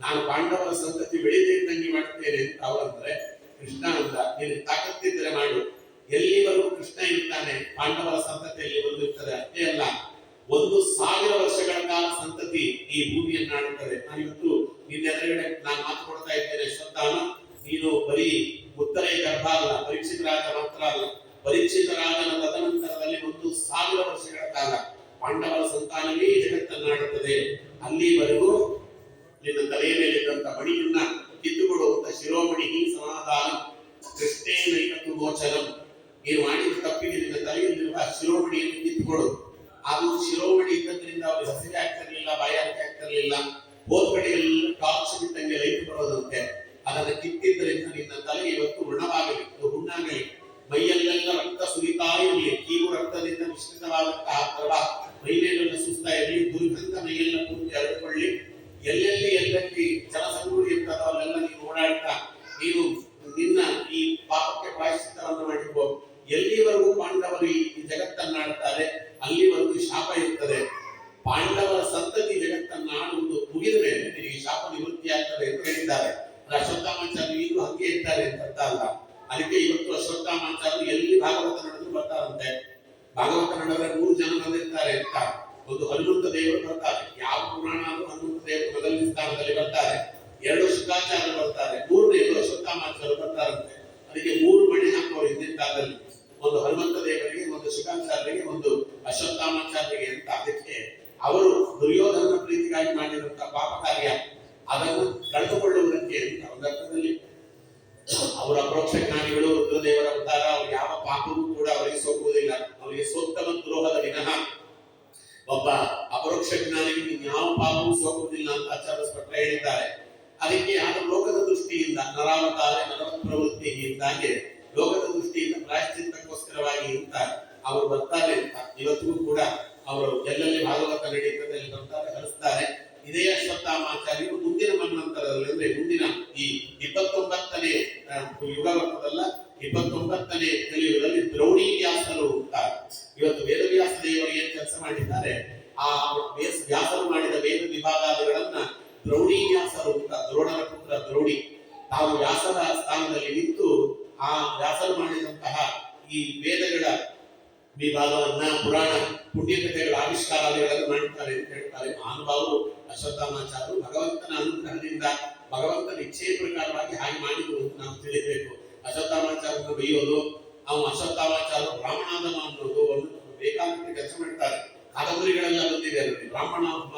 ನಾನು ಪಾಂಡವರ ಸಂತತಿ ಬೆಳೆದೇ ಇದ್ದಂಗೆ ಮಾಡ್ತೇನೆ ಅಂತ ಅವರಂದ್ರೆ. ಕೃಷ್ಣ ಅಂತ, ನೀನು ತಾಕತ್ತಿದ್ರೆ ಮಾಡು. ಎಲ್ಲಿವರೆಗೂ ಕೃಷ್ಣ ಇರ್ತಾನೆ ಪಾಂಡವರ ಸಂತತಿಯಲ್ಲಿ ಒಂದು ಇರ್ತದೆ. ಅಷ್ಟೇ ಅಲ್ಲ, 1000 ವರ್ಷಗಳ ಕಾಲ ಸಂತತಿ ಈ ಭೂಮಿಯನ್ನಾಡುತ್ತದೆ. ನಾನು ಇವತ್ತು ನಿನ್ನ ಎದುರುಗಡೆ ನಾನು ಮಾತು ಕೊಡ್ತಾ ಇದ್ದೇನೆ, ಅಶ್ವತ್ಥಾಮ, ನೀನು ಬರೀ ಉತ್ತರೇ ಗರ್ಭ ಅಲ್ಲ, ಪರೀಕ್ಷಿತ ರಾಜ ಮಾತ್ರ ಅಲ್ಲ, ಪರೀಕ್ಷಿತ ರಾಜನ ತದನಂತರದಲ್ಲಿ 1000 ವರ್ಷಗಳ ಕಾಲ ಪಾಂಡವರ ಸಂತಾನವೇ ಜಗತ್ತನ್ನಾಡುತ್ತದೆ. ಅಲ್ಲಿವರೆಗೂ ಕಿತ್ಕೊಡೋದು. ಅದು ಶಿರೋಮಣಿ ಇದ್ದದ್ರಿಂದ ಅವ್ರಿಗೆ ಹಸಿವೆ ಆಗ್ತಿರ್ಲಿಲ್ಲ, ಬಾಯಾರಿಕೆ ಆಗ್ತಿರ್ಲಿಲ್ಲ. ಹೋದ ಕಡೆ ಎಲ್ಲ ಟಾರ್ಚ್ ಬಿಟ್ಟಂಗೆ ಲೈಟ್ ಬರೋದಂತೆ. ಅದನ್ನು ಕಿತ್ತಿದ್ದರಿಂದ ನಿನ್ನ ತಲೆ ಇವತ್ತು ಋಣವಾಗಲಿ, ಹುಣ್ಣಾಗಲಿ, ಮೈಯಲ್ಲೆಲ್ಲ ರಕ್ತ ಸುರಿತಾ ಇರಲಿ, ಕೀವು ರಕ್ತದಿಂದ ಮಿಶ್ರಿತವಾದಂತಹ ದ್ರವ ಮೈಮೇಲೆಲ್ಲ ಸುಸ್ತಾ ಇರಲಿ, ದುರ್ಗಂಧ ಮೈಯೆಲ್ಲ ಪೂರ್ತಿ ಹರಡಿಕೊಳ್ಳಿ. ಎಲ್ಲೆಲ್ಲಿ ಜನಸಂಗುಡಿ ಇರ್ತದೋ ಅಲ್ಲೆಲ್ಲ ನೀನು ಓಡಾಡ್ತಾ ನೀನು ನಿನ್ನ ಈ ಪಾಪಕ್ಕೆ ಪ್ರಾಯಶ್ಚಿತ್ತವನ್ನು ಮಾಡಿಕೋ. ಎಲ್ಲಿವರೆಗೂ ಪಾಂಡವರು ಈ ಜಗತ್ತನ್ನಾಡುತ್ತಾರೆ ಅಲ್ಲಿವರೆಗೂ ಶಾಪ ಇರ್ತದೆ. ಪಾಂಡವರ ಸಂತತಿ ಜಗತ್ತನ್ನು ಆಡುವುದು ಮುಗಿದ ಮೇಲೆ ನಿನಗೆ ಶಾಪ ನಿವೃತ್ತಿ ಆಗ್ತದೆ ಅಂತ ಹೇಳಿದ್ದಾರೆ. ಅಶ್ವತ್ಥಾಮಾಚಾರ್ಯರು ಈಗಲೂ ಹಂಗೆ ಇದ್ದಾರೆ ಅಂತ ಅರ್ಥ ಅಲ್ಲ. ಅದಕ್ಕೆ ಇವತ್ತು ಅಶ್ವತ್ಥಾಮಾಚಾರ್ಯರು ಎಲ್ಲಿ ಭಾಗವತ ನಡೆದ್ರು ಬರ್ತಾರಂತೆ. ಭಾಗವತ ನಡೆದ್ರೆ 3 ಜನ ಬಂದಿರ್ತಾರೆ ಅಂತ. ಒಂದು ಹನುಮಂತ ದೇವರು ಬರ್ತಾರೆ, ಯಾವ ಪುರಾಣ ಆದ್ರೂ ಹನುಮಂತ ದೇವರು ಮೊದಲನೇ ಸ್ಥಾನದಲ್ಲಿ ಬರ್ತಾರೆ. 2 ಶುಕಾಚಾರ್ಯರು ಬರ್ತಾರೆ, 3ನೇದು ಅಶ್ವತ್ಥಾಮಾಚಾರ್ಯರು ಬರ್ತಾರಂತೆ. ಅದಕ್ಕೆ 3 ಮಣಿ ಹಾಕೋರು ಹಿಂದಿನ ಕಾಲದಲ್ಲಿ, ಒಂದು ಹನುಮಂತ ದೇವರಿಗೆ, ಒಂದು ಶುಕಾಚಾರ್ಯರಿಗೆ, ಒಂದು ಅಶ್ವತ್ಥಾಮಾಚಾರ್ಯರಿಗೆ ಅಂತ. ಅದಕ್ಕೆ ಅವರು ದುರ್ಯೋಧನ ಪ್ರೀತಿಗಾಗಿ ಮಾಡಿದಂತ ಪಾಪ ಕಾರ್ಯ ಅದನ್ನು ಕಳೆದುಕೊಳ್ಳುವುದಕ್ಕೆ ಅಂತ ಒಂದು ಅರ್ಥದಲ್ಲಿ ಅವರ ಅಪರೋಕ್ಷ ಜ್ಞಾನಿಗಳು, ರುದ್ರದೇವರ ಅವತಾರ. ಅವ್ರು ಯಾವ ಪಾಪವೂ ಕೂಡ ಅವರಿಗೆ ಸೋಕುವುದಿಲ್ಲ. ಅವರಿಗೆ ಸೋತ್ತಮ ದ್ರೋಹದ ವಿನಃ ಒಬ್ಬ ಅಪರೋಕ್ಷ ಜ್ಞಾನಿಗೆ ಯಾವ ಪಾಪವೂ ಸೋಕುವುದಿಲ್ಲ ಅಂತ ಆಚಾರ್ಯ ಸ್ಪಷ್ಟ ಹೇಳಿದ್ದಾರೆ. ಅದಕ್ಕೆ ಆದ ಲೋಕದ ದೃಷ್ಟಿಯಿಂದ ನರಾವತಾರ ನರವತ್ ಪ್ರವೃತ್ತಿಯಿಂದಾಗಿ ಲೋಕದ ದೃಷ್ಟಿಯಿಂದ ಪ್ರಾಯಶ್ಚಿತ್ತಕ್ಕೋಸ್ಕರವಾಗಿ ಅಂತ ಅವರು ಬರ್ತಾರೆ ಅಂತ ಇವತ್ತಿಗೂ ಕೂಡ ಅವರು ಎಲ್ಲೆಲ್ಲಿ ಭಾಗವತ ನಡೀತದೆ ಅಲ್ಲಿ ಬರ್ತಾರೆ, ಹರಿಸ್ತಾರೆ. ಇದೇ ಅಶ್ವತ್ಥಾಮಾಚಾರ್ಯರು ಮುಂದಿನ ಮನ್ವಂತರದಲ್ಲಿ, ಅಂದ್ರೆ ಮುಂದಿನ ಈ 29ನೇ ಯುಗ ಬರ್ತದಲ್ಲ, 29ನೇ ಕಲಿಯುಗದಲ್ಲಿ ದ್ರೋಣಿ ವ್ಯಾಸರು ಅಂತ. ಇವತ್ತು ವೇದವ್ಯಾಸ ದೇವರು ಏನ್ ಕೆಲಸ ಮಾಡಿದ್ದಾರೆ, ಆ ವ್ಯಾಸರು ಮಾಡಿದ ವೇದ ವಿಭಾಗಾದಿಗಳನ್ನ ದ್ರೋಣಿ ವ್ಯಾಸರು ಅಂತ, ದ್ರೋಣರ ಪುತ್ರ ದ್ರೋಣಿ ತಾವು ವ್ಯಾಸರ ಸ್ಥಾನದಲ್ಲಿ ನಿಂತು ಆ ವ್ಯಾಸರು ಮಾಡಿದಂತಹ ಈ ವೇದಗಳ ವಿಭಾಗವನ್ನ, ಪುರಾಣ ಪುಣ್ಯಕಥೆಗಳ ಆವಿಷ್ಕಾರಾದಿಗಳನ್ನು ಮಾಡುತ್ತಾರೆ ಅಂತ ಹೇಳ್ತಾರೆ ಮಹಾನುಭಾವರು. ಅಶ್ವತ್ಥಾಮಾಚಾರ್ಯರು ಭಗವಂತನ ಅನುಗ್ರಹದಿಂದ ಭಗವಂತನ ಇಚ್ಛೆಯ ಪ್ರಕಾರವಾಗಿ ಹಾಗೆ ಮಾಡಿದ್ರು ಅಂತ ನಾವು ತಿಳಿಯಬೇಕು. ಅಶ್ವತ್ಥಾಮಾಚಾರ್ಯರನ್ನು ಬೈಯೋದು, ಅಶ್ವತ್ಥಾಮಾಚಾರ್ಯರು ಬ್ರಾಹ್ಮಣಾದಮ ಅನ್ನೋದು ಒಂದು ಬೇಕಾದಂತೆ ಕೆಲಸ ಮಾಡ್ತಾರೆ. ಕಾದಂಬರಿಗಳೆಲ್ಲ ಬಂದಿದೆ ಅದರಲ್ಲಿ ಬ್ರಾಹ್ಮಣಾತ್ಮ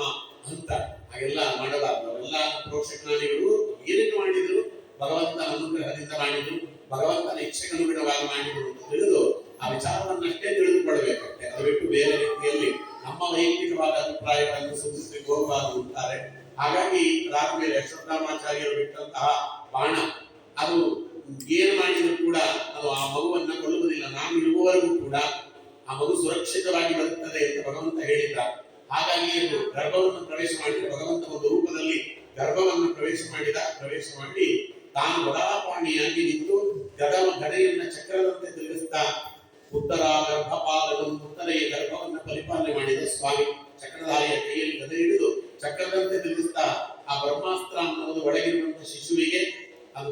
ಅಂತ. ಹಾಗೆಲ್ಲ ಮಾಡಬಾರ್ದು. ಅವೆಲ್ಲ ಪ್ರೋಕ್ಷ ಜ್ಞಾನಿಗಳು ಏನಕ್ಕೆ ಮಾಡಿದ್ರು, ಭಗವಂತನ ಅನುಗ್ರಹದಿಂದ ಮಾಡಿದ್ರು, ಭಗವಂತನ ಇಚ್ಛೆಗನುಗುಣವಾಗಿ ಮಾಡಿದ್ರು ಅಂತ ತಿಳಿದು ಆ ವಿಚಾರವನ್ನಷ್ಟೇ ತಿಳಿದುಕೊಳ್ಳಬೇಕಂತೆ. ಅದು ಬಿಟ್ಟು ಬೇರೆ ರೀತಿಯಲ್ಲಿ ನಮ್ಮ ವೈಯಕ್ತಿಕವಾದ ಅಭಿಪ್ರಾಯಗಳನ್ನು ಸೂಚಿಸಲಿಕ್ಕೆ ಹೋಗಬಾರದು ಅಂತಾರೆ. ಹಾಗಾಗಿ ಅದಾದ್ಮೇಲೆ ಅಶ್ವತ್ಥಾಮಾಚಾರ್ಯರು ಬಿಟ್ಟಂತಹ ಬಾಣ ಅದು ಏನು ಮಾಡಿದ್ರು ಕೂಡ ಅದು ಆ ಮಗುವನ್ನ ಕೊಲ್ಲುವುದಿಲ್ಲ. ನಾನು ಇರುವವರೆಗೂ ಕೂಡ ಆ ಮಗು ಸುರಕ್ಷಿತವಾಗಿ ಬರುತ್ತದೆ ಅಂತ ಭಗವಂತ ಹೇಳಿದ್ದ. ಹಾಗಾಗಿ ಅದು ಗರ್ಭವನ್ನು ಪ್ರವೇಶ ಮಾಡಿದ್ರೆ ಭಗವಂತ ಒಂದು ರೂಪದಲ್ಲಿ ಗರ್ಭವನ್ನು ಪ್ರವೇಶ ಮಾಡಿ ತಾನು ವರಾಪಾಣಿಯಾಗಿ ನಿಂತು ಗಡೆಯನ್ನ ಚಕ್ರದಂತೆ ತಿರುಗಿಸ್ತಾ ಉತ್ತರ ಗರ್ಭಪಾಲನ ಉತ್ತರೆಯ ಗರ್ಭವನ್ನು ಪರಿಪಾಲನೆ ಮಾಡಿದ ಸ್ವಾಮಿ. ಚಕ್ರಧಾರಿಯ ಕೈಯಲ್ಲಿ ಗದೆ ಹಿಡಿದು ಚಕ್ರದಂತೆ ತಿರುಗಿಸ್ತಾ ಆ ಬ್ರಹ್ಮಾಸ್ತ್ರ ಅನ್ನೋದು ಒಳಗಿರುವಂತಹ ಶಿಶುವಿಗೆ ಅದು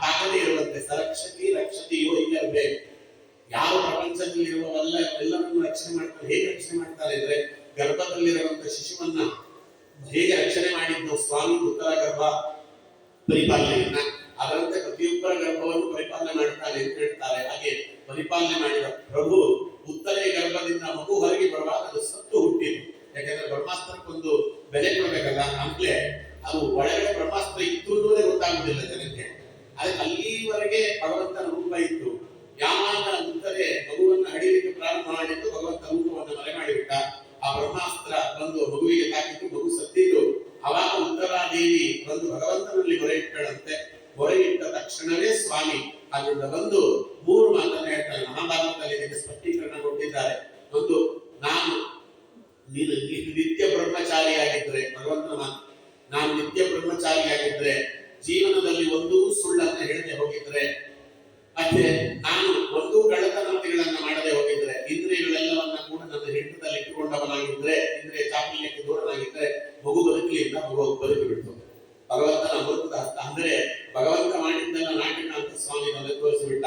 ತಾಕದೇ ಇರುವಂತೆ ಸರಕ್ಷತಿ ರಕ್ಷತೆಯೋ ಇಲ್ಲಬೇಕು. ಯಾವ ಪ್ರಪಂಚದಲ್ಲಿರುವವಲ್ಲ ಎಲ್ಲರನ್ನು ರಕ್ಷಣೆ ಮಾಡ್ತಾರೆ. ಹೇಗೆ ರಕ್ಷಣೆ ಮಾಡ್ತಾರೆ ಅಂದ್ರೆ ಗರ್ಭದಲ್ಲಿರುವಂತಹ ಶಿಶುವನ್ನ ಹೇಗೆ ರಕ್ಷಣೆ ಮಾಡಿದ್ದು ಸ್ವಾಮಿ ಉತ್ತರ ಗರ್ಭ ಪರಿಪಾಲನೆಯನ್ನ, ಅದರಂತೆ ಪ್ರತಿಯೊಬ್ಬರ ಗರ್ಭವನ್ನು ಪರಿಪಾಲನೆ ಮಾಡ್ತಾರೆ ಅಂತ ಹೇಳ್ತಾರೆ. ಹಾಗೆ ಪರಿಪಾಲನೆ ಮಾಡಿದ ಪ್ರಭು ಉತ್ತರೆಯ ಗರ್ಭದಿಂದ ಮಗು ಹೊರಗೆ ಬರುವಾಗ ಅದು ಸತ್ತು ಹುಟ್ಟಿತು. ಯಾಕಂದ್ರೆ ಬ್ರಹ್ಮಾಸ್ತ್ರಕ್ಕೊಂದು ಬೆಲೆ ಕೊಡಬೇಕಲ್ಲ, ಆಮೇಲೆ ಅದು ಒಳಗಡೆ ಬ್ರಹ್ಮಾಸ್ತ್ರ ಇತ್ತು ಅನ್ನೋದೇ ಗೊತ್ತಾಗುದಿಲ್ಲ ಜನಕ್ಕೆ. ಅದಕ್ಕೆ ಅಲ್ಲಿವರೆಗೆ ಭಗವಂತನ ರೂಪ ಇತ್ತು. ಯಾವಾಗ ಉತ್ತರೆ ಮಗುವನ್ನ ಹಡಿಲಿಕ್ಕೆ ಪ್ರಾರಂಭ ಮಾಡಿದ್ದು ಭಗವಂತ ರೂಪವನ್ನು ಮರೆ ಮಾಡಿಬಿಟ್ಟ. ಆ ಬ್ರಹ್ಮಾಸ್ತ್ರ ಬಂದು ಮಗುವಿಗೆ ತಾಕಿತ್ತು, ಮಗು ಸತ್ತಿದ್ದು. ಅವಾಗ ಉತ್ತರಾದೇವಿ ಬಂದು ಭಗವಂತನಲ್ಲಿ ಮೊರೆ ಇಟ್ಟಳಂತೆ. ಮೊರೆ ಇಟ್ಟ ತಕ್ಷಣವೇ ಸ್ವಾಮಿ ಅಲ್ಲಿಂದ ಬಂದು 3 ಮಾತನ್ನ ಹೇಳ್ತಾರೆ. ಮಹಾಭಾರತದಲ್ಲಿ ಇದಕ್ಕೆ ಸ್ಪಷ್ಟೀಕರಣ ಕೊಟ್ಟಿದ್ದಾರೆ. ಒಂದು, ನೀನು ನಿತ್ಯ ಬ್ರಹ್ಮಚಾರಿಯಾಗಿದ್ರೆ, ಭಗವಂತನ ಮಾತು, ನಾನು ನಿತ್ಯ ಬ್ರಹ್ಮಚಾರಿಯಾಗಿದ್ರೆ, ಜೀವನದಲ್ಲಿ ಒಂದೂ ಸುಳ್ಳನ್ನ ಹೇಳದೆ ಹೋಗಿದ್ರೆ, ಮತ್ತೆ ನಾನು ಒಂದು ಕಳ್ಳತನಗಳನ್ನ ಮಾಡದೆ ಹೋಗಿದ್ರೆ, ಇಂದ್ರಿಯಗಳೆಲ್ಲವನ್ನ ಕೂಡ ನನ್ನ ಹಿಡಿತದಲ್ಲಿ ಇಟ್ಟುಕೊಂಡವನಾಗಿದ್ರೆ, ಇಂದ್ರಿಯ ಚಾಪಲ್ಯಕ್ಕೆ ದೂರನಾಗಿದ್ರೆ ಮಗು ಬದುಕಲಿಲ್ಲ, ಮಗು ಬದುಕಿ ಬಿಡ್ತು. ಭಗವಂತನ ಅಮೃತದ ಹಸ್ತ ಅಂದ್ರೆ ಭಗವಂತ ಮಾಡಿದ್ದನ್ನ ನಾಟಕ ಅಂತ ಸ್ವಾಮಿ ನಮಗೆ ತೋರಿಸಿಬಿಟ್ಟ.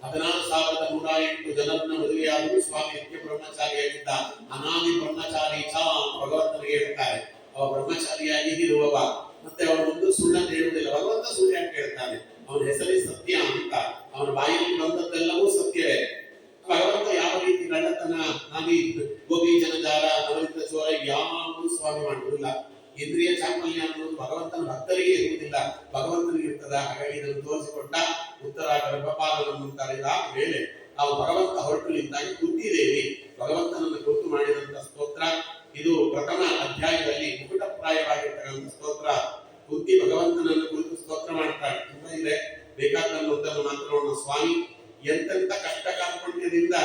16,108 ಜನರನ್ನ ಮದುವೆಯಾದರೂ ಸ್ವಾಮಿ ನಿತ್ಯ ಬ್ರಹ್ಮಚಾರಿಯಾಗಿದ್ದ. ಅನಾದಿ ಬ್ರಹ್ಮಚಾರಿ ಭಗವಂತನಿಗೆ ಹೇಳ್ತಾರೆ. ಅವ ಬ್ರಹ್ಮಚಾರಿಯಾಗಿ ಇರುವವ, ಮತ್ತೆ ಅವನು ಒಂದು ಸುಳ್ಳನ್ನು ಹೇಳುವುದಿಲ್ಲ. ಭಗವಂತ ಸುಳ್ಳು ಯಾಕೆ ಹೇಳ್ತಾನೆ? ಅವನ ಹೆಸರೇ ಸತ್ಯ ಅಂತ. ಅವನ ಬಾಯಲ್ಲಿ ಬಂದದ್ದೆಲ್ಲವೂ ಸತ್ಯವೇ. ಭಗವಂತ ಯಾವ ರೀತಿ ಕಳ್ಳತನ, ನಾವೀ ಗೋಪಿ ಜನಜಾಲ, ನವರಿತ ಚೋರ ಯಾವುದು ಸ್ವಾಮಿ ಮಾಡುವುದಿಲ್ಲ. ಇಂದ್ರಿಯ ಚಾಪಲ್ಯ ಅನ್ನೋದು ಭಗವಂತನ ಭಕ್ತರಿಗೆ ಇರುವುದಿಲ್ಲ, ಭಗವಂತನಿಗೆ ಇರ್ತದ. ಹಾಗಾಗಿ ಇದನ್ನು ತೋರಿಸಿಕೊಟ್ಟ. ಉತ್ತರ ಗರ್ಭಪಾಲನಂತಾರೆ. ಇದಾದ ಮೇಲೆ ಆ ಭಗವಂತ ಹೊರಟು ನಿಂತಾಗಿ ಕುಂತಿದೇವಿ ಭಗವಂತನನ್ನು ಕುರಿತು ಮಾಡಿದಂತ ಸ್ತೋತ್ರ ಇದು. ಪ್ರಥಮ ಅಧ್ಯಾಯದಲ್ಲಿ ಮುಕುಟಪ್ರಾಯವಾಗಿರ್ತಕ್ಕಂಥ ಸ್ತೋತ್ರ. ಕುಂತಿ ಭಗವಂತನನ್ನು ಕುರಿತು ಸ್ತೋತ್ರ ಮಾಡ್ತಾಳೆ. ತುಂಬಾ ಇದೆ, ಬೇಕಾದನ್ನು ಮಾತ್ರ ಸ್ವಾಮಿ ಎಂತೆಂತ ಕಷ್ಟ ಕಾರ್ಪಣ್ಯದಿಂದ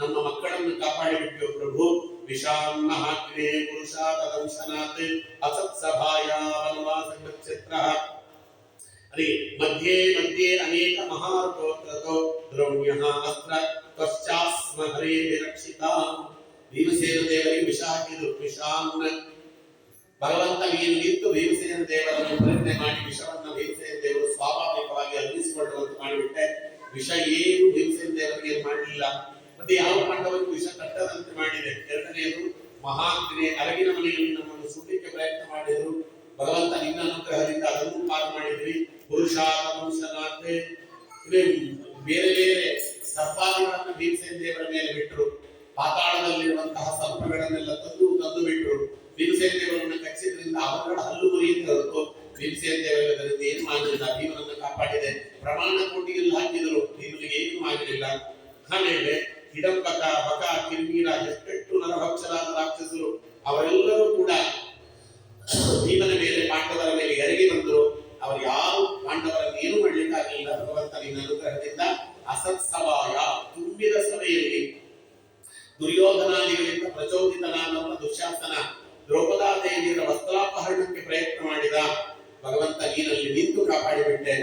ನಮ್ಮ ಮಕ್ಕಳನ್ನು ಕಾಪಾಡಿಬಿಟ್ಟು ಪ್ರಭು. ವಿಷಾನ್ನಹಾಗ್ನೇ ಪುರುಷಾತದಂಶನಾತ್ ಅಸತ್ಸಭಾಯಾವನ್ವಾಸ ಕ್ಷೇತ್ರ ಅರಿ ಮಧ್ಯೆ ಮಧ್ಯೆ ಅನೇಕ ಮಹಾರ್ತೋತ್ರತೋ ದ್ರೌಣ್ಯಃ ಅಸ್ತ್ರ ಪಶ್ಚಾಸ್ಮ ಹರೇ ವಿರಕ್ಷಿತ. ಭೀಮಸೇನ ದೇವರಿಗೆ ವಿಷ ಹಾಕಿದ್ರು. ವಿಷಾನ್ನ ಭಗವಂತ ನೀನು ನಿಂತು ಭೀಮಸೇನ ದೇವರನ್ನು ಪ್ರೇರಣೆ ಮಾಡಿ ವಿಷವನ್ನು ಭೀಮಸೇನ ದೇವರು ಸ್ವಾಭಾವಿಕವಾಗಿ ಅರ್ಪಿಸಿಕೊಳ್ಳುವಂತೆ ಮಾಡಿಬಿಟ್ಟೆ. ವಿಷ ಏನು ಭೀಮಸೇನ ದೇವರಿಗೆ ಮಾಡಲಿಲ್ಲ. ಮತ್ತೆ ಯಾವ ಪಾಂಡವರಿಗೂ ವಿಷ ಕಟ್ಟದಂತೆ ಮಾಡಿದೆ. ಎರಡನೆಯದು ಮಹಾಗ್ನಿ ಅರಗಿನ ಮನೆಯಲ್ಲಿ ನಮ್ಮನ್ನು ಸುಡಲಿಕ್ಕೆ ಪ್ರಯತ್ನ ಮಾಡಿದ್ರು. ಭಗವಂತ ನಿನ್ನ ಅನುಗ್ರಹದಿಂದ ಅದನ್ನು ಪಾರು ಮಾಡಿದ್ರಿ. ಪುರುಷಾತಂಶನಾಥೆ ಬೇರೆ ಬೇರೆ ಸರ್ಪಾದಿಗಳನ್ನು ಭೀಮಸೇನ ದೇವರ ಮೇಲೆ ಬಿಟ್ಟರು. ಪಾತಾಳದಲ್ಲಿರುವಂತಹ ಸರ್ಪಗಳನ್ನೆಲ್ಲ ತಂದು ಬಿಟ್ಟರು. ಭೀಮಸೇನ ದೇವರನ್ನು ಕಚ್ಚಿದ್ರಿಂದ ಅವರುಗಳ ಹಲ್ಲು ಮುರಿಯುತ್ತೆ ಹೊರತು ಭೀಮಸೇನ ದೇವರಿಂದ ಏನು ಆಗಲಿಲ್ಲ. ಭೀಮನನ್ನು ಕಾಪಾಡಿದೆ. ಪ್ರಮಾಣ ಕೋಟಿಯಲ್ಲಿ ಹಾಕಿದರು, ಭೀಮನಿಗೆ ಏನೂ ಆಗಲಿಲ್ಲ. ಆಮೇಲೆ ಹಿಡಂಬಕ ಬಕ ಕಿರ್ಮೀರ ಎಷ್ಟೆಷ್ಟು ನರಭಕ್ಷರಾದ ರಾಕ್ಷಸರು ಅವರೆಲ್ಲರೂ ಕೂಡ ಭೀಮನ ಮೇಲೆ ಪಾಂಡವರ ಮೇಲೆ ಎರಗಿ ಬಂದರು. ಅವರು ಯಾರು ಪಾಂಡವರನ್ನು ಏನು ಮಾಡಲಿಕ್ಕಾಗಲಿಲ್ಲ. ಭಗವಂತ ನಿನ್ನ ಅನುಗ್ರಹದಿಂದ ಅಸತ್ಸಭಾಯ ತುಂಬಿದ ಸಭೆಯಲ್ಲಿ ದುರ್ಯೋಧನಾದಿಗಳಿಂದ ಪ್ರಚೋದಿತನಾದ ದುಶ್ಯಾಸನ ದ್ರೌಪದಾದೇವಿಯರ ವಸ್ತ್ರಾಪಹರಣಕ್ಕೆ ಪ್ರಯತ್ನ ಮಾಡಿದ. ಭಗವಂತ ನೀನಲ್ಲಿ ನಿಂತು ಕಾಪಾಡಿಬಿಟ್ಟೆ.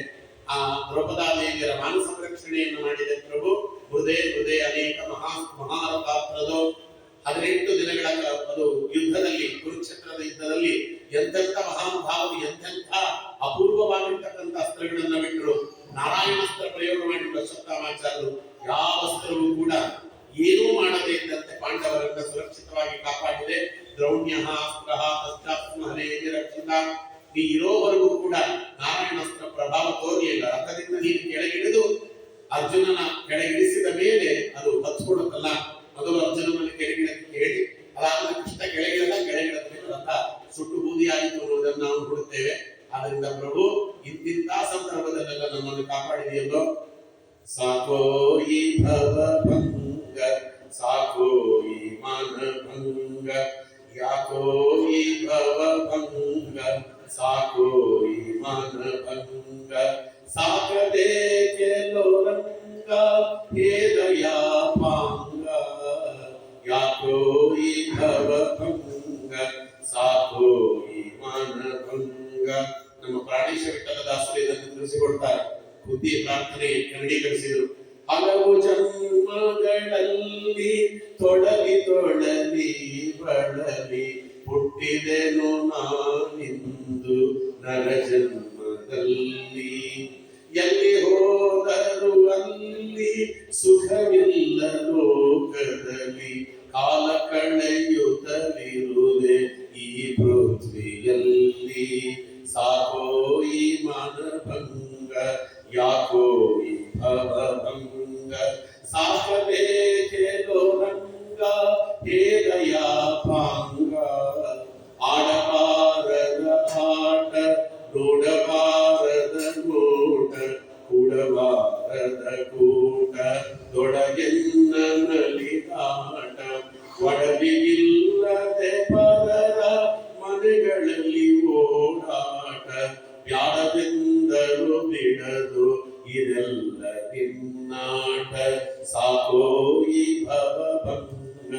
ಆ ದ್ರೌಪದಾದೇವಿಯರ ಮಾನ ಸಂರಕ್ಷಣೆಯನ್ನು ಮಾಡಿದೆ ಪ್ರಭು. ಹೃದಯ ಅನೇಕ ಮಹಾರಥಾತ್ರದೋ 18 ದಿನಗಳ ಅದು ಯುದ್ಧದಲ್ಲಿ, ಕುರುಕ್ಷೇತ್ರದ ಯುದ್ಧದಲ್ಲಿ ಎಂತೆಂಥ ಮಹಾನುಭಾವರು ಎಂತೆಂಥ ಅಪೂರ್ವವಾಗಿರ್ತಕ್ಕಂಥ ಅಸ್ತ್ರಗಳನ್ನ ಬಿಟ್ಟರು. ನಾರಾಯಣಾಸ್ತ್ರ ಪ್ರಯೋಗ ಮಾಡಿರುವ ಅಶ್ವತ್ಥಾಮಾಚಾರ್ಯರು ಯಾವ ಅಸ್ತ್ರವೂ ಕೂಡ ಏನೂ ಮಾಡದೇ ಇದ್ದಂತೆ ಪಾಂಡವರನ್ನ ಸುರಕ್ಷಿತವಾಗಿ ಕಾಪಾಡಿದೆ. ದ್ರೌಣ್ಯಃ ಅಸ್ತ್ರಃ ತಸ್ಯಾಸ್ಮ ಹರೇ ರಕ್ಷಿತ. ನೀ ಇರೋವರೆಗೂ ಕೂಡ ನಾರಾಯಣಾಸ್ತ್ರ ಪ್ರಭಾವ ತೋರಲಿಲ್ಲ. ರಥದಿಂದ ನೀನು ಕೆಳಗಿಳಿದು ಅರ್ಜುನನ ಕೆಳಗಿಳಿಸಿದ ಮೇಲೆ ಅದು ಹತ್ಕೊಡುತ್ತಲ್ಲ. ಮೊದಲು ಅರ್ಜುನನನ್ನು ಕೆಳಗಿಳಕ್ಕೆ ಹೇಳಿ ಅದಾದ ಕೃಷ್ಣ ಕೆಳಗಿಳಿದ ಮೇಲೆ ರಥ ಸುಟ್ಟು ಬೂದಿಯಾಯಿತು ಅನ್ನುವುದನ್ನು ನಾವು ನೋಡುತ್ತೇವೆ. ಆದ್ದರಿಂದ ಪ್ರಭು ಇಂತಿಂತ ಸಂದರ್ಭದಲ್ಲೆಲ್ಲ ನಮ್ಮನ್ನು ಕಾಪಾಡಿದೆಯಲ್ಲೋ. ಸಾಕೋ ಈ ಭವ ಭಂಗ, ಸಾಕೋ ಈ ಮಾನ ಭಂಗ, ಯಾಕೋ ಈ ಭವ ಭಂಗ, ಸಾಕೋ ಈ ಮಾನ ಭಂಗ, ಸಾಕದೆ ಕೆಲೋರಂಗ ಹೇದಯಾ ಪಾಂಗ, ಯಾಕೋ ಈ ಭವ ಭಂಗ, ಸಾಕೋ ಈ ಮಾನ ಭಂಗ. ನಮ್ಮ ಪ್ರಾಣೇಶ ವಿಠಲದಾಸರು ಇದನ್ನು ತಿಳಿಸಿಕೊಡ್ತಾರೆ. ಬುದ್ಧಿ ಪ್ರಾರ್ಥನೆ ಕನ್ನಡೀಕರಿಸಿದರು. ಹಲವು ಜನ್ಮಗಳಲ್ಲಿ ತೊಡಲಿ ಬಳಲಿ ಹುಟ್ಟಿದೆನು ನಾನಿಂದು ನರ ಜನ್ಮದಲ್ಲಿ. ಎಲ್ಲಿ ಹೋದರು ಅಲ್ಲಿ ಸುಖವಿಲ್ಲ ಲೋಕದಲ್ಲಿ, ಕಾಲ ಕಳೆಯುತ್ತಲಿರುವೆ ಈ ಪೃಥ್ವಿಯಲ್ಲಿ. ಸಾಕೋ ಈ ಮನಭಂಗ, ಯಾಕೋ ಈ ಭವಭಂಗ, ಸಾಕಬೇಕೇನೋ ರಂಗ ಹೇದಯಾ ಪಾಂಗ. ಆಡಬಾರದ ಆಟ ನೋಡಬಾರದ ನೋಟ, ಕೂಡಬಾರದ ಕೂಟ ತೊಡಗೆನ್ನ ನಲಿದಾಟ. ಒಡವಿಲ್ಲದೆ ಪರರ ಮನೆಗಳಲ್ಲಿ ಓಡಾಟ, ಬ್ಯಾಡವೆಂದರು ಬಿಡದು ಇದೆಲ್ಲ ನಿನ್ನಾಟ. ಸಾಕೋ ಈ ಭವಭಂಗ,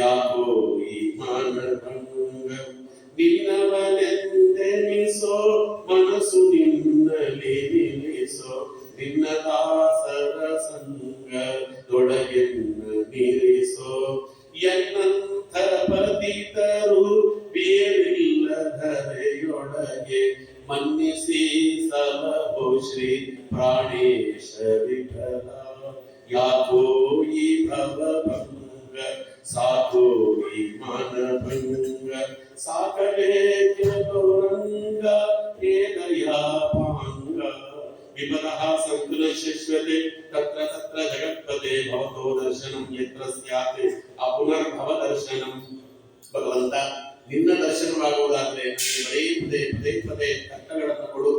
ಯಾಕೋ ಈ ಮಾನಭಂಗ. ನಿನ್ನವನೆಂದೆನಿಸೋ ಮನಸ್ಸು ನಿನ್ನಲಿ ನಿಲ್ಲಿಸೋ, ನಿನ್ನ ದಾಸರ ಸಂಗ ತೊಡಗೆನ್ನ ನಿರಿಸೋ. ಎನ್ನಂಥ ಪತಿತರು ಬೇರಿಲ್ಲ ಧರೆಯೊಳಗೆ, ಮನ್ನಿಸಿ ಸಲಹೋ ಶ್ರೀ ಪ್ರಾಣೇಶ ವಿಠಲ. ಯಾಕೋ ಈ ಭವಭಂಗ, ಸಾಕೋ ಈ ಮಾನಭಂಗ, ಸಾಕಬೇಕೆಂದು ರಂಗ ಹೇದಯಾ ಪಾಂಗ. ವಿಪದಃ ಸಂತು ನ ಶಶ್ವತೆ ತತ್ರ ತತ್ರ ಜಗತ್ಪತೆ, ಭವತೋ ದರ್ಶನಂ ಯತ್ರ ಸ್ಯಾತ್ ಅಪುನರ್ಭವ ದರ್ಶನಂ. ಭಗವಂತ ನಿನ್ನ ದರ್ಶನವಾಗುವುದಾದ್ರೆ ನನಗೆ ಪದೇ ಕಷ್ಟಗಳನ್ನು ಕೊಡು.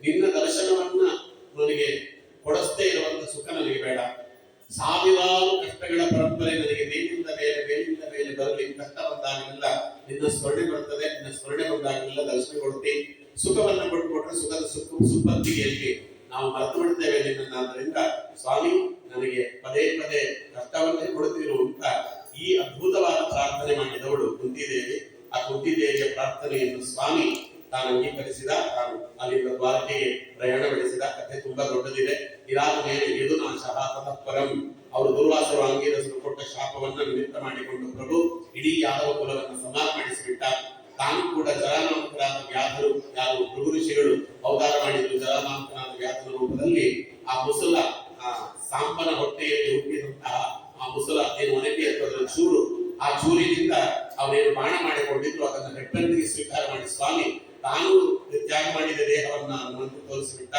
ನಿನ್ನ ದರ್ಶನವನ್ನ ನನಗೆ ಕೊಡಿಸದೇ ಇರುವಂತ ಸುಖ ನನಗೆ ಬೇಡ. ಸಾವಿರಾರು ಕಷ್ಟಗಳ ಪರಂಪರೆ ನನಗೆ ಮೇಲಿಂದ ಮೇಲೆ ಬರಲಿ, ಕಷ್ಟ ಬಂದಾಗಲೆಲ್ಲ ನಿನ್ನ ಸ್ಮರಣೆ ಬರ್ತದೆ, ನಿನ್ನ ಸ್ಮರಣೆ ಬಂದಾಗಲೆಲ್ಲ ದರ್ಶನ ಕೊಡ್ತೀನಿ. ಸುಖವನ್ನು ಕೊಟ್ಟುಕೊಟ್ರೆ ಸುಖದ ಸುಪ್ಪತ್ತಿಗೆಯಲ್ಲಿ ನಾವು ಮರೆತು ಬಿಡ್ತೇವೆ ನಿನ್ನನ್ನು. ಆದ್ದರಿಂದ ಸ್ವಾಮಿ ನನಗೆ ಪದೇ ಪದೇ ಕಷ್ಟವನ್ನೇ ಕೊಡುತ್ತಿರು ಅಂತ ಈ ಅದ್ಭುತವಾದ ಪ್ರಾರ್ಥನೆ ಮಾಡಿದವಳು ಕುಂತಿದೇವಿ. ಆ ಕುಂತಿದೇವಿಯ ಪ್ರಾರ್ಥನೆಯನ್ನು ಸ್ವಾಮಿ ತಾನು ಅಂಗೀಕರಿಸಿದ. ತಾನು ಅಲ್ಲಿಂದ ದ್ವಾರಕೆಗೆ ಪ್ರಯಾಣ ಬೆಳೆಸಿದ. ಕಥೆ ತುಂಬಾ ದೊಡ್ಡದಿದೆ. ಇದಾದ ಮೇಲೆ ಯದುನಾಶಃ ತತಃಪರಂ, ಅವರು ದುರ್ವಾಸರು ಅಂಗೀರಸರು ಕೊಟ್ಟ ಶಾಪವನ್ನು ನಿಮಿತ್ತ ಮಾಡಿಕೊಂಡು ಪ್ರಭು ಇಡೀ ಯಾದವ ಕುಲವನ್ನು ಸಂಹಾರ ಮಾಡಿಸಿಬಿಟ್ಟ. ತಾನು ಕೂಡ ಜರಾನಾಮಕರಾದ ವ್ಯಾಧರು, ಯಾರು ಭೃಗು ಋಷಿಗಳು ಅವತಾರ ಮಾಡಿದ್ರು, ಜರಾನಾಮಕನಾದ ವ್ಯಾಧನ ರೂಪದಲ್ಲಿ ಆ ಮುಸಲ ಸಾಂಬನ ಹೊಟ್ಟೆಯಲ್ಲಿ ಹುಟ್ಟಿದಂತಹ ಆ ಮುಸಲ ಏನು ಒನಕೆ ಅದರ ಚೂರು, ಆ ಚೂರಿನಿಂದ ಅವನೇನು ಬಾಣ ಮಾಡಿಕೊಂಡಿದ್ರು ಅದನ್ನು ಹೆಪ್ಪೆಂದಿಗೆ ಸ್ವೀಕಾರ ಮಾಡಿ ಸ್ವಾಮಿ ತಾನು ತ್ಯಾಗ ಮಾಡಿದ ದೇಹವನ್ನ ನಮ್ಮನ್ನು ತೋರಿಸಿಬಿಟ್ಟ.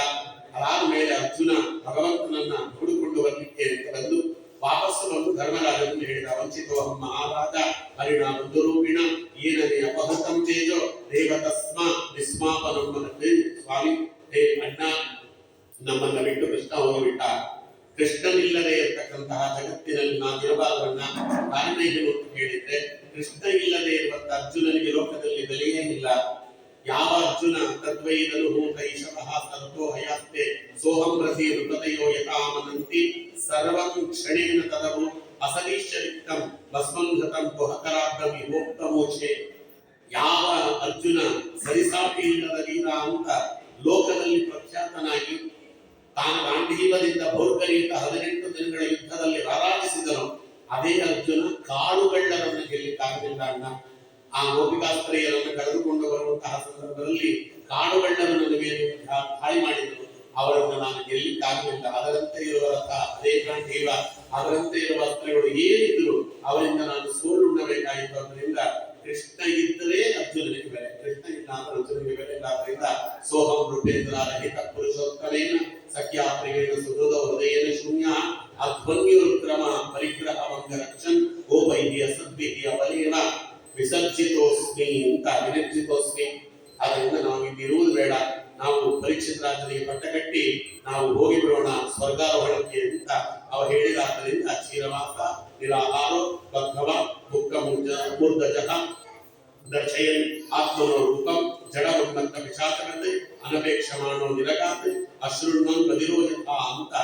ಅದಾದ ಮೇಲೆ ಅರ್ಜುನ ಭಗವಂತನನ್ನ ಹುಡುಕೊಂಡು ಬರ್ಲಿಕ್ಕೆ ಅಂತ ಬಂದು ವಾಪಸ್ಸು ಬಂದು ಧರ್ಮರಾಜನನ್ನು ಹೇಳಿದ, ವಂಚಿತೋ ಮಹಾರಾಜ ಹರಿಣ ಬುದ್ಧರೂಪಿಣ ಏನನೇ ಅಪಹೃತಂ ತೇಜೋ ದೇವತಸ್ಮ ವಿಸ್ಮಾಪನಂ ಮನಕ್ಕೆ. ಸ್ವಾಮಿ ಹೇ ಅಣ್ಣ, ನಮ್ಮನ್ನ ಬಿಟ್ಟು ಕೃಷ್ಣ ಹೋಗಿಬಿಟ್ಟ. ಕೃಷ್ಣನಿಲ್ಲದೆ ಇರತಕ್ಕಂತಹ ಜಗತ್ತಿನಲ್ಲಿ ನಾವಿರಬಾರದನ್ನ ಕಾರಣ ಏನು ಅಂತ ಹೇಳಿದ್ರೆ, ಕೃಷ್ಣ ಇಲ್ಲದೆ ಇರುವಂತ ಅರ್ಜುನನಿಗೆ ಲೋಕದಲ್ಲಿ ಬೆಲೆಯೇ ಇಲ್ಲ. ಯಾವ ಅರ್ಜುನ ತದ್ವೈದನು ಹೂತೈಷಃ ಸರ್ವೋ ಹಯಾಸ್ತೆ ಸೋಹಂ ರಸಿ ಋತಯೋ ಯಥಾಮನಂತಿ ಸರ್ವಂ ಕ್ಷಣೇನ ತದವು ಅಸದೀಶ್ಯರಿಕ್ತಂ ಭಸ್ಮಂಘತಂ ಕುಹಕರಾಗ್ರಂ ವಿಭೋಕ್ತಮೋಚೆ. ಯಾವ ಅರ್ಜುನ ಸರಿಸಾಟಿ ಇಲ್ಲದ ವೀರ ಅಂತ ಲೋಕದಲ್ಲಿ ಪ್ರಖ್ಯಾತನಾಗಿ ತಾನು ಗಾಂಧೀವದಿಂದ ಭೋರ್ಗರೀತ 18 ದಿನಗಳ ಯುದ್ಧದಲ್ಲಿ ರಾರಾಜಿಸಿದನು, ಅದೇ ಅರ್ಜುನ ಕಾಡುಗಳ್ಳರನ್ನು ಗೆಲ್ಲಿಕ್ಕಾಗಲಿಲ್ಲ ಅಣ್ಣ. ಆ ಗೋಪಿಕಾಸ್ತ್ರೀಯರನ್ನು ಕರೆದುಕೊಂಡು ಬರುವಂತಹ ಸಂದರ್ಭದಲ್ಲಿ ಕಾಡುಗಳ್ಳರು ನನ್ನ ಮೇಲೆ ದಾಳಿ ಮಾಡಿದರು, ಅವರನ್ನು ನಾನು ಗೆಲ್ಲಿಕ್ಕಾಗಲಿಲ್ಲ. ಅದರಂತೆ ಇರುವ ರಥ, ಅದೇ ಗಾಂಧೀವ, ಅದರಂತೆ ಇರುವ ಅಸ್ತ್ರಗಳು ಏನಿದ್ರು ಅವರಿಂದ ನಾನು ಸೋಲುಣ್ಣಬೇಕಾಯಿತು. ಅದರಿಂದ ಕೃಷ್ಣ ಇದ್ದರೆ ಅರ್ಜುನನಿಗೆ ಬೆಲೆ, ಕೃಷ್ಣ ಇಲ್ಲ ಅಂದ್ರೆ ಅರ್ಜುನಿಗೆ ಬೆಲೆ ಇಲ್ಲ. ಅದರಿಂದ ಸೋಹಂ ರೂಪೇಂದ್ರ ರಹಿತ ಪುರುಷೋತ್ತಮೇನ ಸಖ್ಯಾತ್ರಿಗೇಣ ಸುಹೃದ ಹೃದಯೇನ ಶೂನ್ಯ ಅಧ್ವನ್ಯೋಕ್ರಮ ಪರಿಗ್ರಹ ಮಂಗ ರಕ್ಷನ್ ಗೋಪೈಹಿಯ ಸದ್ಭಿಹಿಯ ಬಲೇನ ವಿಸರ್ಜಿತೋಸ್ಮಿ ಅಂತ ವಿನಿರ್ಜಿತೋಸ್ಮಿ. ಅದರಿಂದ ನಾವು ಇಲ್ಲಿರುವುದು ಬೇಡ, ನಾವು ಪರೀಕ್ಷಿತ ರಾಜನಿಗೆ ಪಟ್ಟ ಕಟ್ಟಿ ನಾವು ಹೋಗಿ ಬಿಡೋಣ ಸ್ವರ್ಗಾರೋಹಣಕ್ಕೆ ಅಂತ ಅವ ಹೇಳಿದಾದ್ದರಿಂದ ಕ್ಷೀರವಾಸ ನಿರಾಹಾರೋ ಬದ್ಧವ ಮುಕ್ತ ಮೂರ್ಧಜಃ ದರ್ಶಯನ್ ಆತ್ಮನೋ ರೂಪಂ ಜಡವನ್ನಂತ ವಿಷಾದನತೆ ಅನಪೇಕ್ಷಮಾನೋ ನಿರಗಾತೆ ಅಶ್ರುಣ್ವನ್ ಬದಿರೋಹಿತ ಅಂತ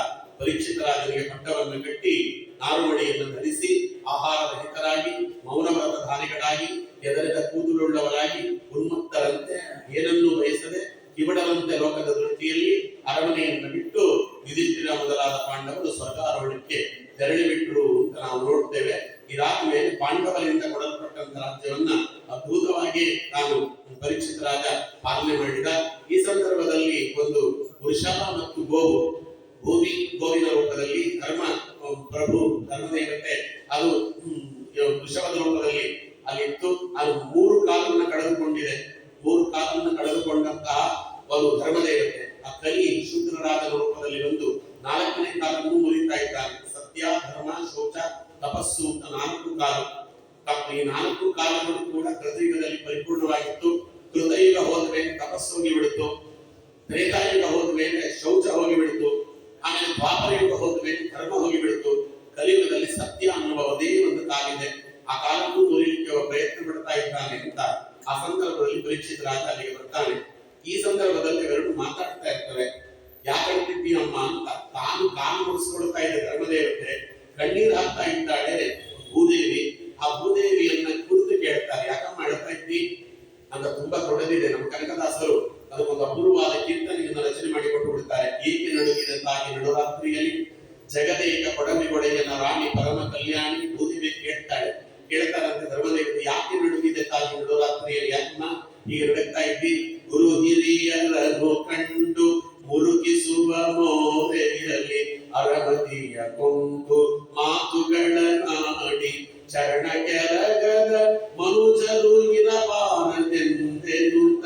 ಪರೀಕ್ಷಿತ ರಾಜನಿಗೆ ಪಟ್ಟವನ್ನು ಕಟ್ಟಿ ನಾರುಮಡಿಯನ್ನು ಧರಿಸಿ ಆಹಾರ ರಹಿತರಾಗಿ ಮೌನವ್ರತಧಾರಿಗಳಾಗಿ ಎದರಿದ ಕೂದಲುಳ್ಳವರಾಗಿ ಉನ್ಮತ್ತರಂತೆ ಏನನ್ನೂ ಬಯಸದೆ ಕಿವಡರಂತೆ ಲೋಕದ ದೃಷ್ಟಿಯಲ್ಲಿ ಅರಮನೆಯನ್ನು ಬಿಟ್ಟು ಯುಧಿಷ್ಠಿರ ಮೊದಲಾದ ಪಾಂಡವರು ಸ್ವರ್ಗಾರೋಹಣಕ್ಕೆ ತೆರಳಿ ಬಿಟ್ಟರು ಅಂತ ನಾವು ನೋಡ್ತೇವೆ. ಇದಾದ ಮೇಲೆ ಪಾಂಡವರಿಂದ ಕೊಡಲ್ಪಟ್ಟಂತ ರಾಜ್ಯವನ್ನ ಅದ್ಭುತವಾಗಿ ತಾನು ಪರೀಕ್ಷಿತ ರಾಜ ಪಾಲನೆ ಮಾಡಿದ. ಈ ಸಂದರ್ಭದಲ್ಲಿ ಒಂದು ವೃಷಭ ಮತ್ತು ಗೋವಿನ ರೂಪದಲ್ಲಿ ಪ್ರಭು ಧರ್ಮದೇವತೆ ಅದು ವೃಷಭದ ರೂಪದಲ್ಲಿ ಅಲ್ಲಿತ್ತು. ಅದು 3 ಕಾಲನ್ನು ಕಳೆದುಕೊಂಡಿದೆ. 3 ಕಾಲನ್ನು ಕಳೆದುಕೊಂಡಂತಹ ಒಂದು ಧರ್ಮದೇವತೆ ಆ ಕಲಿ ಶೂದ್ರರಾಜನ ರೂಪದಲ್ಲಿ ಬಂದು 4ನೇ ಕಾಲನ್ನು ಮುರಿತಾ ಇದ್ದಾನೆ. ಸತ್ಯ, ಧರ್ಮ, ಶೌಚ, ತಪಸ್ಸು ಅಂತ 4 ಕಾಲ. ಈ 4 ಕಾಲಗಳು ಕೂಡ ಕೃತಯುಗದಲ್ಲಿ ಪರಿಪೂರ್ಣವಾಗಿತ್ತು. ಕೃತಯುಗ ಹೋದ ಮೇಲೆ ತಪಸ್ಸು ಹೋಗಿ ಬಿಡುತ್ತು, ತ್ರೇತಾಯುಗ ಹೋದ ಮೇಲೆ ಶೌಚ ಹೋಗಿ ಬಿಡುತ್ತು, ಆಮೇಲೆ ದ್ವಾಪರ ಯುಗ ಹೋದ ಮೇಲೆ ಧರ್ಮ ಹೋಗಿ ಬಿಡುತ್ತು. ಕಲಿಯುಗದಲ್ಲಿ ಸತ್ಯ ಅನ್ನುವ ಒಂದೇ ಒಂದು ಕಾಲಿದೆ. ಆ ಕಾಲಕ್ಕೂ ಮುರಿಲಿಕ್ಕೆ ಪ್ರಯತ್ನ ಪಡ್ತಾ ಇದ್ದಾನೆ ಅಂತ ಆ ಸಂದರ್ಭದಲ್ಲಿ ಪರೀಕ್ಷಿತ ರಾಜ ಅಲ್ಲಿಗೆ ಬರ್ತಾನೆ. ಈ ಸಂದರ್ಭದಲ್ಲಿ ಇವೆರಡು ಮಾತಾಡ್ತಾ ಇರ್ತವೆ. ಯಾಕಂತಿದ್ದೀನಮ್ಮ ಅಂತ ತಾನು ಕಾಲು ಮುರಿಸ್ಕೊಳ್ತಾ ಇದ್ದ ಧರ್ಮದೇವತೆ ಕಣ್ಣೀರು ಹಾಕ್ತಾ ಇದ್ದಾಳೆ ಭೂದೇವಿ. ಆ ಭೂದೇವಿಯನ್ನ ಕುರಿತು ಕೇಳ್ತಾರೆ, ಯಾಕಮ್ಮ ಮಾಡ್ತಾ ಇದ್ದಿ ಅಂತ. ತುಂಬಾ ದೊಡ್ಡದಿದೆ. ನಮ್ಮ ಕನಕದಾಸರು ಅದಕ್ಕೊಂದು ಅಪೂರ್ವವಾದ ಕೀರ್ತನೆಯನ್ನು ರಚನೆ ಮಾಡಿಕೊಟ್ಟು ಬಿಡ್ತಾರೆ. ಏಕೆ ನಡುಗಿದೆ ತಾಯಿ ನಡುರಾತ್ರಿಯಲ್ಲಿ ಜಗದೇಕ ಕೊಡಮಿಗೊಡೆಯನ ರಾಣಿ ಪರಮ ಕಲ್ಯಾಣಿ. ಭೂದೇವಿ ಕೇಳ್ತಾರಂತೆ ಧರ್ಮದೇವತೆ, ಯಾಕೆ ನಡುಗಿದೆ ತಾಯಿ ನಡುರಾತ್ರಿಯಲ್ಲಿ, ಯಾಕಮ್ಮ ಈಗ ನಡುತ್ತಾ ಇದ್ದಿ? ಗುರು ಹಿರಿಯರನ್ನು ಕಂಡು ಮುರುಗಿಸುವ ಮೋರೆಯಲ್ಲಿ ಅರಮತಿಯ ಕೊಂದು ಮಾತುಗಳನ್ನಾಡಿ ಚರಣ ಕೆರಗದ ಮನುಜರು ಇರಬಾರದೆಂದೆನುತ್ತ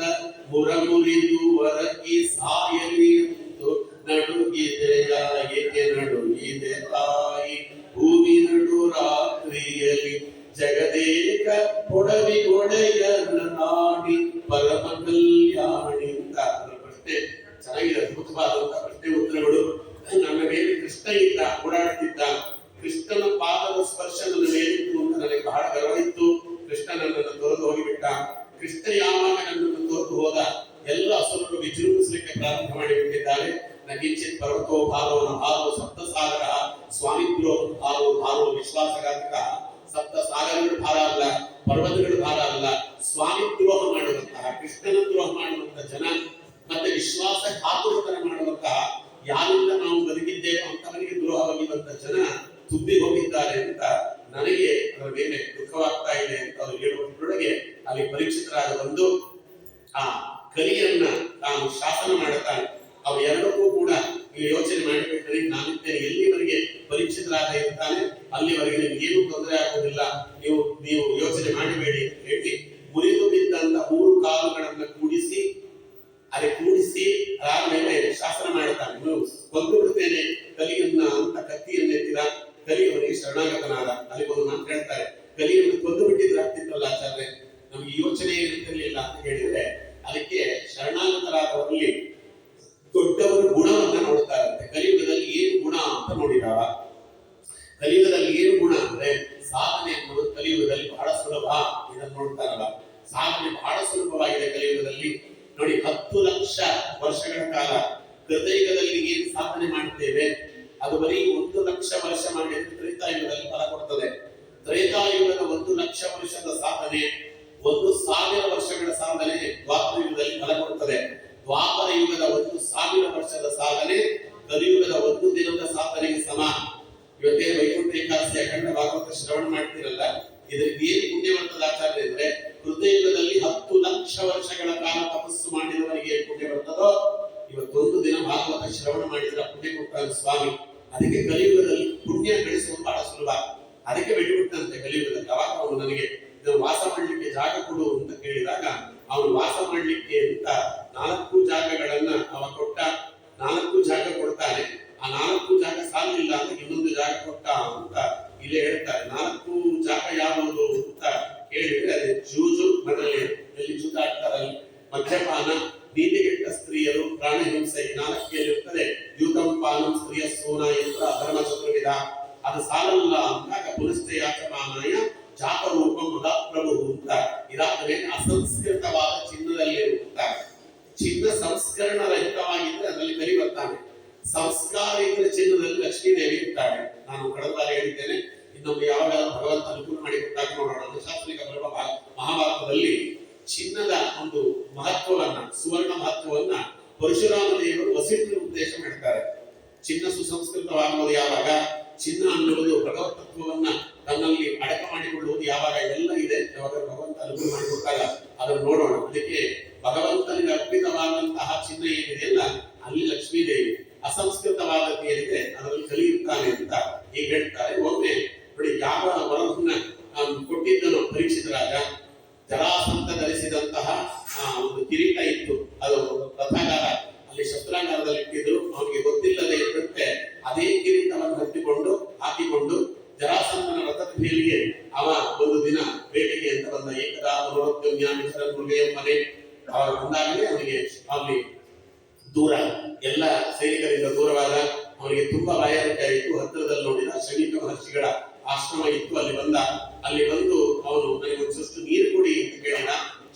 ಮುರಮುರಿದು ಹೊರಗಿ ಸಾಯಲಿ ಎಂದು ನಡುಗಿದೆಯ ಏಕೆ ನಡುಗಿದೆ ತಾಯಿ ಭೂಮಿ ನಡು ರಾತ್ರಿಯಲ್ಲಿ ಜಗದೇಕ ಕೊಡವಿ ಒಡೆಯನ ನಾಡಿ ಪರಮ ಕಲ್ಯಾಣಿ ಅಂತ. ಪ್ರಶ್ನೆ ಚೆನ್ನಾಗಿದೆ, ಅದ್ಭುತವಾದಂತಹ ಪ್ರಶ್ನೆ ಉತ್ತರಗಳು. ನನ್ನ ಮೇಲೆ ಕೃಷ್ಣ ಇದ್ದ, ಓಡಾಡ್ತಿದ್ದ, ಕೃಷ್ಣ ಯಾವಾಗ ನನ್ನನ್ನು ತೋರು ಹೋದ ಎಲ್ಲ ಅಸುರರು ವಿಜೃಂಭಿಸಲಿಕ್ಕೆ ಪ್ರಾರಂಭ ಮಾಡಿಬಿಟ್ಟಿದ್ದಾರೆ. ನಗಿಂಚಿತ್ ಪರ್ವತೋ ಭಾರೋ ನ ಭಾರೋ ಸಪ್ತ ಸಾಗರ ಸ್ವಾಮಿದ್ರೋ ಭಾರೋ ಭಾರೋ ವಿಶ್ವಾಸಘಾತಕ. ಸಪ್ತ ಸಾಗರಗಳು ಭಾರ ಅಲ್ಲ, ಪರ್ವತಗಳು ಭಾರ ಅಲ್ಲ. ಸ್ವಾಮಿ ದ್ರೋಹ ಮಾಡುವಂತಹ, ಕೃಷ್ಣನ ದ್ರೋಹ ಮಾಡುವಂತಹ ಜನ ಮತ್ತೆ ವಿಶ್ವಾಸ ಘಾತುಕತನ ಮಾಡುವಂತಹ, ಯಾರಿಂದ ನಾವು ಬದುಕಿದ್ದೇವೆ ಅಂತವನಿಗೆ ದ್ರೋಹ ಬಗೆಯುವಂತಹ ಜನ ತುಂಬಿ ಹೋಗಿದ್ದಾರೆ ಅಂತ ನನಗೆ ಅದರ ಮೇಲೆ ದುಃಖವಾಗ್ತಾ ಇದೆ ಅಂತ ಅವರು ಹೇಳುವುದರೊಳಗೆ ಅಲ್ಲಿ ಪರೀಕ್ಷಿತರಾದ ಬಂದು ಆ ಕಲಿಯನ್ನ ತಾನು ಶಾಸನ ಮಾಡುತ್ತಾನೆ. ಅವು ಎರಡಕ್ಕೂ ಕೂಡ ನೀವು ಯೋಚನೆ ಮಾಡಬೇಕ್ರಿ, ನಾನಿದ್ದೇನೆ ಎಲ್ಲಿವರೆಗೆ ಪರೀಕ್ಷಿತರಾದ ಇರ್ತಾನೆ ಅಲ್ಲಿವರೆಗೆ ನಿಮ್ಗೆ ಏನು ತೊಂದರೆ ಆಗುವುದಿಲ್ಲ, ನೀವು ಯೋಚನೆ ಮಾಡಬೇಡಿ ಅಂತ ಹೇಳಿ ಮುರಿದು ಬಿದ್ದಂತ 3 ಕಾಲುಗಳನ್ನ ಕೂಡಿಸಿ ಅದಾದ್ಮೇಲೆ ಶಾಸನ ಮಾಡುತ್ತಾನೆ. ಕೊಂದು ಬಿಡ್ತೇನೆ ಕಲಿಯನ್ನ ಅಂತ ಕತ್ತಿಯನ್ನು ಎತ್ತಿದ. ಕಲಿಯವನಿಗೆ ಶರಣಾಗತನಾದ. ಅಲ್ಲಿ ಒಂದು ಮಾತು ಹೇಳ್ತಾರೆ, ಕಲಿಯನ್ನು ಕೊಂದು ಬಿಟ್ಟಿದ್ರೆ ಆಗ್ತಿತ್ತಲ್ಲ ಆಚಾರ್ಯ, ನಮ್ಗೆ ಯೋಚನೆ ಇರ್ತಿರ್ಲಿಲ್ಲ ಅಂತ ಹೇಳಿದ್ರೆ ಅದಕ್ಕೆ ಶರಣಾಗತರಾದವರಲ್ಲಿ ದೊಡ್ಡವರು ಗುಣವನ್ನ ನೋಡ್ತಾರಂತೆ. ಕಲಿಯುಗದಲ್ಲಿ ಏನು ಗುಣ ಅಂತ ನೋಡಿದಾವ. ಕಲಿಯುಗದಲ್ಲಿ ಏನು ಗುಣ ಅಂದ್ರೆ ಸಾಧನೆ ಅನ್ನೋದು ಕಲಿಯುಗದಲ್ಲಿ ಬಹಳ ಸುಲಭ. ಇದನ್ನು ನೋಡ್ತಾರಲ್ಲ, ಸಾಧನೆ ಬಹಳ ಸುಲಭವಾಗಿದೆ ಕಲಿಯುಗದಲ್ಲಿ. ನೋಡಿ, 10 ಲಕ್ಷ ವರ್ಷಗಳ ಕಾಲ ಕೃತಯುಗದಲ್ಲಿ ಏನು ಸಾಧನೆ ಮಾಡುತ್ತೇವೆ ಅದು ಬರೀ 1 ಲಕ್ಷ ವರ್ಷ ಮಾಡಿದ್ರೆ ತ್ರೇತಾಯುಗದಲ್ಲಿ ಫಲ ಕೊಡ್ತದೆ. ತ್ರೇತಾಯುಗದ 1 ಲಕ್ಷ ವರ್ಷದ ಸಾಧನೆ 1000 ವರ್ಷಗಳ ಸಾಧನೆ ದ್ವಾಪರ ಯುಗದಲ್ಲಿ ಫಲ ಕೊಡ್ತದೆ. ದ್ವಾಪರ ಯುಗದ 1000 ವರ್ಷದ ಸಾಧನೆ ಕಲಿಯುಗದ 1 ದಿನದ ಸಾಧನೆಗೆ ಸಮಾನ. ಇವತ್ತೇ ವೈಕುಂಠ ಏಕಾದಶಿ ಅಖಂಡ ಭಾಗವತ ಶ್ರವಣ ಮಾಡ್ತಿರಲ್ಲ, ಇದಕ್ಕೆ ಏನು ಪುಣ್ಯ ಬರ್ತದ ಆಚಾರ್ಯ ಅಂದ್ರೆ, ಕೃತಯುಗದಲ್ಲಿ 10 ಲಕ್ಷ ವರ್ಷಗಳ ಕಾಲ ತಪಸ್ಸು ಮಾಡಿದವರಿಗೆ ಪುಣ್ಯ ಬರ್ತದೋ ಇವತ್ತೊಂದು ದಿನ ಭಾಗವತ ಶ್ರವಣ ಮಾಡಿದ್ರೆ ಪುಣ್ಯ ಕೊಡ್ತಾನೆ ಸ್ವಾಮಿ. ಅದಕ್ಕೆ ಕಲಿಯುಗದಲ್ಲಿ ಪುಣ್ಯ ಗಳಿಸುವುದು ಬಹಳ ಸುಲಭ. ಅದಕ್ಕೆ ಬಿಟ್ಟುಬಿಟ್ಟಂತೆ ಕಲಿಯುಗದಲ್ಲಿ. ಅವಾಗ ಅವನು ನನಗೆ ವಾಸ ಮಾಡ್ಲಿಕ್ಕೆ ಜಾಗ ಕೊಡು ಅಂತ ಕೇಳಿದಾಗ ಅವನು ವಾಸ ಮಾಡ್ಲಿಕ್ಕೆ ಅಂತ 4 ಜಾಗಗಳನ್ನ ಅವ ಕೊಟ್ಟ. 4 ಜಾಗ ಕೊಡ್ತಾನೆ. ಆ 4 ಜಾಗ ಸಾಲಿಲ್ಲ ಅಂತ ಇನ್ನೊಂದು ಜಾಗ ಕೊಟ್ಟ ಅಂತ ಇಲ್ಲೇ ಹೇಳ್ತಾರೆ. 4 ಜಾಗ ಯಾವುದು ಅಂತ ಕೇಳಿದ್ರೆ ಅದೇ ಜೂಜು ಮನೆಯಲ್ಲಿ ಎಲ್ಲಿ ಜೂಜಾಡ್ತಾರಲ್ಲಿ, ಮದ್ಯಪಾನ, ನೀತಿಗೆಟ್ಟ ಸ್ತ್ರೀಯರು, ಪ್ರಾಣಹಿಂಸೆ 4 ಇರ್ತದೆ. ದ್ಯೂತಂಪಾನಂ ಸ್ತ್ರೀಯ ಸೋನ ಯಂತ್ರ ಧರ್ಮ ಚತುರ್ವಿಧ. ಅದು ಸಾಲಲ್ಲ ಅಂದಾಗ ಪುನಶ್ಚಯಾಚಮಾನಾಯ ಜಾತರೂಪಂ ಮದಾಪ್ರಭು ಅಂತ. ಇದಾದರೆ ಅಸಂಸ್ಕೃತವಾದ ಚಿನ್ನದಲ್ಲಿರುತ್ತ ಚಿನ್ನ ಸಂಸ್ಕರಣ ರಹಿತವಾಗಿದ್ರೆ ಅದರಲ್ಲಿ ಕರಿ ಬರ್ತಾನೆ. ಸಂಸ್ಕಾರ ಇದ್ರೆ ಚಿನ್ನದಲ್ಲಿ ಲಕ್ಷ್ಮೀ ದೇವಿ ಇರ್ತಾಳೆ. ನಾನು ಕಳೆದ ಬಾರಿ ಹೇಳಿದ್ದೇನೆ, ಇನ್ನೊಮ್ಮೆ ಯಾವಾಗ ಭಗವಂತ ಅನುಕೂಲ ಮಾಡಿ ಕೊಟ್ಟಾಗ ನೋಡೋಣ. ಅನುಶಾಸನಿಕ ಬರುವ ಮಹಾಭಾರತದಲ್ಲಿ ಚಿನ್ನದ ಒಂದು ಮಹತ್ವವನ್ನ, ಸುವರ್ಣ ಮಹತ್ವವನ್ನ ಪರಶುರಾಮ ದೇವರು ವಸಿಷ್ಠರ ಉದ್ದೇಶ ಮಾಡ್ತಾರೆ. ಚಿನ್ನ ಸುಸಂಸ್ಕೃತವಾಗುವುದು ಯಾವಾಗ, ಚಿನ್ನ ಅನ್ನುವುದು ಭಗವತ್ ತತ್ವವನ್ನ ತನ್ನಲ್ಲಿ ಅಡಕ ಮಾಡಿಕೊಳ್ಳುವುದು ಯಾವಾಗ, ಎಲ್ಲ ಇದೆ. ಯಾವಾಗ ಭಗವಂತ ಅನುಕೂಲ ಮಾಡಿಕೊಟ್ಟಾಗ ಅದನ್ನು ನೋಡೋಣ. ಅದಕ್ಕೆ ಭಗವಂತನಿಗೆ ಅರ್ಪಿತವಾದಂತಹ ಚಿನ್ನ ಏನಿದೆಯಲ್ಲ ಅಲ್ಲಿ ಲಕ್ಷ್ಮೀ ದೇವಿ, ಅಸಂಸ್ಕೃತವಾದದ್ದು ಏನಿದೆ ಅದರಲ್ಲಿ ಕಲಿಯುತ್ತಾನೆ ಅಂತ ಈಗ ಹೇಳ್ತಾರೆ. ಒಮ್ಮೆ ನೋಡಿ, ಯಾವ ವರವನ್ನ ಕೊಟ್ಟಿದ್ದನು ಪರೀಕ್ಷಿತರಾಗ, ಜರಾಸಂತ ಧರಿಸಿದಂತಹ ಒಂದು ಕಿರೀಟ ಇತ್ತು. ಅದು ರಥಾಗಾರ ಅಲ್ಲಿ ಶಸ್ತ್ರಾಗಾರದಲ್ಲಿ ಇಟ್ಟಿದ್ರು. ಅವನಿಗೆ ಗೊತ್ತಿಲ್ಲದೆ ಇರುತ್ತೆ ಅದೇ ಕಿರೀಟವನ್ನು ಹಾಕಿಕೊಂಡು ಜರಾಸಂತನ ರಥದ ಮೇಲಿಗೆ ಅವ ಒಂದು ದಿನ ಬೇಟೆಗೆ ಅಂತ ಬಂದ. ಏಕದಾ ಮನೆ ಅವರು ಬಂದಾಗಲೇ ಅವನಿಗೆ ಅಲ್ಲಿ ದೂರ ಎಲ್ಲ ಸೈನಿಕರಿಂದ ದೂರವಾದ. ಅವನಿಗೆ ತುಂಬಾ ಬಾಯಾರಿಕೆ ಆಯಿತು. ಹತ್ತಿರದಲ್ಲಿ ನೋಡಿದ ಶಮೀಕ ಮಹರ್ಷಿಗಳ ಆಶ್ರಮ ಇತ್ತು. ಅಲ್ಲಿ ಬಂದು ಅವನು ನನಗೆ ಒಂದಷ್ಟು ನೀರು ಕೊಡಿ ಅಂತ ಕೇಳಿದ.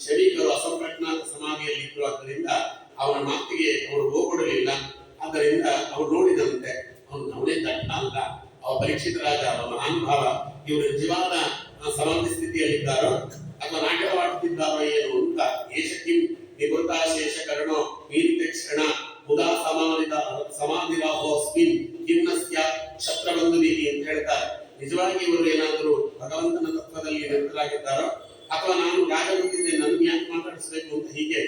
ಶಮೀಕರು ಅಸಂಪ್ರಜ್ಞಾತ ಸಮಾಧಿಯಲ್ಲಿ ಇದ್ರು. ಆದ್ದರಿಂದ ಅವನ ಮಾತಿಗೆ ಅವರು ಹೋಗ್ಕೊಡಲಿಲ್ಲ. ಆದ್ದರಿಂದ ಅವ್ರು ನೋಡಿದಂತೆ ಅವನೇ ದಟ್ಟ ಅಲ್ಲ, ಅವ ಪರೀಕ್ಷಿತರಾದ ಅವನ ಮಹಾನುಭಾವ. ಇವರು ನಿಜವಾದ ಸಮಾಧಿ ಸ್ಥಿತಿಯಲ್ಲಿದ್ದಾರೋ ಅಥವಾ ನಾಟಕವಾಡುತ್ತಿದ್ದಾರೋ ಏನು ಅಂತ. ಏಷಕಿಂ ನಿವೃತ್ತಾಶೇಷ ಕರ್ಣೋ ವೀರಿತಕ್ಷಣ ಮುದಾ ಸಮಾಧಿರಾಹೋಸ್ಮಿನ್ ಕಿಮ್ನಸ್ಯ ಕ್ಷತ್ರಬಂಧುವಿಹಿ ಅಂತ ಹೇಳ್ತಾರೆ. ನಿಜವಾಗಿ ಇವರು ಏನಾದರೂ ಭಗವಂತನ ತತ್ವದಲ್ಲಿ ನಿರತರಾಗಿದ್ದಾರೋ ಅಥವಾ ನಾನು ರಾಜ ಬಂದಿದ್ದೆ ನನ್ಗೆ ಯಾಕೆ ಮಾತಾಡಿಸ್ಬೇಕು ಅಂತ ಹೀಗೆ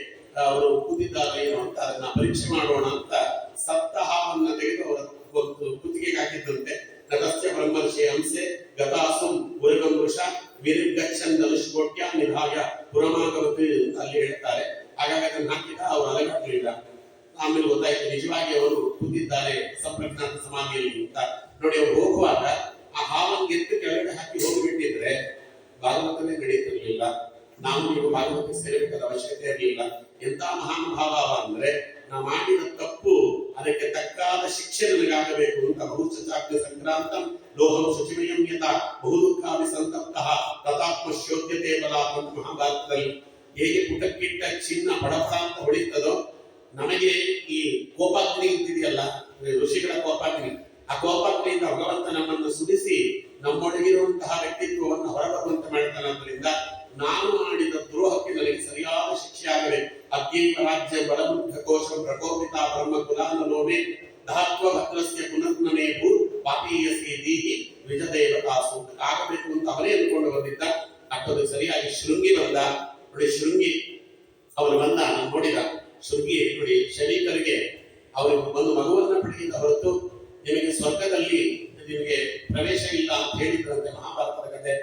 ಅವರು ಕೂತಿದ್ದಾರೆ ಏನು ಅಂತ ಅದನ್ನ ಪರೀಕ್ಷೆ ಮಾಡೋಣ ಅಂತ ಸಪ್ತಾಹವನ್ನ ತೆಗೆದು ಅವರ ಕುತ್ತಿಗೆಗೆ ಹಾಕಿದ್ದಂತೆ. ನಟಸ್ಯ ಬ್ರಹ್ಮರ್ಷಿ ಹಂಸೆ ಗತಾಸುಂ ಉರಗಂ ವೃಷ ವಿರಿಗಚ್ಚನ್ ಧನುಷ್ಕೋಟ್ಯ ನಿಧಾಯ ಪುರಮಾಗಮತಿ ಅಂತ ಅಲ್ಲಿ ಹೇಳ್ತಾರೆ. ಹಾಗಾಗಿ ಅದನ್ನು ಹಾಕಿದ ಅವರು ಅಲಗಾಡಲಿಲ್ಲ. ಆಮೇಲೆ ಗೊತ್ತಾಯ್ತು ನಿಜವಾಗಿ ಅವರು ಕೂತಿದ್ದಾರೆ ಸಂಪ್ರಜ್ಞಾತ ಸಮಾಧಿಯಲ್ಲಿ ಅಂತ. ನೋಡಿ, ಅವರು ಹೋಗುವಾಗ ಆ ಹಾವನ್ನು ಎತ್ತು ಕೆಳಗಡೆ ಹಾಕಿ ಹೋಗಿಬಿಟ್ಟಿದ್ರೆ ಭಾಗವತನೇ ನಡೀತಿರ್ಲಿಲ್ಲ. ನಾವು ನೀವು ಭಾಗವತ ಸೇರಬೇಕಾದ ಅವಶ್ಯಕತೆ ಇರಲಿಲ್ಲ. ಎಂತ ಮಹಾನುಭಾವ ಅಂದ್ರೆ, ನಾ ಮಾಡಿದ ತಪ್ಪು ಅದಕ್ಕೆ ತಕ್ಕಾದ ಶಿಕ್ಷೆ ನನಗಾಗಬೇಕು ಅಂತ ಬಹುಚಾಕ್ಯ ಸಂಕ್ರಾಂತಂ ಲೋಹಂ ಶುಚಿಮಯಂ ಯಥಾ ಬಹುದುಃಖಾಭಿ ಸಂತಪ್ತಃ ತಥಾತ್ಮ ಶೋಧ್ಯತೆ ಬಲಾತ್ ಅಂತ ಮಹಾಭಾರತದಲ್ಲಿ ಹೇಗೆ ಪುಟಕ್ಕಿಟ್ಟ ಚಿನ್ನ ಬಡಬಡ ಅಂತ ಹೊಳಿತದೋ, ನಮಗೆ ಈ ಕೋಪಾಗ್ನಿ ಅಂತಿದೆಯಲ್ಲ, ಋಷಿಗಳ ಕೋಪಾಗ್ನಿ, ಆ ಕೋಪಾಗ್ನಿಯಿಂದ ಭಗವಂತ ನಮ್ಮನ್ನು ಸುಡಿಸಿ ನಮ್ಮೊಳಗಿರುವಂತಹ ವ್ಯಕ್ತಿತ್ವವನ್ನು ಹೊರಬರುವಂತೆ ಮಾಡ್ತಾನೆ. ಆದ್ದರಿಂದ ನಾನು ಮಾಡಿದ ದ್ರೋಹಕ್ಕೆ ನನಗೆ ಸರಿಯಾದ ಶಿಕ್ಷೆ ಆಗಬೇಕು. ಅದ್ಯೈವ ರಾಜ್ಯ ಬಲಬುದ್ಧ ಕೋಶಂ ಪ್ರಕೋಪಿತ ಬ್ರಹ್ಮ ಕುಲಾನಲೋಮೆ ಧಾತ್ವ ಭದ್ರಸ್ಯ ಪುನರ್ನಮೇ ಭೂ ಪಾಪೀಯಸಿ ದೀಹಿ ವಿಜದೇವತಾಸು ಆಗಬೇಕು ಅಂತ ಅವನೇ ಅಂದ್ಕೊಂಡು ಬಂದಿದ್ದ. ಅಟ್ಟದು ಸರಿಯಾಗಿ ಶೃಂಗಿ ಬಂದ. ನೋಡಿ, ಶೃಂಗಿ ಅವನು ಬಂದ, ನಾನು ನೋಡಿದ. ಶೃಂಗಿ ನೋಡಿ, ಶರೀಕರಿಗೆ ಅವರಿಗೆ ಒಂದು ಮಗುವನ್ನ ಪಡೆಯಿದ ಹೊರತು ನಿಮಗೆ ಸ್ವರ್ಗದಲ್ಲಿ ನಿಮಗೆ ಪ್ರವೇಶ ಇಲ್ಲ ಅಂತ ಹೇಳಿದ್ರಂತೆ ಮಹಾಭಾರತದ ಕಥೆ.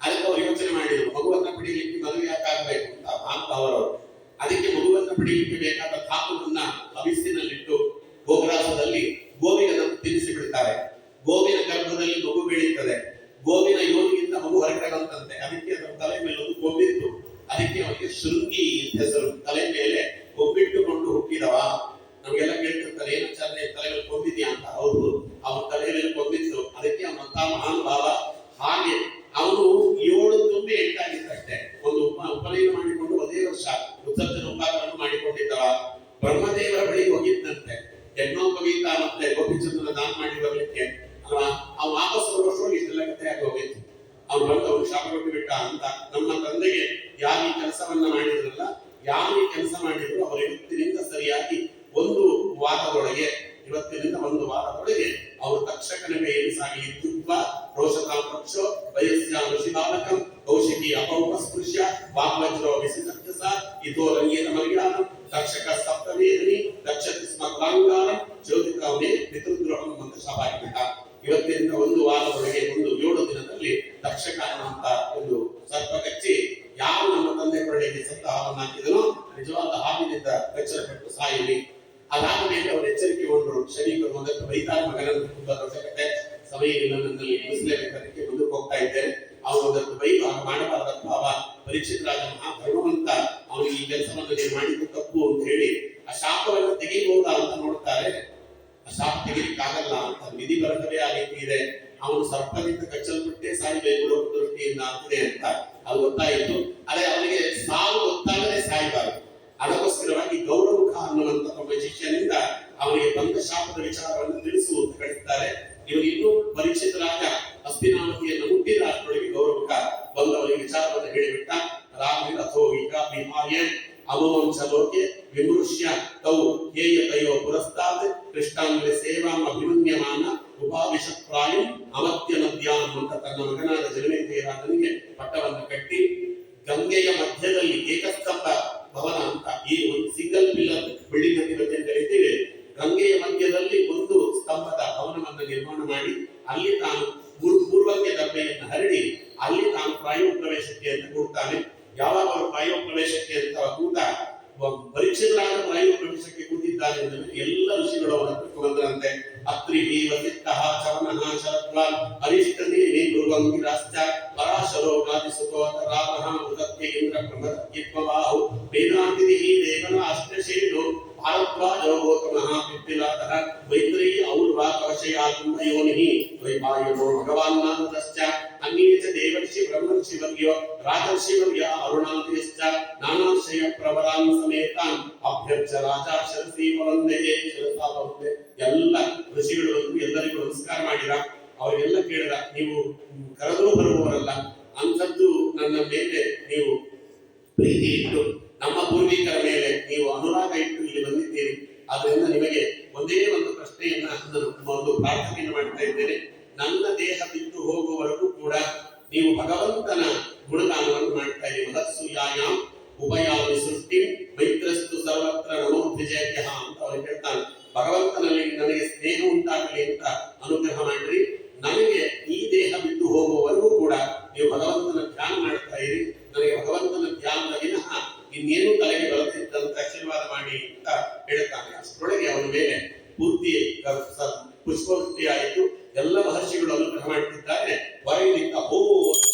ಅದಕ್ಕೆ ಅವರು ಯೋಚನೆ ಮಾಡಿದ್ರು, ಮಗುವನ್ನ ಪಡೆಯಲಿಕ್ಕೆ ಮದುವೆ ಯಾಕಾಗಬೇಕು ಅಂತ ಅವರು. ಅದಕ್ಕೆ ಮಗುವನ್ನ ಪಡೆಯಲಿಕ್ಕೆ ಬೇಕಾದ ಧಾತುವನ್ನ ಹವಿಸ್ಸಿನಲ್ಲಿಟ್ಟು ಗೋಗ್ರಾಸದಲ್ಲಿ ಗೋವಿನನ್ನು ತಿನ್ನಿಸಿ ಬಿಡ್ತಾರೆ. ಗೋವಿನ ಗರ್ಭದಲ್ಲಿ ಮಗು ಬೆಳೀತದೆ. ಗೋವಿನ ಯೋನಿಗಿಂತ ಮಗು ಹೊರಗಡೆ ಬಂತಂತೆ. ಅದಕ್ಕೆ ಅದರ ತಲೆ ಮೇಲೆ ಒಂದು ಕೊಂಬಿತ್ತು. ಅದಕ್ಕೆ ಅವರಿಗೆ ಶೃಂಗಿ ಹೆಸರು. ತಲೆ ಮೇಲೆ ಕೊಂಬಿಟ್ಟುಕೊಂಡು ಹುಟ್ಟಿದವ. ನಮಗೆಲ್ಲ ಕೇಳ್ತಿರ್ತಾರೆ, ಏನು ಚಂದ ತಲೆ ಮೇಲೆ ಕೊಂಬಿದ್ಯಾ ಅಂತ. ಹೌದು, ಅವನ ತಲೆ ಮೇಲೆ ಕೊಂಬಿತ್ತು. ಅದಕ್ಕೆ ಅವನಂತ ಮಹಾನುಭಾವ. ಹಾಗೆ ಅವನು 7 ತುಂಬಿ 8 ಆಗಿದ್ದಷ್ಟೇ. ಒಂದು ಉಪನಯನ ಮಾಡಿಕೊಂಡು ಅದೇ ವರ್ಷ ಉತ್ಸರ್ಜನ ಉಪಾಕರನ್ನು ಮಾಡಿಕೊಂಡಿದ್ದವ. ಬ್ರಹ್ಮದೇವರ ಬಳಿ ಹೋಗಿದ್ದಂತೆ ಯಜ್ಞೋಪವೀತ ಮತ್ತೆ ಗೋಪಿಚಂದ್ರನ ದಾನ ಮಾಡಿ ಬರ್ಲಿಕ್ಕೆ ಅಲ್ವಾ. ಅವ್ನು ವಾಪಸ್ ಬರುವಷ್ಟು ಇಷ್ಟೆಲ್ಲ ಕಥೆ ಆಗಿ ಹೋಗಿತ್ತು. ಅವ್ನು ಬಂದು ಅವ್ರು ಶಾಪ ಕೊಟ್ಟು ಬಿಟ್ಟ ಅಂತ. ನಮ್ಮ ತಂದೆಗೆ ಯಾರು ಈ ಕೆಲಸವನ್ನ ಮಾಡಿದ್ರಲ್ಲ, ಯಾರು ಈ ಕೆಲಸ ಮಾಡಿದ್ರು ಅವರು ಇವತ್ತಿನಿಂದ ಸರಿಯಾಗಿ ಒಂದು ವಾರದೊಳಗೆ ಅವರು ತಕ್ಷಕನ ಕೈಯಲ್ಲಿ ಸಾಗಿ ಇದ್ದುತ್ವ ರೋಷತಾಂ ಪಕ್ಷೋ ವಯಸ್ಸ್ಯಾಂ ಋಷಿಬಾಲಕಂ ಕೌಶಿಕಿ ಅಪೌಪಸ್ಪೃಶ್ಯ ವಾಗ್ವಜ್ರೋ ವಿಸಿಸತ್ಯಸ ಇತೋ ರಂಗೇನ ಮರ್ಯಾದಂ ತಕ್ಷಕ ಸಪ್ತವೇದನಿ ದಕ್ಷತಿ ಸ್ಮ ಕ್ಲಾಂಗಾರಂ ಜ್ಯೋತಿಕಾಮೇ ಪಿತೃದ್ರೋಹಂ ಅಂತ ಶಾಪಾಗಿಬಿಟ್ಟ. ಇವತ್ತಿನಿಂದ ಒಂದು ವಾರದೊಳಗೆ 7 ದಿನದಲ್ಲಿ ತಕ್ಷಕ ಅನ್ನುವಂತ ಒಂದು ಸರ್ಪ ಕಚ್ಚಿ ಯಾರು ನಮ್ಮ ತಂದೆ ಕೊರಳಿಗೆ ಸತ್ತ ಹಾವನ್ನು ಹಾಕಿದನೋ ನಿಜವಾದ ಹಾವಿನಿಂದ ಎಚ್ಚರಪಟ್ಟು ಸಾಯಲಿ. ಅದಾದ ಮೇಲೆ ಅವರು ಎಚ್ಚರಿಕೆಗೊಂಡರು. ಶರೀಕರು ಮೊದಲು ಬೈತಾರ ಮಗನನ್ನು ತುಂಬಾ ದೊಡ್ಡ ಕಥೆ, ಸಮಯ ಇಲ್ಲ, ನನ್ನಲ್ಲಿ ಮುಗಿಸಲೇಬೇಕದಕ್ಕೆ ಮುಂದಕ್ಕೆ ಹೋಗ್ತಾ ಇದ್ದೇನೆ. ಅವನು ಅದನ್ನು ಬೈದು ಹಾಗೆ ಮಾಡಬಾರದ ಭಾವ. ಪರೀಕ್ಷಿತ ರಾಜ ಮಹಾಧರ್ಮವಂತ ಅವನು ಈ ಕೆಲಸವನ್ನು ಮಾಡಿದ್ದು ತಪ್ಪು ಅಂತ ಹೇಳಿ ಆ ಶಾಪವನ್ನು ತೆಗೆಯಬಹುದಾ ಅಂತ ನೋಡ್ತಾರೆ. ಆ ಶಾಪ ತೆಗಿಲಿಕ್ಕಾಗಲ್ಲ ಅಂತ ವಿಧಿ ಬರಕವೇ ಆ ರೀತಿ ಇದೆ. ಅವನು ಸರ್ಪದಿಂದ ಕಚ್ಚಲ್ಪಟ್ಟೆ ಸಾಯಬೇಕು ಲೋಕ ದೃಷ್ಟಿಯಿಂದ ಆಗ್ತದೆ ಅಂತ ಅದು ಗೊತ್ತಾಯಿತು. ಅದೇ ಅವನಿಗೆ ಸಾವು ಗೊತ್ತಾಗದೆ ಸಾಯಬಾರದು. ಅದಕ್ಕೋಸ್ಕರವಾಗಿ ಗೌರಮುಖ ಅನ್ನುವಂತ ಒಬ್ಬ ಶಿಷ್ಯನಿಂದ ಅವನಿಗೆ ಬಂದ ಶಾಪದ ವಿಚಾರವನ್ನು ತಿಳಿಸುವಂತ ಕಳಿಸ್ತಾರೆ. ಇವನು ಇನ್ನೂ ಪರೀಕ್ಷಿತರಾಗ ಹಸ್ತಿನಾವತಿಯನ್ನು ಮುಟ್ಟಿದ ಅಷ್ಟರೊಳಗೆ ಗೌರಮುಖ ಬಂದವನಿಗೆ ವಿಚಾರವನ್ನು ಹೇಳಿಬಿಟ್ಟ. ರಾಮಿ ಅಥೋ ವಿಹಾರ್ಯ ಅಮವಂಶ ಲೋಕೆ ವಿಮೃಶ್ಯ ತೌ ಹೇಯತಯೋ ಪುರಸ್ತಾತ್ ಕೃಷ್ಣಾಂಗ್ರೆ ಸೇವಾಂ ಅಭಿಮನ್ಯಮಾನ ಉಪಾವಿಷಪ್ರಾಯಂ ಅಮತ್ಯ ನದ್ಯಾಂ ಅಂತ ತನ್ನ ಮಗನಾದ ಜನಮೇಜಯರಾಜನಿಗೆ ಪಟ್ಟವನ್ನು ಕಟ್ಟಿ ಗಂಗೆಯ ಮಧ್ಯದಲ್ಲಿ ಏಕಸ್ತಂಭ ಭವನ ಅಂತ ಈ ಒಂದು ಸಿಂಗಲ್ ಪಿಲ್ಲರ್ ಬಿಲ್ಡಿಂಗ್ ಅಂತ ಕರೀತೀವಿ. ಗಂಗೆಯ ಮಧ್ಯದಲ್ಲಿ ಒಂದು ಸ್ತಂಭದ ಭವನವನ್ನು ನಿರ್ಮಾಣ ಮಾಡಿ ಅಲ್ಲಿ ತಾನು ಪೂರ್ವಕ್ಕೆ ದರ್ಬೆಯನ್ನು ಹರಡಿ ಅಲ್ಲಿ ತಾನು ಪ್ರಾಯೋಗ ಪ್ರವೇಶಕ್ಕೆ ಅಂತ ಕೂಡ್ತಾನೆ. ಯಾವಾಗ ಅವರು ಪ್ರಾಯೋಗ ಪ್ರವೇಶಕ್ಕೆ ಅಂತ ಕೂತ ಪರೀಕ್ಷೆಗಳಾದ ಪ್ರಾಯೋಗ ಪ್ರವೇಶಕ್ಕೆ ಕೂತಿದ್ದಾನೆ ಅಂದರೆ ಎಲ್ಲ ಋಷಿಗಳು ಅವರ ಹತ್ರಕ್ಕೆ ಬಂದರಂತೆ. ಅತ್ರಿ ವಸಿಷ್ಠಃ ಚವನಃ ಶರದ್ವಾನ್ ಅರಿಷ್ಟನೇ ಭೃಗಂಗಿರಾಶ್ಚ ಪರಾಶರೋ ಗಾದಿಸುತೋ ರಾಮಃ ಉದತ್ಯ ಇಂದ್ರ ಪ್ರಮದತ್ಯತ್ವಬಾಹು ವೇದಾಂತಿದಿಃ ದೇವನ ಅಷ್ಟಶೇಷೋ ಭಾರದ್ವಾಜೋ ಗೌತಮಃ ಪಿಪ್ಪಿಲಾತಃ ಮೈತ್ರೇಯಿ ಔರ್ವಾ ಕವಶಯಾತುಂಡ ಯೋನಿಃ ವೈಪಾಯನೋ ಭಗವಾನ್ ನಾರದಶ್ಚ ಅನ್ಯೇ ಚ ದೇವರ್ಷಿ ಬ್ರಹ್ಮರ್ಷಿ ವರ್ಗ್ಯೋ ರಾಜರ್ಷಿ ವರ್ಗ್ಯ ಅರುಣಾದಿಶ್ಚ ನಾನಾಶ್ರಯ ಪ್ರವರಾನ್ ಸಮೇತಾನ್ ಅಭ್ಯರ್ಚ ರಾಜಾ ಶರಸಿ ವಂದೇ ಶಿರಸಾ ವಂದೇ. ಎಲ್ಲ ಋಷಿಗಳು ಬಂದು ಎಲ್ಲರಿಗೂ ನಮಸ್ಕಾರ ಮಾಡಿದ. ಅವರಿಗೆಲ್ಲ ಕೇಳಿದ, ನೀವು ಕರೆದರೂ ಬರುವವರಲ್ಲ, ಅಂಥದ್ದು ನನ್ನ ಮೇಲೆ ನೀವು ಪ್ರೀತಿ ಇಟ್ಟು ನಮ್ಮ ಪೂರ್ವಿಕರ ಮೇಲೆ ನೀವು ಅನುರಾಗ ಇಟ್ಟು ಇಲ್ಲಿ ಬಂದಿದ್ದೀರಿ. ಆದ್ದರಿಂದ ನಿಮಗೆ ಒಂದೇ ಒಂದು ಪ್ರಶ್ನೆಯನ್ನ ಒಂದು ಪ್ರಾರ್ಥನೆಯನ್ನು ಮಾಡ್ತಾ ಇದ್ದೇನೆ. ನನ್ನ ದೇಹ ಬಿಟ್ಟು ಹೋಗುವವರೆಗೂ ಕೂಡ ನೀವು ಭಗವಂತನ ಗುಣಗಾನವನ್ನು ಮಾಡ್ತಾ ಇದ್ದೀವಿ. ಮಹತ್ಸು ಯಾಯಾಮ್ ಉಭಯಾಮಿ ಸೃಷ್ಟಿ ಮೈತ್ರಸ್ತು ಸರ್ವತ್ರ ನಮೋ ದ್ವಿಜೇಭ್ಯಃ ಅಂತ ಅವರು ಹೇಳ್ತಾನೆ. ಭಗವಂತನಲ್ಲಿ ನನಗೆ ಸ್ನೇಹ ಉಂಟಾಗಲಿ ಅಂತ ಅನುಗ್ರಹ ಮಾಡ್ರಿ. ನನಗೆ ಈ ದೇಹ ಬಿಟ್ಟು ಹೋಗುವವರೆಗೂ ಕೂಡ ನೀವು ಭಗವಂತನ ಧ್ಯಾನ ಮಾಡ್ತಾ ಇರಿ. ನನಗೆ ಭಗವಂತನ ಧ್ಯಾನದ ವಿನಃ ಇನ್ನೇನು ತಲೆಗೆ ಬರದಿದ್ದಂತ ಆಶೀರ್ವಾದ ಮಾಡಿ ಅಂತ ಹೇಳ್ತಾನೆ. ಅಷ್ಟರೊಳಗೆ ಅವನ ಮೇಲೆ ಪೂರ್ತಿ ಪುಷ್ಪವೃಷ್ಟಿ ಆಯಿತು. ಎಲ್ಲ ಮಹರ್ಷಿಗಳು ಅನುಗ್ರಹ ಮಾಡ್ತಿದ್ದಾರೆ. ಹೊರಗಿನಿಂದ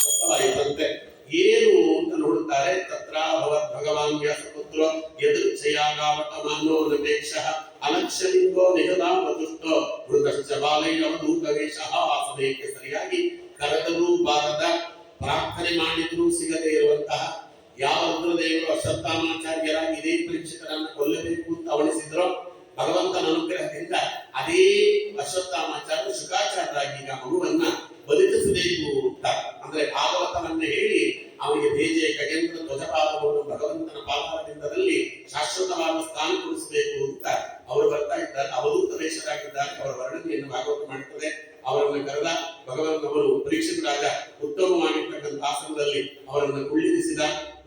ಶಬ್ದವಾಯಿತಂತೆ. ಏನು ಅಂತ ನೋಡುತ್ತಾರೆ. ತತ್ರ ಭಗವದ್ ಭಗವಾನ್ ವ್ಯಾಸಪುತ್ರ ಯದೃಚ್ಛಯಾಗಾವಟಮಾನೋ ನಪೇಕ್ಷಃ ಅಲಕ್ಷ್ಯಲಿಂಗೋ ನಿಜದಾವತುಷ್ಟೋ ಮೃತಶ್ಚ ಬಾಲೈರವಧೂತವೇಷಃ. ಸಮಯಕ್ಕೆ ಸರಿಯಾಗಿ ಕರೆದರೂ ಬಾರದ, ಪ್ರಾರ್ಥನೆ ಮಾಡಿದ್ರೂ ಸಿಗದೇ ಇರುವಂತಹ ಯಾವ ರುದ್ರದೇವರು ಅಶ್ವತ್ಥಾಮಾಚಾರ್ಯರಾಗಿ ಇದೇ ಪರೀಕ್ಷಿತರನ್ನು ಕೊಲ್ಲಬೇಕು ಅಂತ ಅವಣಿಸಿದ್ರೋ ಭಗವಂತನ ಅನುಗ್ರಹದಿಂದ ಅದೇ ಅಶ್ವತ್ಥಾಮಾಚಾರ್ಯ ಶುಕಾಚಾರ್ಯರಾಗಿ ಈಗ ಮಗುವನ್ನ ಬದುಕಿಸಬೇಕು ಅಂತ ಅಂದ್ರೆ ಭಾಗವತವನ್ನ ಹೇಳಿ ಅವರಿಗೆ ಬೇಜೆ ಖಗೇಂದ್ರ ಧ್ವಜಪಾದವನ್ನು ಭಗವಂತನ ಪಾದಾರವಿಂದದಲ್ಲಿ ಶಾಶ್ವತವಾದ ಸ್ಥಾನ ಕೊಡಿಸಬೇಕು ಅಂತ ಅವರು ಬರ್ತಾ ಇದ್ದಾರೆ. ಅವಧೂತ ವೇಷರಾಗಿದ್ದಾರೆ. ಅವರ ವರ್ಣನೆಯನ್ನು ಭಾಗವತ ಮಾಡುತ್ತದೆ. ಅವರನ್ನು ಕರೆದ ಭಗವಂತ ಅವರು ಪರೀಕ್ಷಿತ ರಾಜ ಉತ್ತಮವಾಗಿರ್ತಕ್ಕಂಥ ಆಸನದಲ್ಲಿ ಅವರನ್ನು ಕುಳ್ಳಿರಿಸಿದ.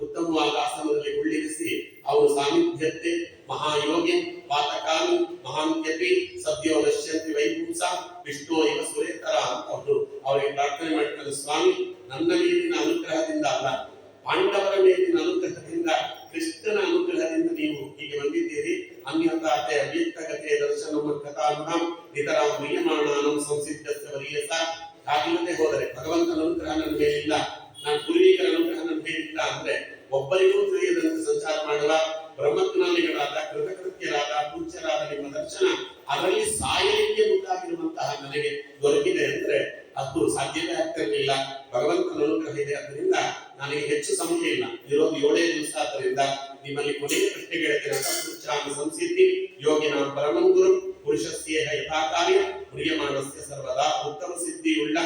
ಉತ್ತಮವಾದ ಆಸನದಲ್ಲಿ ಕುಳ್ಳಿರಿಸಿ ಅವರು ಸಾನ್ನಿಧ್ಯತೆ ಮಹಾಯೋಗಿ ಪಾತಕಾಲು ಮಹಾಂತ್ಯಪಿ ಸದ್ಯೋ ನಶ್ಯಂತಿ ವೈಪುಂಸ ವಿಷ್ಣು ಇವ ಸುರೇತರ ಅಂತ ಅವರು ಅವರಿಗೆ ಪ್ರಾರ್ಥನೆ ಮಾಡ್ತಾರೆ. ಸ್ವಾಮಿ, ನನ್ನ ಮೇಲಿನ ಅನುಗ್ರಹದಿಂದ ಅಲ್ಲ, ಪಾಂಡವರ ಮೇಲಿನ ಅನುಗ್ರಹದಿಂದ, ಕೃಷ್ಣನ ಅನುಗ್ರಹದಿಂದ ನೀವು ಹೀಗೆ ಬಂದಿದ್ದೀರಿ. ಅನ್ಯತಾತೆ ಅವ್ಯಕ್ತಗತೆ ದರ್ಶನಂ ಕಥಾನುಂ ನಿತರಾಂ ನಿಯಮಾಣಾನಂ ಸಂಸಿದ್ಧಸ್ಯ ವರೀಯಸ. ಹಾಗಿಲ್ಲದೆ ಹೋದರೆ ಭಗವಂತನ ಅನುಗ್ರಹ ನನ್ನ ಮೇಲಿಲ್ಲ, ನಾನು ಪೂರ್ವಿಕರ ಅನುಗ್ರಹ ನನ್ನ ಮೇಲಿಲ್ಲ ಅಂದ್ರೆ ಒಬ್ಬರಿಗೂ ತಿಳಿಯದಂತೆ ಸಂಚಾರ ಮಾಡುವ ಬ್ರಹ್ಮಜ್ಞಾನಿಗಳಾದ ಕೃತಕೃತ್ಯರಾದ ಪೂಜ್ಯರಾದ ನಿಮ್ಮ ದರ್ಶನ ಅದರಲ್ಲಿ ಸಾಯಲಿಕ್ಕೆ ಮುಂದಾಗಿರುವಂತಹ ನನಗೆ ದೊರಕಿದೆ ಅಂದ್ರೆ ಅದು ಸಾಧ್ಯವೇ ಆಗ್ತಿರಲಿಲ್ಲ. ಭಗವಂತನ ಅನುಗ್ರಹ ಇದೆ. ಅದರಿಂದ ನನಗೆ ಹೆಚ್ಚು ಸಮಯ ಇಲ್ಲ, ಇರೋದು 7 ದಿವಸ. ಆದ್ದರಿಂದ ನಿಮ್ಮಲ್ಲಿ ಕೊನೆಯ ಪ್ರಶ್ನೆ ಕೇಳ್ತೇನೆ. ಸಂಸಿದ್ಧಿ ಯೋಗಿನ ಪರಮಂ ಗುರು ಪುರುಷಸ್ಯೇಹ ಯಥಾಕಾರ್ಯ ಪ್ರಿಯಮಾಣಸ್ಯ ಸರ್ವದಾ. ಉತ್ತಮ ಸಿದ್ಧಿಯುಳ್ಳ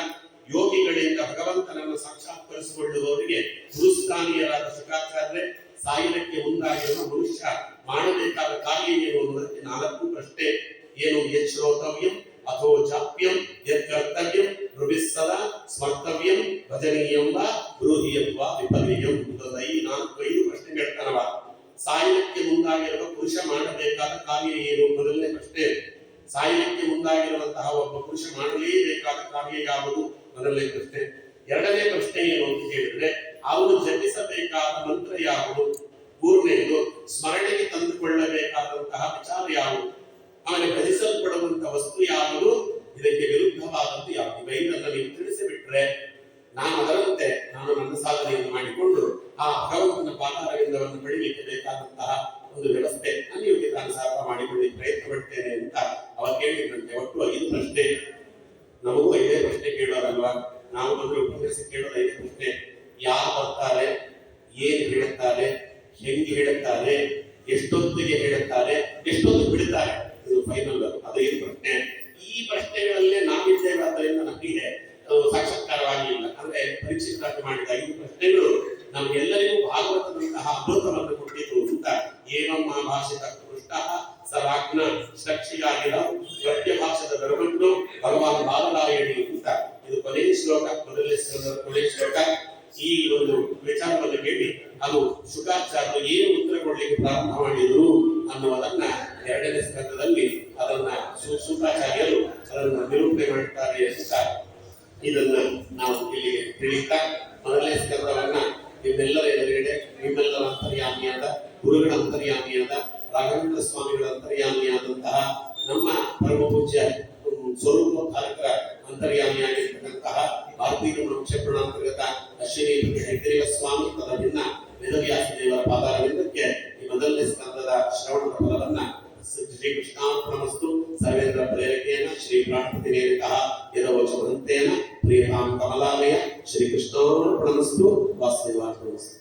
ಯೋಗಿಗಳಿಂದ ಭಗವಂತನನ್ನು ಸಾಕ್ಷಾತ್ಕರಿಸಿಕೊಳ್ಳುವವರಿಗೆ ಗುರುಸ್ಥಾನೀಯರಾದ ಶುಕಾಚಾರ್ಯ ಸಾಯಲಿಕ್ಕೆ ಮುಂದಾಗಿರುವ ಮನುಷ್ಯ ಮಾಡಬೇಕಾದ ಕಾರ್ಯ ಏನು ಅನ್ನೋದಕ್ಕೆ 4 ಪ್ರಶ್ನೆ. ಏನು? ಯಶ್ರೋತವ್ಯಂ ಅಥೋ ಜಾಪ್ಯಂ ಯತ್ಕರ್ತವ್ಯಂ ರುಭಿಸ್ಸದಾ ಸ್ಮರ್ತವ್ಯಂ ಭಜನೀಯಂ ವಾ ಬ್ರೂಹಿಯಂ ವಾ ವಿಪರ್ಯಂ. ಈ 4-5 ಪ್ರಶ್ನೆ ಹೇಳ್ತಾನವ. ಸಾಯಲಿಕ್ಕೆ ಮುಂದಾಗಿರುವ ಪುರುಷ ಮಾಡಬೇಕಾದ ಕಾರ್ಯ ಏನು? ಮೊದಲನೇ ಪ್ರಶ್ನೆ. ಸಾಯಲಿಕ್ಕೆ ಮುಂದಾಗಿರುವಂತಹ ಒಬ್ಬ ಪುರುಷ ಮಾಡಲೇಬೇಕಾದ ಕಾರ್ಯ ಯಾವುದು? ಮೊದಲನೇ ಪ್ರಶ್ನೆ. ಎರಡನೇ ಪ್ರಶ್ನೆ ಏನು ಅಂತ ಹೇಳಿದ್ರೆ ಅವನು ಜಪಿಸಬೇಕಾದ ಮಂತ್ರ ಯಾವುದು? ಮೂರನೆಯದು ಸ್ಮರಣೆಗೆ ತಂದುಕೊಳ್ಳಬೇಕಾದಂತಹ ವಿಚಾರ ಯಾವುದು? ಆಮೇಲೆ ಭಜಿಸಲ್ಪಡುವಂತಹ ವಸ್ತು ಯಾವುದು? ಇದಕ್ಕೆ ವಿರುದ್ಧವಾದಂತೆ ಯಾವುದು? ಇವೆಲ್ಲವನ್ನು ನೀವು ತಿಳಿಸಿಬಿಟ್ರೆ ನಾನು ಅದರಂತೆ ನಾನು ನನ್ನ ಸಾಧನೆಯನ್ನು ಮಾಡಿಕೊಂಡು ಆ ಭಗವಂತನ ಪಾದಾರವಿಂದವನ್ನು ಪಡೆಯಲಿಕ್ಕೆ ಬೇಕಾದಂತಹ ಒಂದು ವ್ಯವಸ್ಥೆ ನನ್ನ ಯೋಗ್ಯತಾನುಸಾರ ಮಾಡಿಕೊಳ್ಳಿಕ್ಕೆ ಪ್ರಯತ್ನ ಪಡ್ತೇನೆ ಅಂತ ಅವ ಕೇಳಿದ್ರಂತೆ. ಒಟ್ಟು 5 ಪ್ರಶ್ನೆ. ನಮಗೂ 5 ಪ್ರಶ್ನೆ ಕೇಳೋರಲ್ವಾ? ನಾವು ಬಂದ್ರೆ ಉಪನ್ಯಾಸ ಕೇಳೋದು 5 ಪ್ರಶ್ನೆ. ಯಾರು ಬರ್ತಾರೆ, ಏನ್ ಹೇಳುತ್ತಾರೆ, ಹೆಂಗೆ ಹೇಳುತ್ತಾರೆ, ಎಷ್ಟೊತ್ತಿಗೆ ಹೇಳುತ್ತಾರೆ, ಎಷ್ಟೊತ್ತು ಬಿಡುತ್ತಾರೆ, ಇದು ಫೈನಲ್. ಅದು 5 ಪ್ರಶ್ನೆ. ಈ ಪ್ರಶ್ನೆಗಳಲ್ಲೇ ನಾವಿದ್ದೇವೆ. ಆದ್ದರಿಂದ ನಮಗೆ ಸಾಕ್ಷಾತ್ಕಾರವಾಗಿಲ್ಲ. ಅಂದ್ರೆ ಪರೀಕ್ಷಿತರಾಗಿ ಮಾಡಿದ 5 ಪ್ರಶ್ನೆಗಳು ನಮಗೆಲ್ಲರಿಗೂ ಭಾಗವತದಂತಹ ಅಮೃತವನ್ನು ಕೊಟ್ಟಿತು ಅಂತ. ಏವಂ ಭಾಷಿತ ಪೃಷ್ಟ ಸರಾಜ್ಞ ಸಾಕ್ಷಿಯಾಗಿರ ಪ್ರತ್ಯಭಾಷದ ಧರ್ಮಗಳು ಭಗವಾನ್ ಬಾಲರಾಯಣಿ ಅಂತ. ಇದು ಕೊನೆಯ ಶ್ಲೋಕ, ಮೊದಲನೇ ಕೊನೆಯ ಶ್ಲೋಕ. ಈ ಒಂದು ವಿಚಾರವನ್ನು ಕೇಳಿ ಅದು ಶುಕಾಚಾರ್ಯರು ಏನು ಉತ್ತರ ಕೊಡ್ಲಿಕ್ಕೆ ಪ್ರಾರಂಭ ಮಾಡಿದ್ರು ಅನ್ನುವುದನ್ನ 2ನೇ ಸ್ಕಂದದಲ್ಲಿ ಅದನ್ನ ಶುಕಾಚಾರ್ಯರು ಅದನ್ನ ನಿರೂಪಣೆ ಮಾಡುತ್ತಾರೆ ಅಂತ ಇದನ್ನ ನಾವು ಇಲ್ಲಿ ತಿಳಿತಾ ಮೊದಲನೇ ಸ್ಕಂದವನ್ನ ನಿಮ್ಮೆಲ್ಲರ ಎದುರುಗಡೆ ನಿಮ್ಮೆಲ್ಲರ ಅಂತರ್ಯಾಮಿಯಾದ ಗುರುಗಳ ಅಂತರ್ಯಾಮಿಯಾದ ರಾಘವೇಂದ್ರ ಸ್ವಾಮಿಗಳ ಅಂತರ್ಯಾಮಿಯಾದಂತಹ ನಮ್ಮ ಪರಮ ಪೂಜ್ಯ ಸ್ವರೂಪೋದ್ಧಾರಕರ ಅಂತರ್ಯಾಮಿಯಾಗಿರ್ತಕ್ಕಂತಹ ಭಾರತೀಯ ಕ್ಷೇತ್ರಾಂತರ್ಗತ ಅಶ್ವಿನಿ ಹೆಗ್ಗರಿವ ಸ್ವಾಮಿ ಪದವಿನ್ನ ವೇದವ್ಯಾಸ ದೇವರ ಪಾದಾರವಿಂದಕ್ಕೆ ಈ ಮೊದಲನೇ ಸ್ಕಂದದ ಶ್ರವಣದ ಫಲವನ್ನ ಶ್ರೀ ಕೃಷ್ಣಾರ್ಪಣಮಸ್ತು. ಸರ್ವೇಂದ್ರ ಪ್ರೇರಕೇನ ಶ್ರೀ ಪ್ರಾರ್ಥಿನೇರಿತಃ ಯದವಚಮಂತೇನ ಪ್ರಿಯತಾಂ ಕಮಲಾಲಯ ಶ್ರೀ ಕೃಷ್ಣಾರ್ಪಣಮಸ್ತು. ವಾಸುದೇವಾರ್ಪಣಮಸ್ತು.